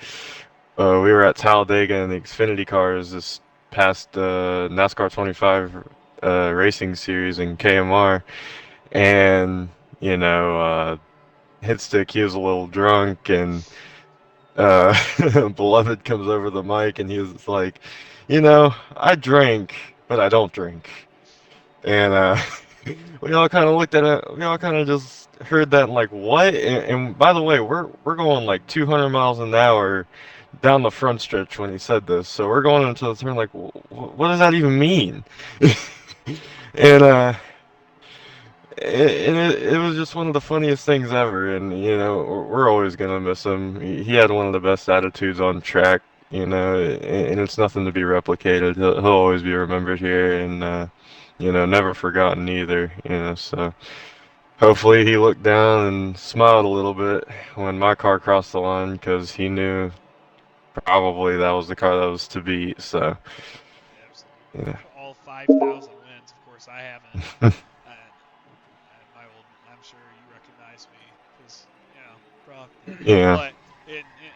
C: we were at Talladega in the Xfinity cars this past NASCAR 25 racing series in KMR, and you know, uh, hit stick. He was a little drunk, and beloved comes over the mic, and he was like, I drink, but I don't drink, and we all kind of looked at it. We all kind of just heard that, and like, what? And by the way, we're going like 200 miles an hour down the front stretch when he said this. So we're going into the turn like, what does that even mean? and it was just one of the funniest things ever. And we're always gonna miss him. He had one of the best attitudes on track. And it's nothing to be replicated. He'll always be remembered here, and never forgotten either. So. Hopefully he looked down and smiled a little bit when my car crossed the line because he knew probably that was the car that was to beat. So,
A: Absolutely. All 5,000 wins. Of course, I haven't. I'm sure you recognize me because,
C: yeah,
A: but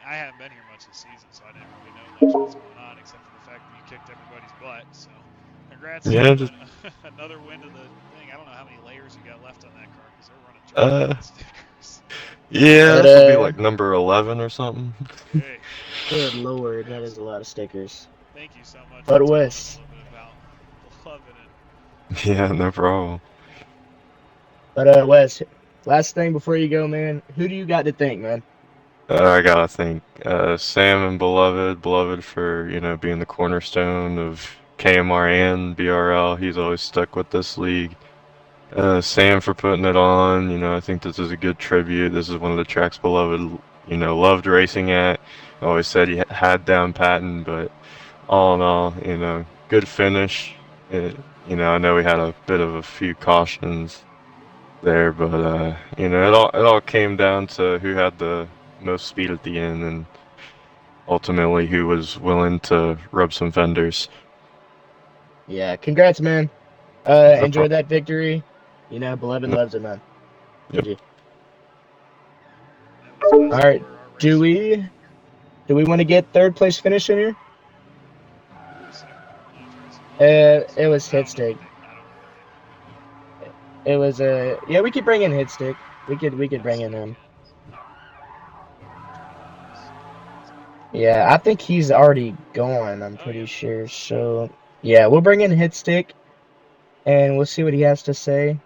A: I haven't been here much this season, so I didn't really know much what was going on except for the fact that you kicked everybody's butt. So, congrats
C: yeah,
A: on
C: just
A: another win to the thing. I don't know how many layers you got left on that car because they're running
C: uh,
A: stickers.
C: yeah,
B: But
C: this will be like number 11 or something.
A: Hey,
B: good lord, that is a
A: absolutely.
B: lot of stickers.
A: Thank you so much for
B: But
A: telling us a
B: Wes,
A: little bit about Beloved and
C: Yeah, no problem.
B: Wes, last thing before you go, man. Who do you got to thank, man?
C: I gotta think, Sam and Beloved for being the cornerstone of KMR and BRL. He's always stuck with this league. Sam for putting it on. I think this is a good tribute. This is one of the tracks Beloved, loved racing at. Always said he had down Patton, but all in all, good finish. I know we had a bit of a few cautions there, but it all came down to who had the most speed at the end, and ultimately who was willing to rub some fenders.
B: Yeah, congrats, man.
C: No
B: Enjoy
C: problem.
B: that victory. Beloved
C: No,
B: loves it, man.
C: yep.
B: GG.
A: that was
B: All
A: Wes
B: right,
A: Moore, our
B: do
A: racer.
B: we want to get third place finish in here?
A: Who was second? Tracy Lawless.
B: It was
A: I don't know
B: Hitstick.
A: what they were doing.
B: It was yeah. We could bring in Hitstick. We could bring in
A: Hitstick
B: him.
A: and Tracy Lawless.
B: Yeah, I think he's already gone. I'm
A: Oh
B: pretty
A: yeah.
B: sure. So yeah, we'll bring in Hitstick and we'll see what he has to say.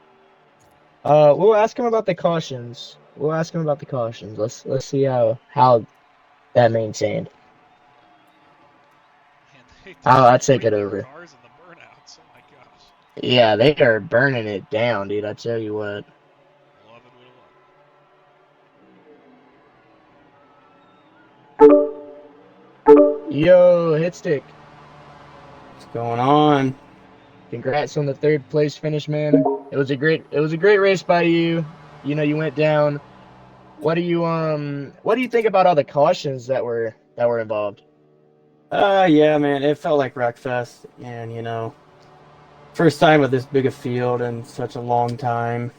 B: We'll ask him about the cautions. We'll ask him about the cautions. Let's see how that maintained.
A: Man, they
B: I'll take it
A: destroyed their
B: over.
A: cars in the burnouts. Oh my gosh.
B: Yeah, they are burning it down, dude. I tell you what.
A: Beloved would have loved
B: Yo, Hitstick.
D: What's going on?
B: Congrats on the third place finish, man. It was a great race by you. You went down. What do you think about all the cautions that were involved?
D: Yeah, man, it felt like Wreckfest, and first time with this big a field in such a long time,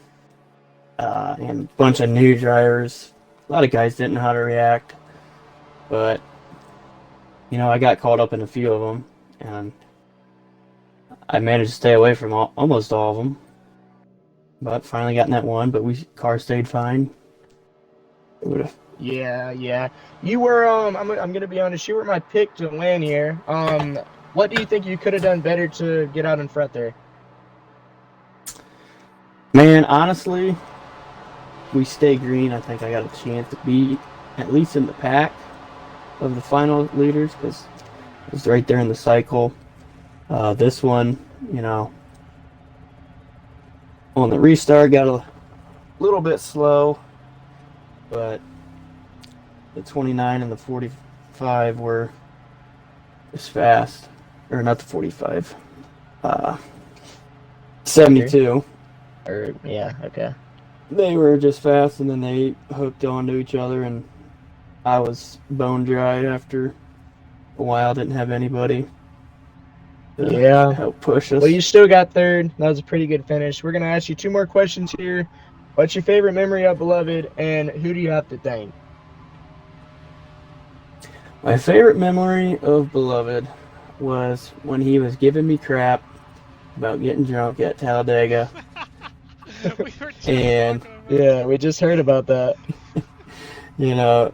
D: and a bunch of new drivers. A lot of guys didn't know how to react, but I got caught up in a few of them, and I managed to stay away from almost all of them. But finally got in that one, but car stayed fine. It would have.
B: Yeah, yeah. You were I'm gonna be honest, you were my pick to win here. What do you think you could have done better to get out in front there?
D: Man, honestly, we stay green. I think I got a chance to be at least in the pack of the final leaders because it was right there in the cycle. This one, on the restart got a little bit slow, but the 29 and the 45 were as fast, or not the 45. 72.
B: Or yeah, okay.
D: They were just fast, and then they hooked onto each other, and I was bone dry after a while. Didn't have anybody to
B: Yeah.
D: help push us.
B: Well, you still got third. That was a pretty good finish. We're gonna ask you 2 more questions here. What's your favorite memory of Beloved, and who do you have to thank?
D: My favorite memory of Beloved was when he was giving me crap about getting drunk at Talladega.
A: We were just
D: And
A: talking about
B: Yeah, we just heard about that.
D: you know,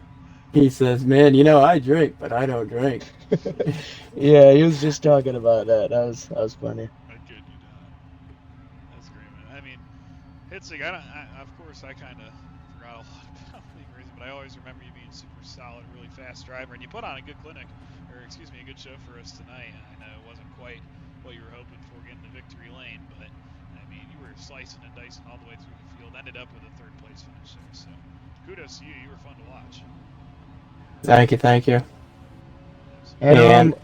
D: he says, "Man, I drink, but I don't drink."
B: Yeah, he was just talking about that. That was funny.
A: I kid you not. That's great, man. I mean, Hitzig, of course, I kind of forgot a lot about league racing, but I always remember you being super solid, really fast driver, and you put on a good clinic, or excuse me, a good show for us tonight. I know it wasn't quite what you were hoping for getting to victory lane, but I mean, you were slicing and dicing all the way through the field, ended up with a 3rd place finish there, so kudos to you. You were fun to watch.
D: Thank you.
B: And
D: And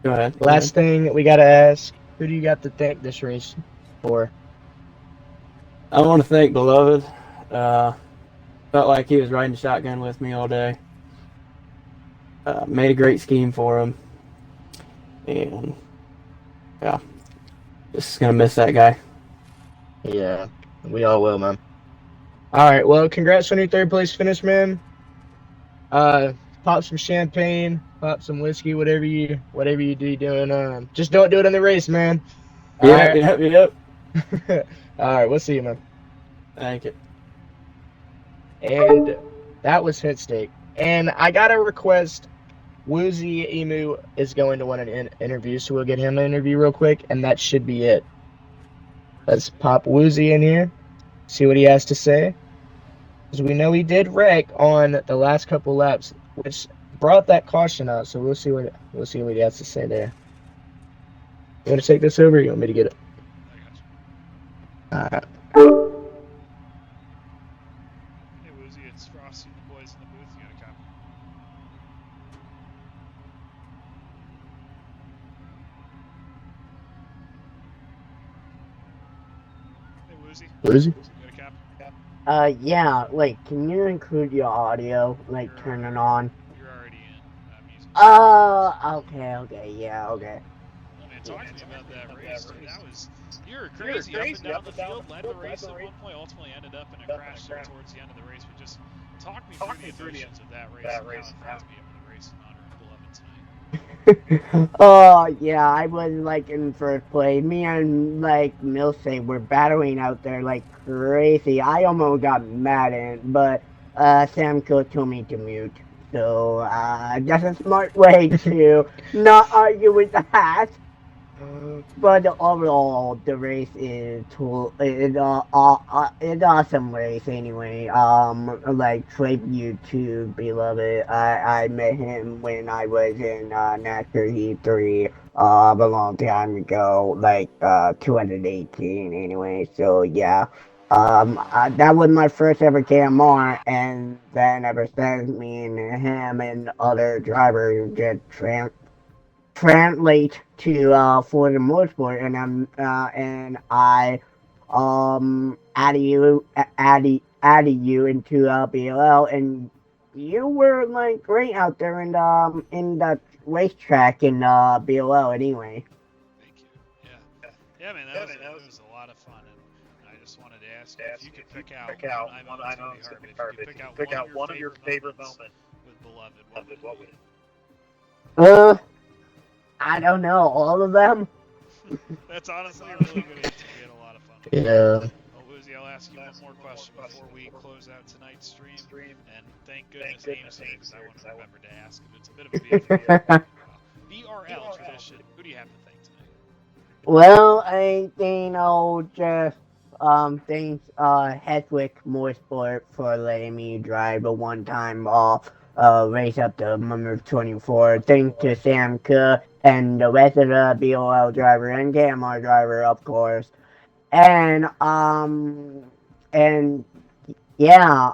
D: go ahead.
B: last thing we gotta ask, who do you got to thank this race for?
D: I want to thank Beloved. Felt like he was riding shotgun with me all day. Made a great scheme for him. And, yeah, just going to miss that guy.
B: Yeah, we all will, man. All right, well, congrats on your 3rd place finish, man. Pop some champagne, pop some whiskey, whatever you do doing. Just don't do it in the race, man. All
D: Yep.
B: right. All right, we'll see you, man.
D: Thank you.
B: And that was Hit Steak. And I got a request. Woozy Emu is going to want an interview, so we'll get him an interview real quick, and that should be it. Let's pop Woozy in here, see what he has to say. Because we know he did wreck on the last couple laps, which brought that caution out. So we'll see what he has to say there. You want to take this over? Or you want me to get it?
A: I got you.
B: All right.
A: Hey, Woozy, it's Frosty and the boys in the booth. You got a copy? Hey, Woozy.
B: Woozy?
A: You got a copy?
E: Yeah, like, can you include your audio, like, turn it on?
A: You're already in. I'm using.
E: Okay, yeah, okay.
A: Oh, man, talk to me about that race, dude. You were crazy up and down the field, led the race at one point, ultimately ended up in a crash there towards the end of the race. But just talk me through the emotions of that race and how it felt to be able to race in honor of Beloved tonight.
E: Oh, yeah, I was, like, in 1st place. Me and, like, Milsey were battling out there like crazy. I almost got mad at but, Sam Cook told me to mute. So, that's a smart way to not argue with that. But overall, the race is it's awesome race anyway. Like tribute to Beloved. I met him when I was in NASCAR Heat 3 a long time ago, like 2018 anyway. So yeah. That was my first ever KMR, and then ever since, me and him and other drivers get translate to for the motorsport, and I added you into BLL, and you were like great out there in the racetrack in BLL anyway.
A: Thank you. Yeah, man, that was a lot of fun, and I just wanted to ask if you could pick out one. I know it's gonna be hard, but if you could pick out one of your favorite moments with Beloved, what would it be?
E: I don't know, all of them.
A: That's honestly a really good answer. We had a lot of fun.
B: Yeah.
A: Well, Woozy, I'll ask you one more question before we close out tonight's stream. And thank goodness Ames here, because I wouldn't remember to ask him. It's a bit of a BRL tradition. Who do you have to thank tonight?
E: Well, I think I'll just thank Hedwick Motorsport for letting me drive a one-time race up to number 24. Thanks to Sam Cook and the rest of the BOL driver and KMR driver, of course. And yeah,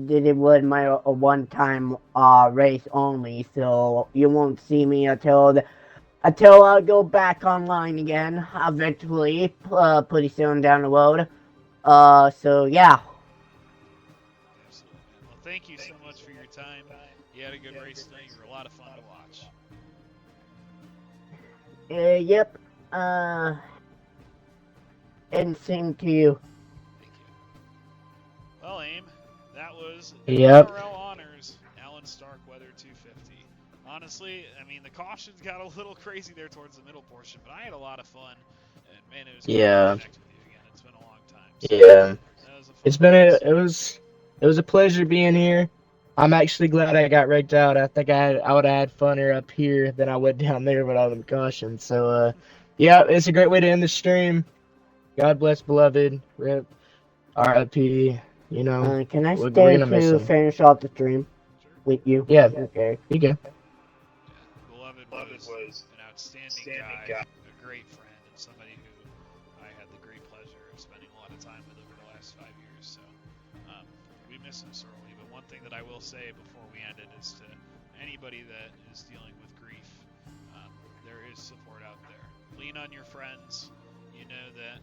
E: it was my one-time race only, so you won't see me until until I go back online again, eventually, pretty soon down the road. So yeah.
A: Absolutely, man. Well, thank you so much for your time. You had a good race tonight. You were a lot of fun to watch.
E: Yep. And same to you.
A: Thank you. Well, Aim, that was
B: Yep.
A: BRL Honors Allen Starkweather 250. Honestly, I mean, the cautions got a little crazy there towards the middle portion, but I had a lot of fun. And man, it was great to
B: Yeah.
A: connect with you again. It's been a long time. So
B: Yeah.
A: that was a fun
B: It's been
A: race.
B: it was a pleasure being here. I'm actually glad I got rigged out. I think I would have had funner up here than I would down there with all them cautions. So yeah, it's a great way to end the stream. God bless beloved. Rip. R.I.P. You know,
E: Can I
B: we're
E: stay
B: gonna miss
E: to
B: him.
E: finish off the stream
A: Sure.
E: with you?
B: Yeah,
E: Okay.
B: you go.
A: Yeah, Beloved was an outstanding guy, a great friend, and somebody who I had the great pleasure of spending a lot of time with over the last 5 years. So we miss him sorely. But one thing that I will say before we end it is to anybody that is dealing with grief, there is support out there. Lean on your friends. You know that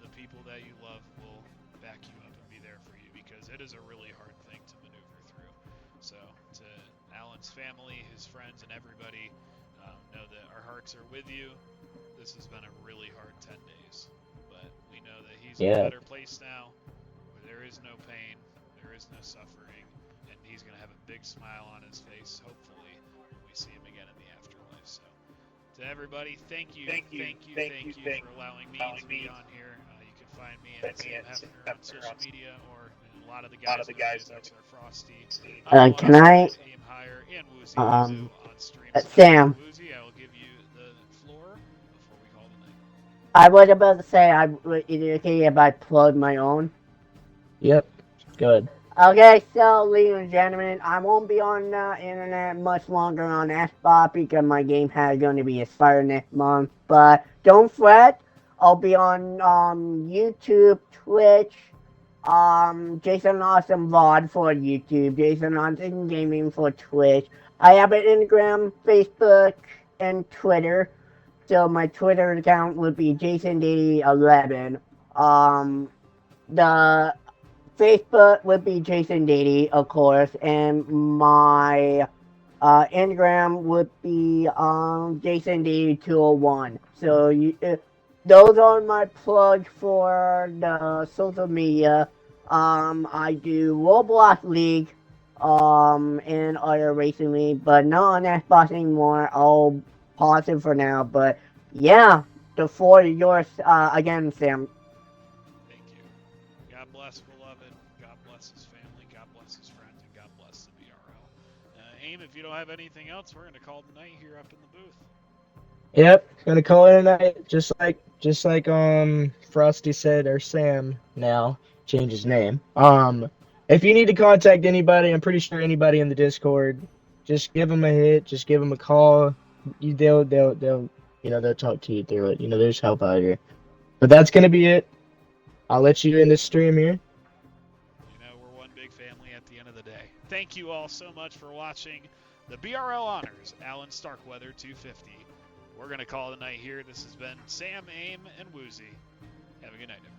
A: the people that you love will back you up and be there for you, because it is a really hard thing to maneuver through. So to Allen's family, his friends, and everybody, know that our hearts are with you. This has been a really hard 10 days, but we know that he's in a
B: Yeah.
A: better place now, where there is no pain, there is no suffering, and he's going to have a big smile on his face, hopefully, when we see him again in the afterlife. So to everybody, thank you for allowing me to be on here. You can find me at Sam Hefner on social media, or a lot of the guys know me as Mr. Frosty.
E: Can I,
A: Aim Higher, and Woozy
E: um,
A: Wuzu on streams. So
E: Sam,
A: Woozy, I will give you the floor before we call the night.
E: I was about to say, is it okay if I plug my own?
B: Yep. Good.
E: Okay, so ladies and gentlemen, I won't be on the internet much longer on Xbox because my game has going to be expired next month. But don't fret, I'll be on YouTube, Twitch, Jason Awesome VOD for YouTube, Jason Awesome Gaming for Twitch. I have an Instagram, Facebook, and Twitter. So my Twitter account would be JasonDady11. The Facebook would be Jason Dady, of course, and my Instagram would be Jason Dady 201. So those are my plugs for the social media. I do Roblox League, and other racing league, but not on Xbox anymore. I'll pause it for now. But yeah, the floor is yours again, Sam.
A: Thank you. God bless Beloved. God bless his family. God bless his friends. And God bless the BRL. Aim, if you don't have anything else, we're going to call the night here up in the booth.
B: Yep. Gonna call it a night. Just like Frosty said, or Sam now change his name. If you need to contact anybody, I'm pretty sure anybody in the Discord, just give them a hit. Just give them a call. They'll they'll talk to you through it. You know, there's help out here. But that's gonna be it. I'll let you in this stream here.
A: You know, we're one big family at the end of the day. Thank you all so much for watching the BRL Honors Allen Starkweather 250. We're going to call it a night here. This has been Sam, Aim, and Woozy. Have a good night, everybody.